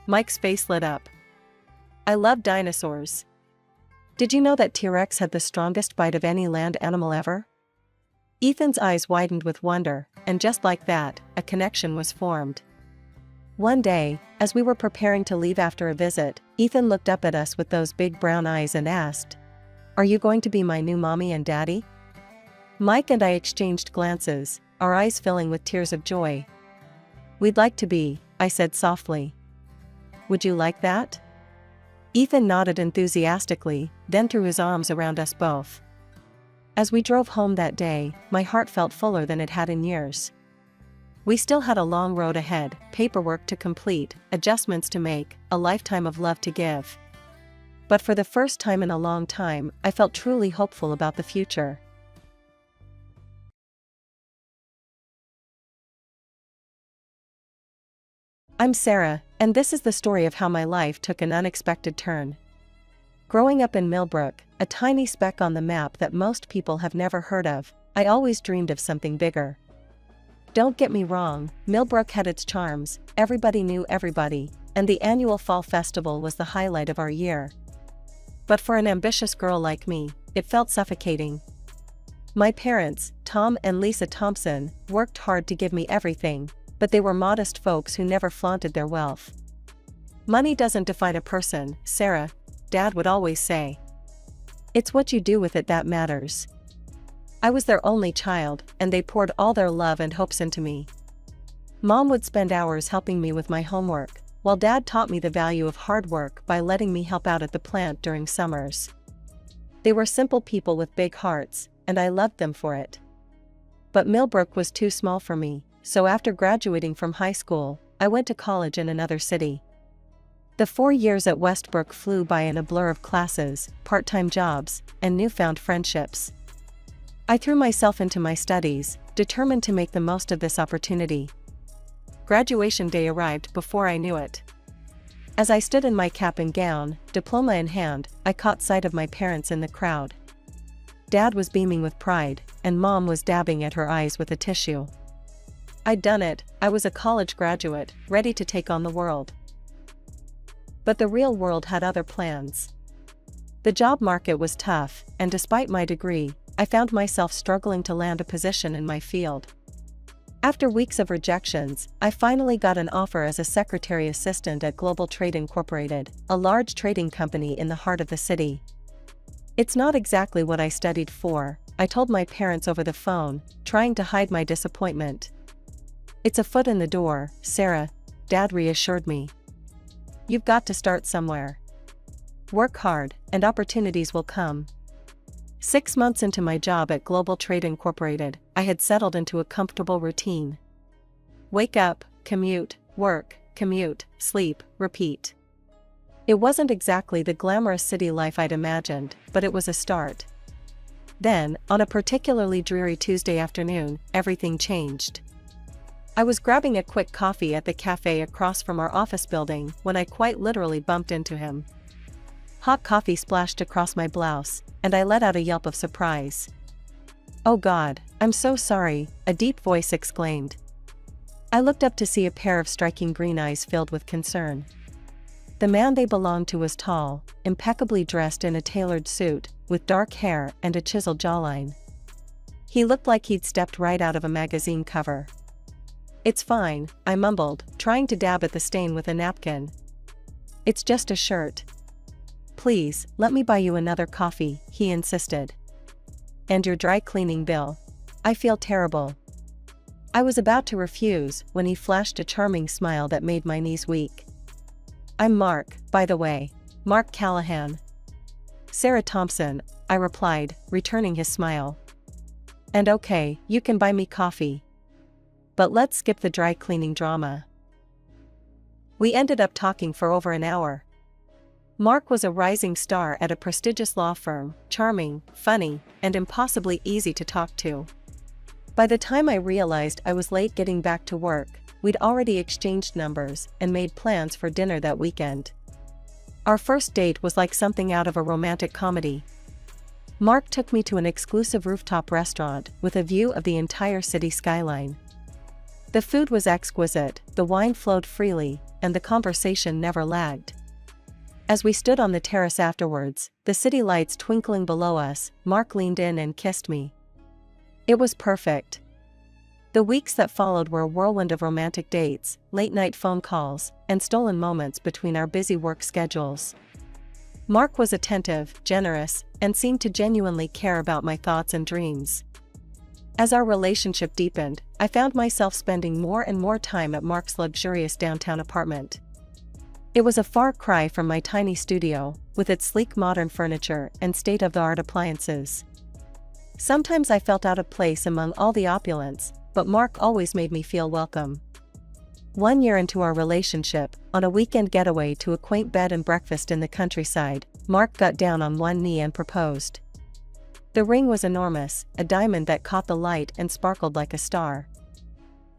Mike's face lit up. "I love dinosaurs. Did you know that T-Rex had the strongest bite of any land animal ever?" Ethan's eyes widened with wonder, and just like that, a connection was formed. One day, as we were preparing to leave after a visit, Ethan looked up at us with those big brown eyes and asked, "Are you going to be my new mommy and daddy?" Mike and I exchanged glances, our eyes filling with tears of joy. "We'd like to be," I said softly. "Would you like that?" Ethan nodded enthusiastically, then threw his arms around us both. As we drove home that day, my heart felt fuller than it had in years. We still had a long road ahead, paperwork to complete, adjustments to make, a lifetime of love to give. But for the first time in a long time, I felt truly hopeful about the future. I'm Sarah, and this is the story of how my life took an unexpected turn. Growing up in Millbrook, a tiny speck on the map that most people have never heard of, I always dreamed of something bigger. Don't get me wrong, Millbrook had its charms, everybody knew everybody, and the annual fall festival was the highlight of our year. But for an ambitious girl like me, it felt suffocating. My parents, Tom and Lisa Thompson, worked hard to give me everything, but they were modest folks who never flaunted their wealth. Money doesn't define a person, Sarah, Dad would always say. It's what you do with it that matters. I was their only child, and they poured all their love and hopes into me. Mom would spend hours helping me with my homework, while Dad taught me the value of hard work by letting me help out at the plant during summers. They were simple people with big hearts, and I loved them for it. But Millbrook was too small for me, so after graduating from high school, I went to college in another city. The 4 years at Westbrook flew by in a blur of classes, part-time jobs, and newfound friendships. I threw myself into my studies, determined to make the most of this opportunity. Graduation day arrived before I knew it. As I stood in my cap and gown, diploma in hand, I caught sight of my parents in the crowd. Dad was beaming with pride, and Mom was dabbing at her eyes with a tissue. I'd done it, I was a college graduate, ready to take on the world. But the real world had other plans. The job market was tough, and despite my degree, I found myself struggling to land a position in my field. After weeks of rejections, I finally got an offer as a secretary assistant at Global Trade Incorporated, a large trading company in the heart of the city. It's not exactly what I studied for, I told my parents over the phone, trying to hide my disappointment. It's a foot in the door, Sarah, Dad reassured me. You've got to start somewhere. Work hard, and opportunities will come. 6 months into my job at Global Trade Incorporated, I had settled into a comfortable routine. Wake up, commute, work, commute, sleep, repeat. It wasn't exactly the glamorous city life I'd imagined, but it was a start. Then, on a particularly dreary Tuesday afternoon, everything changed. I was grabbing a quick coffee at the cafe across from our office building when I quite literally bumped into him. Hot coffee splashed across my blouse, and I let out a yelp of surprise. "Oh God, I'm so sorry," a deep voice exclaimed. I looked up to see a pair of striking green eyes filled with concern. The man they belonged to was tall, impeccably dressed in a tailored suit, with dark hair and a chiseled jawline. He looked like he'd stepped right out of a magazine cover. "It's fine," I mumbled, trying to dab at the stain with a napkin. "It's just a shirt." "Please, let me buy you another coffee," he insisted. "And your dry cleaning bill. I feel terrible." I was about to refuse when he flashed a charming smile that made my knees weak. "I'm Mark, by the way. Mark Callahan." "Sarah Thompson," I replied, returning his smile. "And okay, you can buy me coffee. But let's skip the dry cleaning drama." We ended up talking for over an hour. Mark was a rising star at a prestigious law firm, charming, funny, and impossibly easy to talk to. By the time I realized I was late getting back to work, we'd already exchanged numbers and made plans for dinner that weekend. Our first date was like something out of a romantic comedy. Mark took me to an exclusive rooftop restaurant with a view of the entire city skyline. The food was exquisite, the wine flowed freely, and the conversation never lagged. As we stood on the terrace afterwards, the city lights twinkling below us, Mark leaned in and kissed me. It was perfect. The weeks that followed were a whirlwind of romantic dates, late-night phone calls, and stolen moments between our busy work schedules. Mark was attentive, generous, and seemed to genuinely care about my thoughts and dreams. As our relationship deepened, I found myself spending more and more time at Mark's luxurious downtown apartment. It was a far cry from my tiny studio, with its sleek modern furniture and state-of-the-art appliances. Sometimes I felt out of place among all the opulence, but Mark always made me feel welcome. 1 year into our relationship, on a weekend getaway to a quaint bed and breakfast in the countryside, Mark got down on one knee and proposed. The ring was enormous, a diamond that caught the light and sparkled like a star.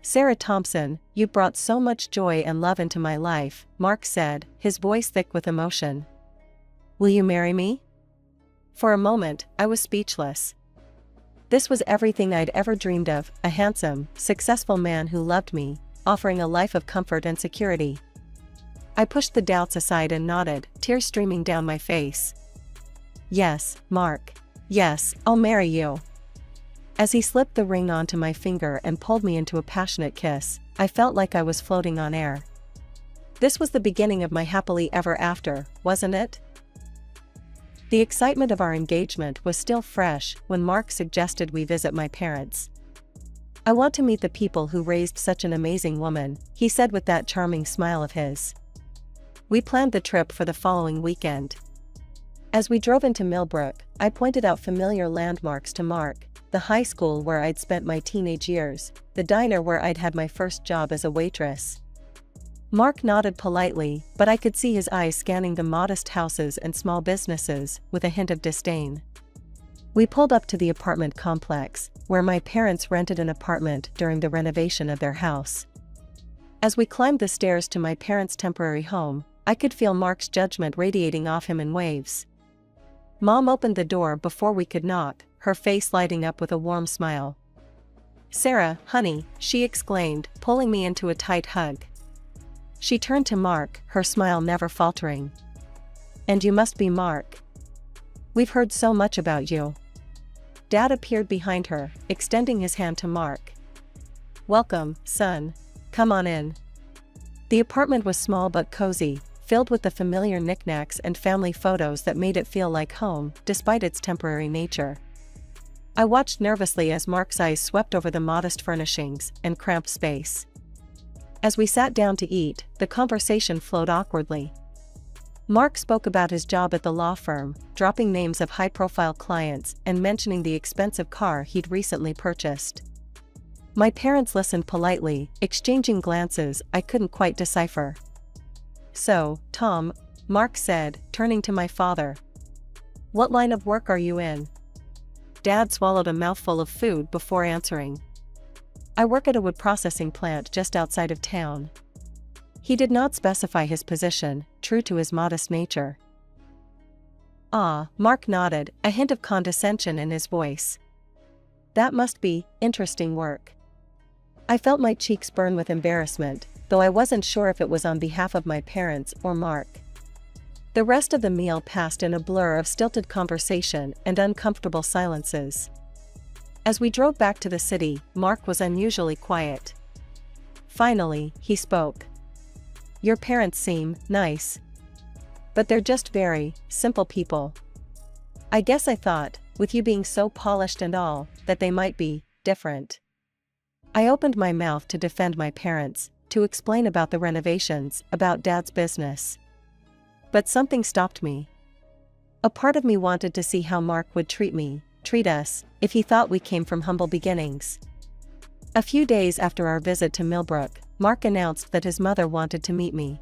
"Sarah Thompson, you brought so much joy and love into my life," Mark said, his voice thick with emotion. "Will you marry me?" For a moment, I was speechless. This was everything I'd ever dreamed of, a handsome, successful man who loved me, offering a life of comfort and security. I pushed the doubts aside and nodded, tears streaming down my face. "Yes, Mark. Yes, I'll marry you." As he slipped the ring onto my finger and pulled me into a passionate kiss, I felt like I was floating on air. This was the beginning of my happily ever after, wasn't it? The excitement of our engagement was still fresh when Mark suggested we visit my parents. "I want to meet the people who raised such an amazing woman," he said with that charming smile of his. We planned the trip for the following weekend. As we drove into Millbrook, I pointed out familiar landmarks to Mark: the high school where I'd spent my teenage years, the diner where I'd had my first job as a waitress. Mark nodded politely, but I could see his eyes scanning the modest houses and small businesses, with a hint of disdain. We pulled up to the apartment complex, where my parents rented an apartment during the renovation of their house. As we climbed the stairs to my parents' temporary home, I could feel Mark's judgment radiating off him in waves. Mom opened the door before we could knock, her face lighting up with a warm smile. "Sarah, honey," she exclaimed, pulling me into a tight hug. She turned to Mark, her smile never faltering. "And you must be Mark. We've heard so much about you." Dad appeared behind her, extending his hand to Mark. "Welcome, son. Come on in." The apartment was small but cozy, filled with the familiar knickknacks and family photos that made it feel like home, despite its temporary nature. I watched nervously as Mark's eyes swept over the modest furnishings and cramped space. As we sat down to eat, the conversation flowed awkwardly. Mark spoke about his job at the law firm, dropping names of high-profile clients and mentioning the expensive car he'd recently purchased. My parents listened politely, exchanging glances I couldn't quite decipher. "So, Tom," Mark said, turning to my father. "What line of work are you in?" Dad swallowed a mouthful of food before answering. "I work at a wood processing plant just outside of town." He did not specify his position, true to his modest nature. "Ah," Mark nodded, a hint of condescension in his voice. "That must be interesting work." I felt my cheeks burn with embarrassment, though I wasn't sure if it was on behalf of my parents or Mark. The rest of the meal passed in a blur of stilted conversation and uncomfortable silences. As we drove back to the city, Mark was unusually quiet. Finally, he spoke. "Your parents seem nice. But they're just very simple people. I guess I thought, with you being so polished and all, that they might be different." I opened my mouth to defend my parents, to explain about the renovations, about Dad's business. But something stopped me. A part of me wanted to see how Mark would treat us, if he thought we came from humble beginnings. A few days after our visit to Millbrook, Mark announced that his mother wanted to meet me.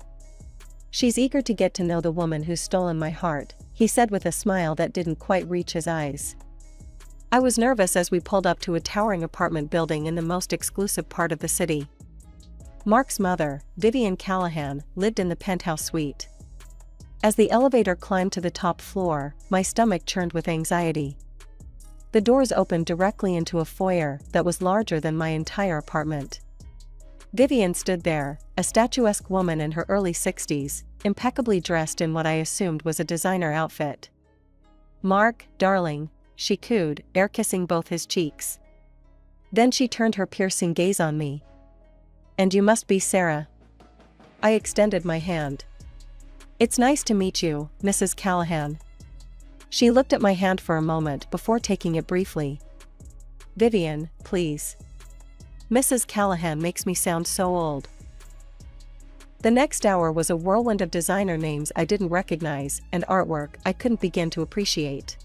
"She's eager to get to know the woman who's stolen my heart," he said with a smile that didn't quite reach his eyes. I was nervous as we pulled up to a towering apartment building in the most exclusive part of the city. Mark's mother, Vivian Callahan, lived in the penthouse suite. As the elevator climbed to the top floor, my stomach churned with anxiety. The doors opened directly into a foyer that was larger than my entire apartment. Vivian stood there, a statuesque woman in her early 60s, impeccably dressed in what I assumed was a designer outfit. "Mark, darling," she cooed, air-kissing both his cheeks. Then she turned her piercing gaze on me. "And you must be Sarah." I extended my hand. "It's nice to meet you, Mrs. Callahan." She looked at my hand for a moment before taking it briefly. "Vivian, please. Mrs. Callahan makes me sound so old." The next hour was a whirlwind of designer names I didn't recognize and artwork I couldn't begin to appreciate.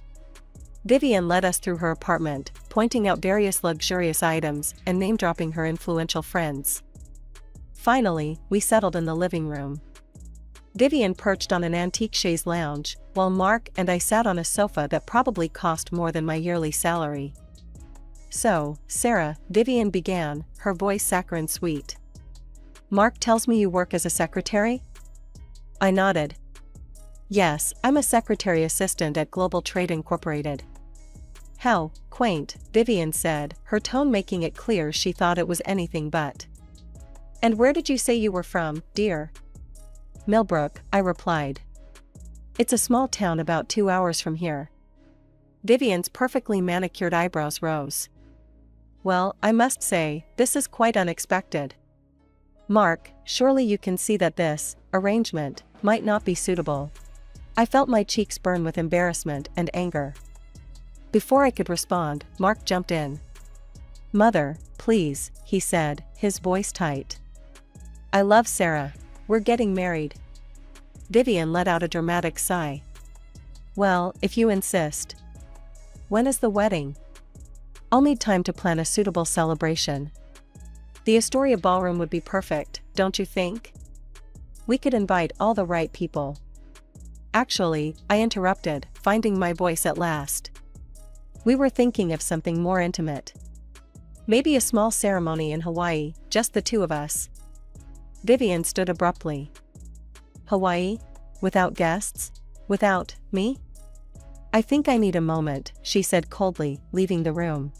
Vivian led us through her apartment, pointing out various luxurious items and name-dropping her influential friends. Finally, we settled in the living room. Vivian perched on an antique chaise lounge, while Mark and I sat on a sofa that probably cost more than my yearly salary. "So, Sarah," Vivian began, her voice saccharine sweet. "Mark tells me you work as a secretary?" I nodded. "Yes, I'm a secretary assistant at Global Trade Incorporated." "How quaint," Vivian said, her tone making it clear she thought it was anything but. "And where did you say you were from, dear?" "Millbrook," I replied. "It's a small town about 2 hours from here." Vivian's perfectly manicured eyebrows rose. "Well, I must say, this is quite unexpected. Mark, surely you can see that this arrangement might not be suitable." I felt my cheeks burn with embarrassment and anger. Before I could respond, Mark jumped in. "Mother, please," he said, his voice tight. "I love Sarah. We're getting married." Vivian let out a dramatic sigh. "Well, if you insist. When is the wedding?" "I'll need time to plan a suitable celebration." "The Astoria ballroom would be perfect, don't you think? We could invite all the right people." "Actually," I interrupted, finding my voice at last. "We were thinking of something more intimate. Maybe a small ceremony in Hawaii, just the two of us." Vivian stood abruptly. "Hawaii? Without guests? Without me?" "I think I need a moment," she said coldly, leaving the room.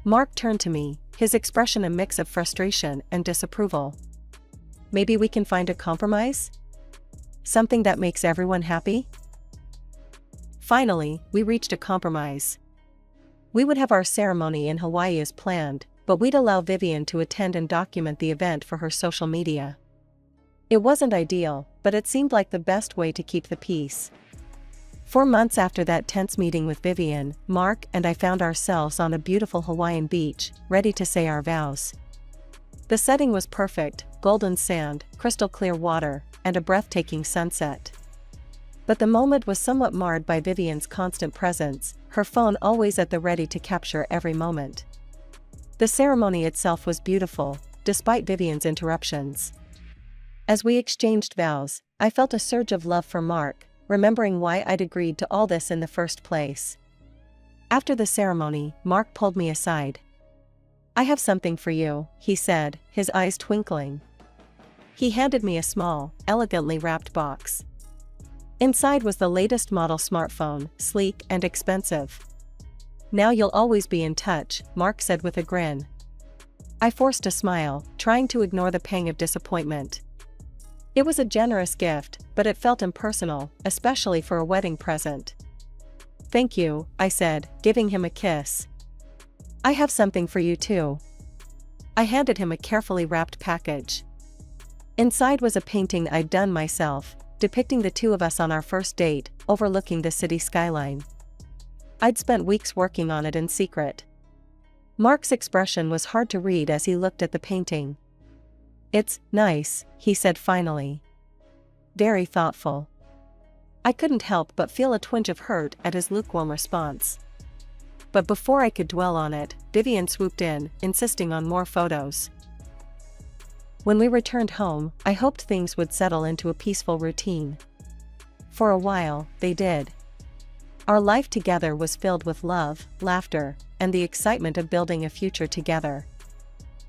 Mark turned to me, his expression a mix of frustration and disapproval. "Maybe we can find a compromise? Something that makes everyone happy?" Finally, we reached a compromise. We would have our ceremony in Hawaii as planned, but we'd allow Vivian to attend and document the event for her social media. It wasn't ideal, but it seemed like the best way to keep the peace. 4 months after that tense meeting with Vivian, Mark and I found ourselves on a beautiful Hawaiian beach, ready to say our vows. The setting was perfect: golden sand, crystal clear water, and a breathtaking sunset. But the moment was somewhat marred by Vivian's constant presence, her phone always at the ready to capture every moment. The ceremony itself was beautiful, despite Vivian's interruptions. As we exchanged vows, I felt a surge of love for Mark, remembering why I'd agreed to all this in the first place. After the ceremony, Mark pulled me aside. "I have something for you," he said, his eyes twinkling. He handed me a small, elegantly wrapped box. Inside was the latest model smartphone, sleek and expensive. "Now you'll always be in touch," Mark said with a grin. I forced a smile, trying to ignore the pang of disappointment. It was a generous gift, but it felt impersonal, especially for a wedding present. "Thank you," I said, giving him a kiss. "I have something for you too." I handed him a carefully wrapped package. Inside was a painting I'd done myself, depicting the two of us on our first date, overlooking the city skyline. I'd spent weeks working on it in secret. Mark's expression was hard to read as he looked at the painting. "It's nice," he said finally. "Very thoughtful." I couldn't help but feel a twinge of hurt at his lukewarm response. But before I could dwell on it, Vivian swooped in, insisting on more photos. When we returned home, I hoped things would settle into a peaceful routine. For a while, they did. Our life together was filled with love, laughter, and the excitement of building a future together.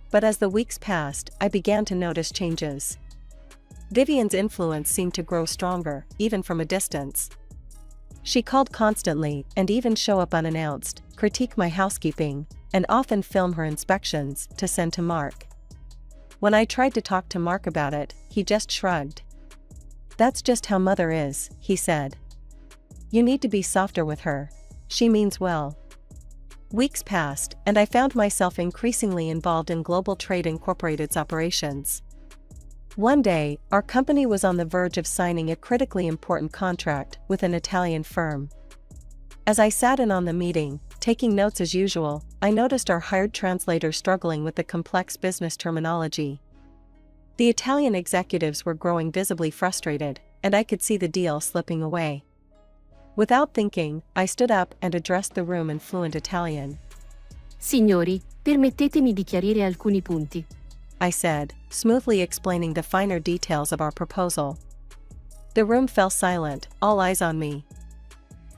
But as the weeks passed, I began to notice changes. Vivian's influence seemed to grow stronger, even from a distance. She called constantly and even show up unannounced, critique my housekeeping, and often film her inspections to send to Mark. When I tried to talk to Mark about it, he just shrugged. "That's just how Mother is," he said. "You need to be softer with her. She means well." Weeks passed, and I found myself increasingly involved in Global Trade Incorporated's operations. One day, our company was on the verge of signing a critically important contract with an Italian firm. As I sat in on the meeting, taking notes as usual, I noticed our hired translator struggling with the complex business terminology. The Italian executives were growing visibly frustrated, and I could see the deal slipping away. Without thinking, I stood up and addressed the room in fluent Italian. Signori, permettetemi di chiarire alcuni punti. I said, smoothly explaining the finer details of our proposal. The room fell silent, all eyes on me.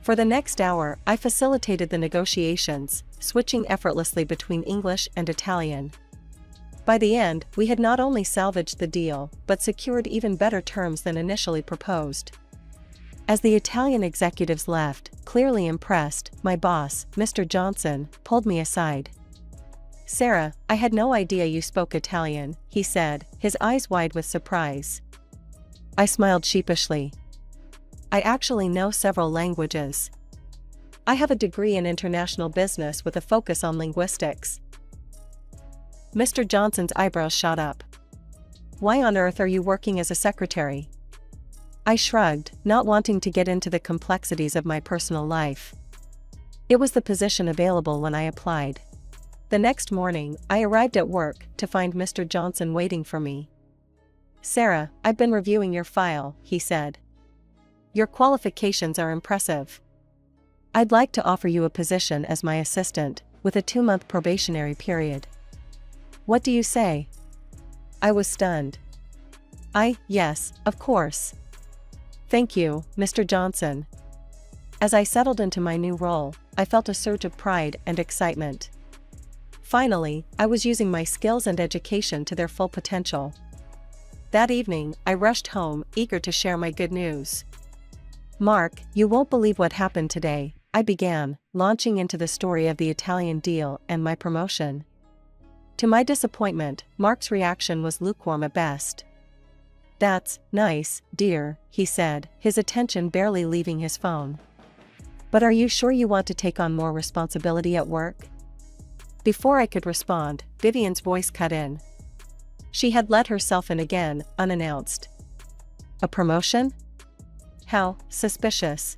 For the next hour, I facilitated the negotiations, switching effortlessly between English and Italian. By the end, we had not only salvaged the deal, but secured even better terms than initially proposed. As the Italian executives left, clearly impressed, my boss, Mr. Johnson, pulled me aside. "Sarah, I had no idea you spoke Italian," he said, his eyes wide with surprise. I smiled sheepishly. "I actually know several languages. I have a degree in international business with a focus on linguistics." Mr. Johnson's eyebrows shot up. "Why on earth are you working as a secretary?" I shrugged, not wanting to get into the complexities of my personal life. It was the position available when I applied. The next morning, I arrived at work to find Mr. Johnson waiting for me. "Sarah, I've been reviewing your file," he said. "Your qualifications are impressive. I'd like to offer you a position as my assistant, with a 2-month probationary period. What do you say?" I was stunned. Yes, of course. Thank you, Mr. Johnson." As I settled into my new role, I felt a surge of pride and excitement. Finally, I was using my skills and education to their full potential. That evening, I rushed home, eager to share my good news. "Mark, you won't believe what happened today," I began, launching into the story of the Italian deal and my promotion. To my disappointment, Mark's reaction was lukewarm at best. "That's nice, dear," he said, his attention barely leaving his phone. "But are you sure you want to take on more responsibility at work?" Before I could respond, Vivian's voice cut in. She had let herself in again, unannounced. "A promotion? How suspicious.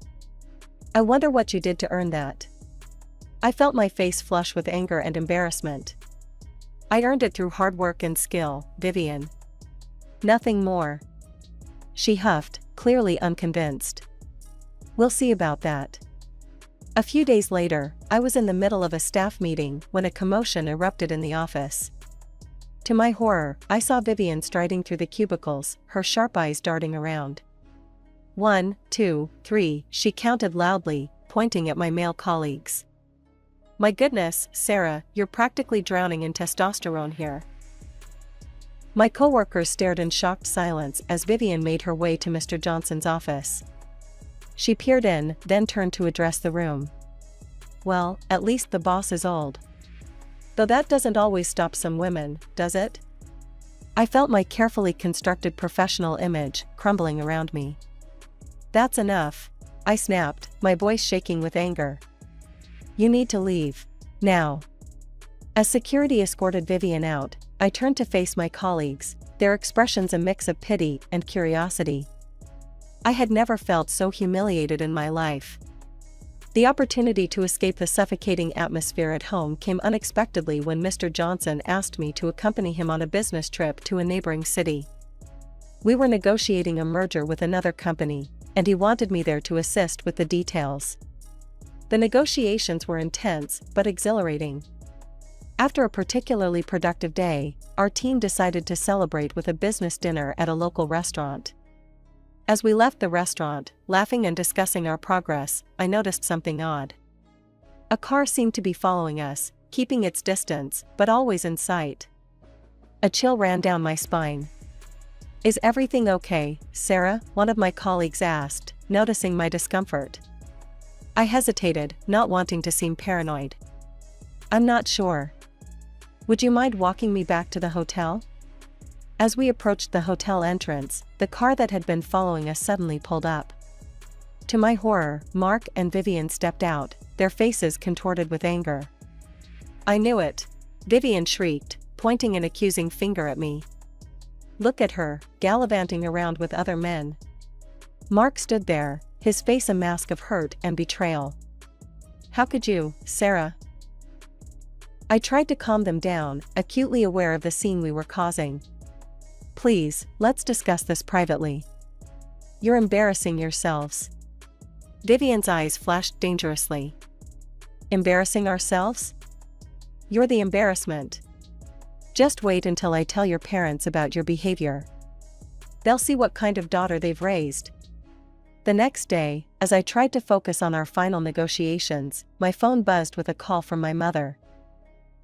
I wonder what you did to earn that." I felt my face flush with anger and embarrassment. "I earned it through hard work and skill, Vivian. Nothing more." She huffed, clearly unconvinced. "We'll see about that." A few days later, I was in the middle of a staff meeting when a commotion erupted in the office. To my horror, I saw Vivian striding through the cubicles, her sharp eyes darting around. 1, 2, 3, she counted loudly, pointing at my male colleagues. "My goodness, Sarah, you're practically drowning in testosterone here." My coworkers stared in shocked silence as Vivian made her way to Mr. Johnson's office. She peered in, then turned to address the room. "Well, at least the boss is old. Though that doesn't always stop some women, does it?" I felt my carefully constructed professional image crumbling around me. "That's enough," I snapped, my voice shaking with anger. "You need to leave. Now." As security escorted Vivian out, I turned to face my colleagues, their expressions a mix of pity and curiosity. I had never felt so humiliated in my life. The opportunity to escape the suffocating atmosphere at home came unexpectedly when Mr. Johnson asked me to accompany him on a business trip to a neighboring city. We were negotiating a merger with another company, and he wanted me there to assist with the details. The negotiations were intense but exhilarating. After a particularly productive day, our team decided to celebrate with a business dinner at a local restaurant. As we left the restaurant, laughing and discussing our progress, I noticed something odd. A car seemed to be following us, keeping its distance, but always in sight. A chill ran down my spine. "Is everything okay, Sarah?" one of my colleagues asked, noticing my discomfort. I hesitated, not wanting to seem paranoid. "I'm not sure. Would you mind walking me back to the hotel?" As we approached the hotel entrance, the car that had been following us suddenly pulled up. To my horror, Mark and Vivian stepped out, their faces contorted with anger. "I knew it!" Vivian shrieked, pointing an accusing finger at me. "Look at her, gallivanting around with other men." Mark stood there, his face a mask of hurt and betrayal. "How could you, Sarah?" I tried to calm them down, acutely aware of the scene we were causing. "Please, let's discuss this privately. You're embarrassing yourselves." Vivian's eyes flashed dangerously. "Embarrassing ourselves? You're the embarrassment. Just wait until I tell your parents about your behavior. They'll see what kind of daughter they've raised." The next day, as I tried to focus on our final negotiations, my phone buzzed with a call from my mother.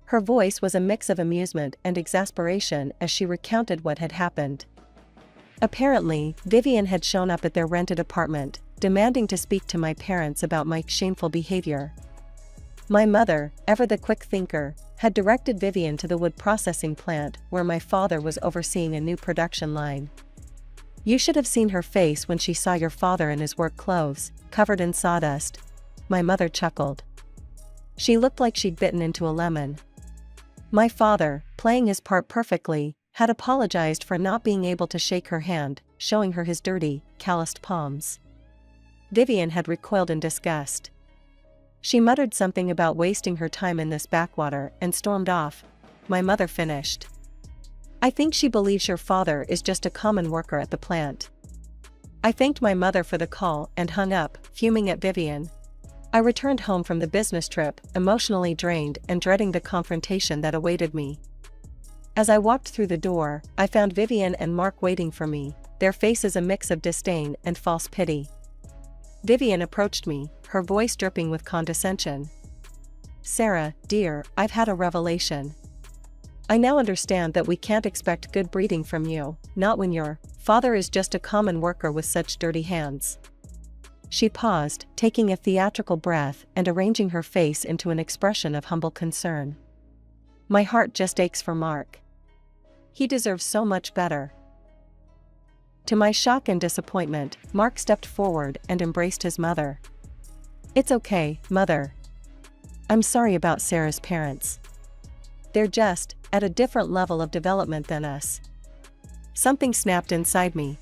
Her voice was a mix of amusement and exasperation as she recounted what had happened. Apparently, Vivian had shown up at their rented apartment, demanding to speak to my parents about my shameful behavior. My mother, ever the quick thinker, had directed Vivian to the wood processing plant where my father was overseeing a new production line. "You should have seen her face when she saw your father in his work clothes, covered in sawdust," my mother chuckled. "She looked like she'd bitten into a lemon." My father, playing his part perfectly, had apologized for not being able to shake her hand, showing her his dirty, calloused palms. Vivian had recoiled in disgust. She muttered something about wasting her time in this backwater and stormed off. My mother finished. "I think she believes your father is just a common worker at the plant." I thanked my mother for the call and hung up, fuming at Vivian. I returned home from the business trip, emotionally drained and dreading the confrontation that awaited me. As I walked through the door, I found Vivian and Mark waiting for me, their faces a mix of disdain and false pity. Vivian approached me, her voice dripping with condescension. "Sarah, dear, I've had a revelation. I now understand that we can't expect good breeding from you, not when your father is just a common worker with such dirty hands." She paused, taking a theatrical breath and arranging her face into an expression of humble concern. "My heart just aches for Mark. He deserves so much better." To my shock and disappointment, Mark stepped forward and embraced his mother. "It's okay, Mother. I'm sorry about Sarah's parents. They're just at a different level of development than us." Something snapped inside me.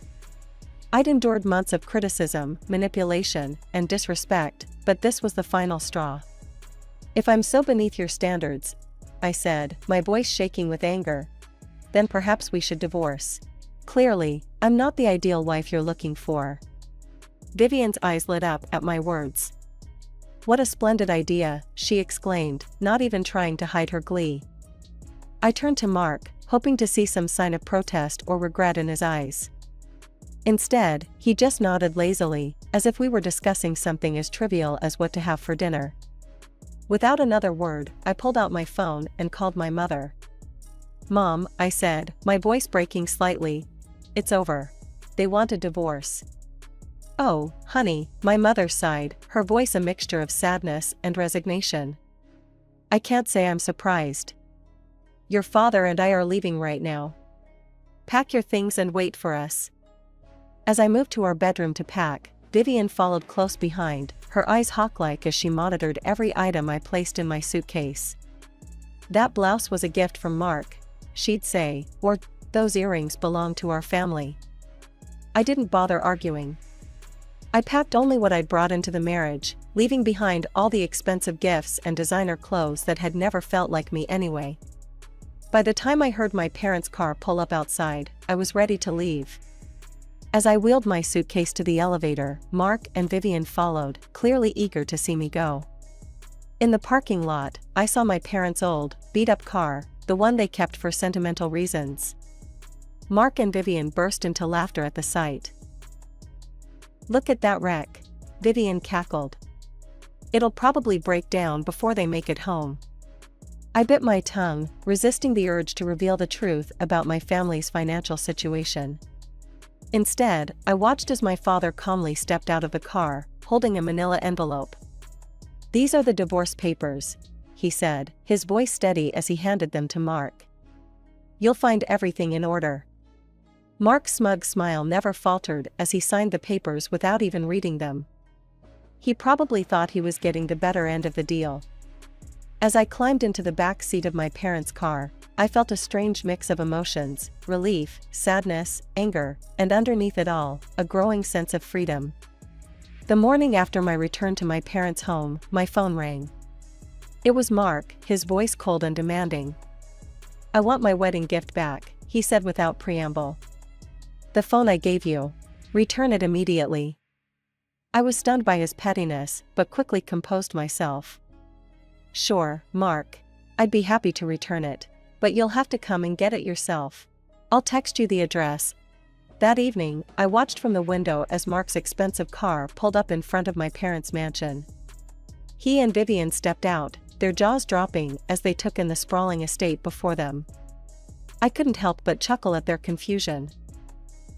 I'd endured months of criticism, manipulation, and disrespect, but this was the final straw. "If I'm so beneath your standards," I said, my voice shaking with anger, "then perhaps we should divorce. Clearly, I'm not the ideal wife you're looking for." Vivian's eyes lit up at my words. "What a splendid idea," she exclaimed, not even trying to hide her glee. I turned to Mark, hoping to see some sign of protest or regret in his eyes. Instead, he just nodded lazily, as if we were discussing something as trivial as what to have for dinner. Without another word, I pulled out my phone and called my mother. "Mom," I said, my voice breaking slightly, "it's over. They want a divorce." "Oh, honey," my mother sighed, her voice a mixture of sadness and resignation. "I can't say I'm surprised. Your father and I are leaving right now. Pack your things and wait for us." As I moved to our bedroom to pack, Vivian followed close behind, her eyes hawk-like as she monitored every item I placed in my suitcase. "That blouse was a gift from Mark," she'd say, or "those earrings belong to our family." I didn't bother arguing. I packed only what I'd brought into the marriage, leaving behind all the expensive gifts and designer clothes that had never felt like me anyway. By the time I heard my parents' car pull up outside, I was ready to leave. As I wheeled my suitcase to the elevator, Mark and Vivian followed, clearly eager to see me go. In the parking lot, I saw my parents' old, beat-up car, the one they kept for sentimental reasons. Mark and Vivian burst into laughter at the sight. "Look at that wreck," Vivian cackled. "It'll probably break down before they make it home." I bit my tongue, resisting the urge to reveal the truth about my family's financial situation. Instead, I watched as my father calmly stepped out of the car, holding a manila envelope. "These are the divorce papers," he said, his voice steady as he handed them to Mark. "You'll find everything in order." Mark's smug smile never faltered as he signed the papers without even reading them. He probably thought he was getting the better end of the deal. As I climbed into the back seat of my parents' car, I felt a strange mix of emotions: relief, sadness, anger, and underneath it all, a growing sense of freedom. The morning after my return to my parents' home, my phone rang. It was Mark, his voice cold and demanding. "I want my wedding gift back," he said without preamble. "The phone I gave you. Return it immediately." I was stunned by his pettiness, but quickly composed myself. "Sure, Mark. I'd be happy to return it. But you'll have to come and get it yourself. I'll text you the address." That evening, I watched from the window as Mark's expensive car pulled up in front of my parents' mansion. He and Vivian stepped out, their jaws dropping as they took in the sprawling estate before them. I couldn't help but chuckle at their confusion.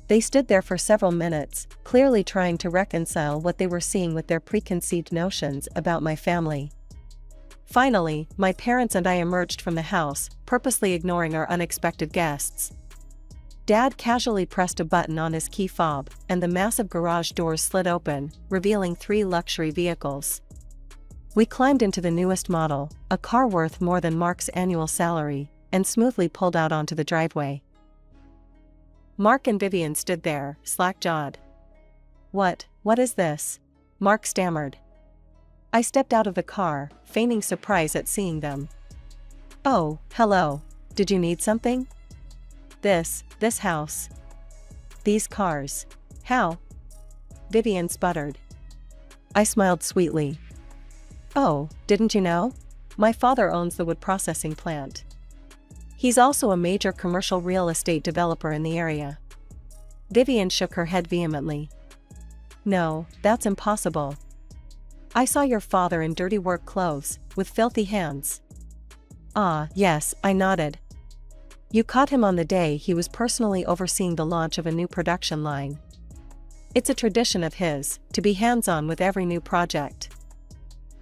They stood there for several minutes, clearly trying to reconcile what they were seeing with their preconceived notions about my family. Finally, my parents and I emerged from the house, purposely ignoring our unexpected guests. Dad casually pressed a button on his key fob, and the massive garage doors slid open, revealing 3 luxury vehicles. We climbed into the newest model, a car worth more than Mark's annual salary, and smoothly pulled out onto the driveway. Mark and Vivian stood there, slack-jawed. What is this?" Mark stammered. I stepped out of the car, feigning surprise at seeing them. "Oh, hello. Did you need something?" This house. These cars. How?" Vivian sputtered. I smiled sweetly. "Oh, didn't you know? My father owns the wood processing plant. He's also a major commercial real estate developer in the area." Vivian shook her head vehemently. "No, that's impossible. I saw your father in dirty work clothes, with filthy hands." "Ah, yes," I nodded. "You caught him on the day he was personally overseeing the launch of a new production line. It's a tradition of his, to be hands-on with every new project."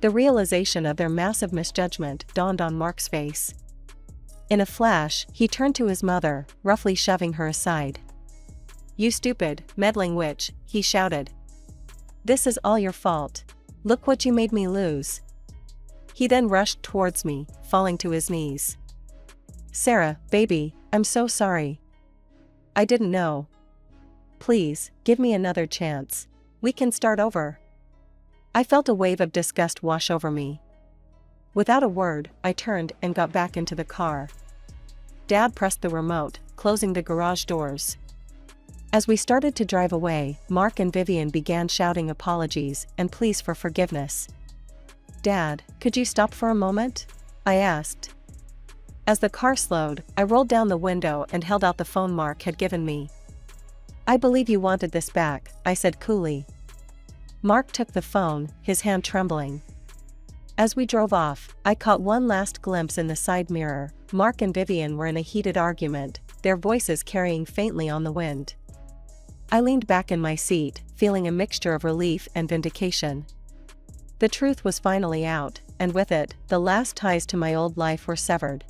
The realization of their massive misjudgment dawned on Mark's face. In a flash, he turned to his mother, roughly shoving her aside. "You stupid, meddling witch," he shouted. "This is all your fault. Look what you made me lose." He then rushed towards me, falling to his knees. "Sarah, baby, I'm so sorry. I didn't know. Please, give me another chance. We can start over." I felt a wave of disgust wash over me. Without a word, I turned and got back into the car. Dad pressed the remote, closing the garage doors. As we started to drive away, Mark and Vivian began shouting apologies and pleas for forgiveness. "Dad, could you stop for a moment?" I asked. As the car slowed, I rolled down the window and held out the phone Mark had given me. "I believe you wanted this back," I said coolly. Mark took the phone, his hand trembling. As we drove off, I caught one last glimpse in the side mirror. Mark and Vivian were in a heated argument, their voices carrying faintly on the wind. I leaned back in my seat, feeling a mixture of relief and vindication. The truth was finally out, and with it, the last ties to my old life were severed.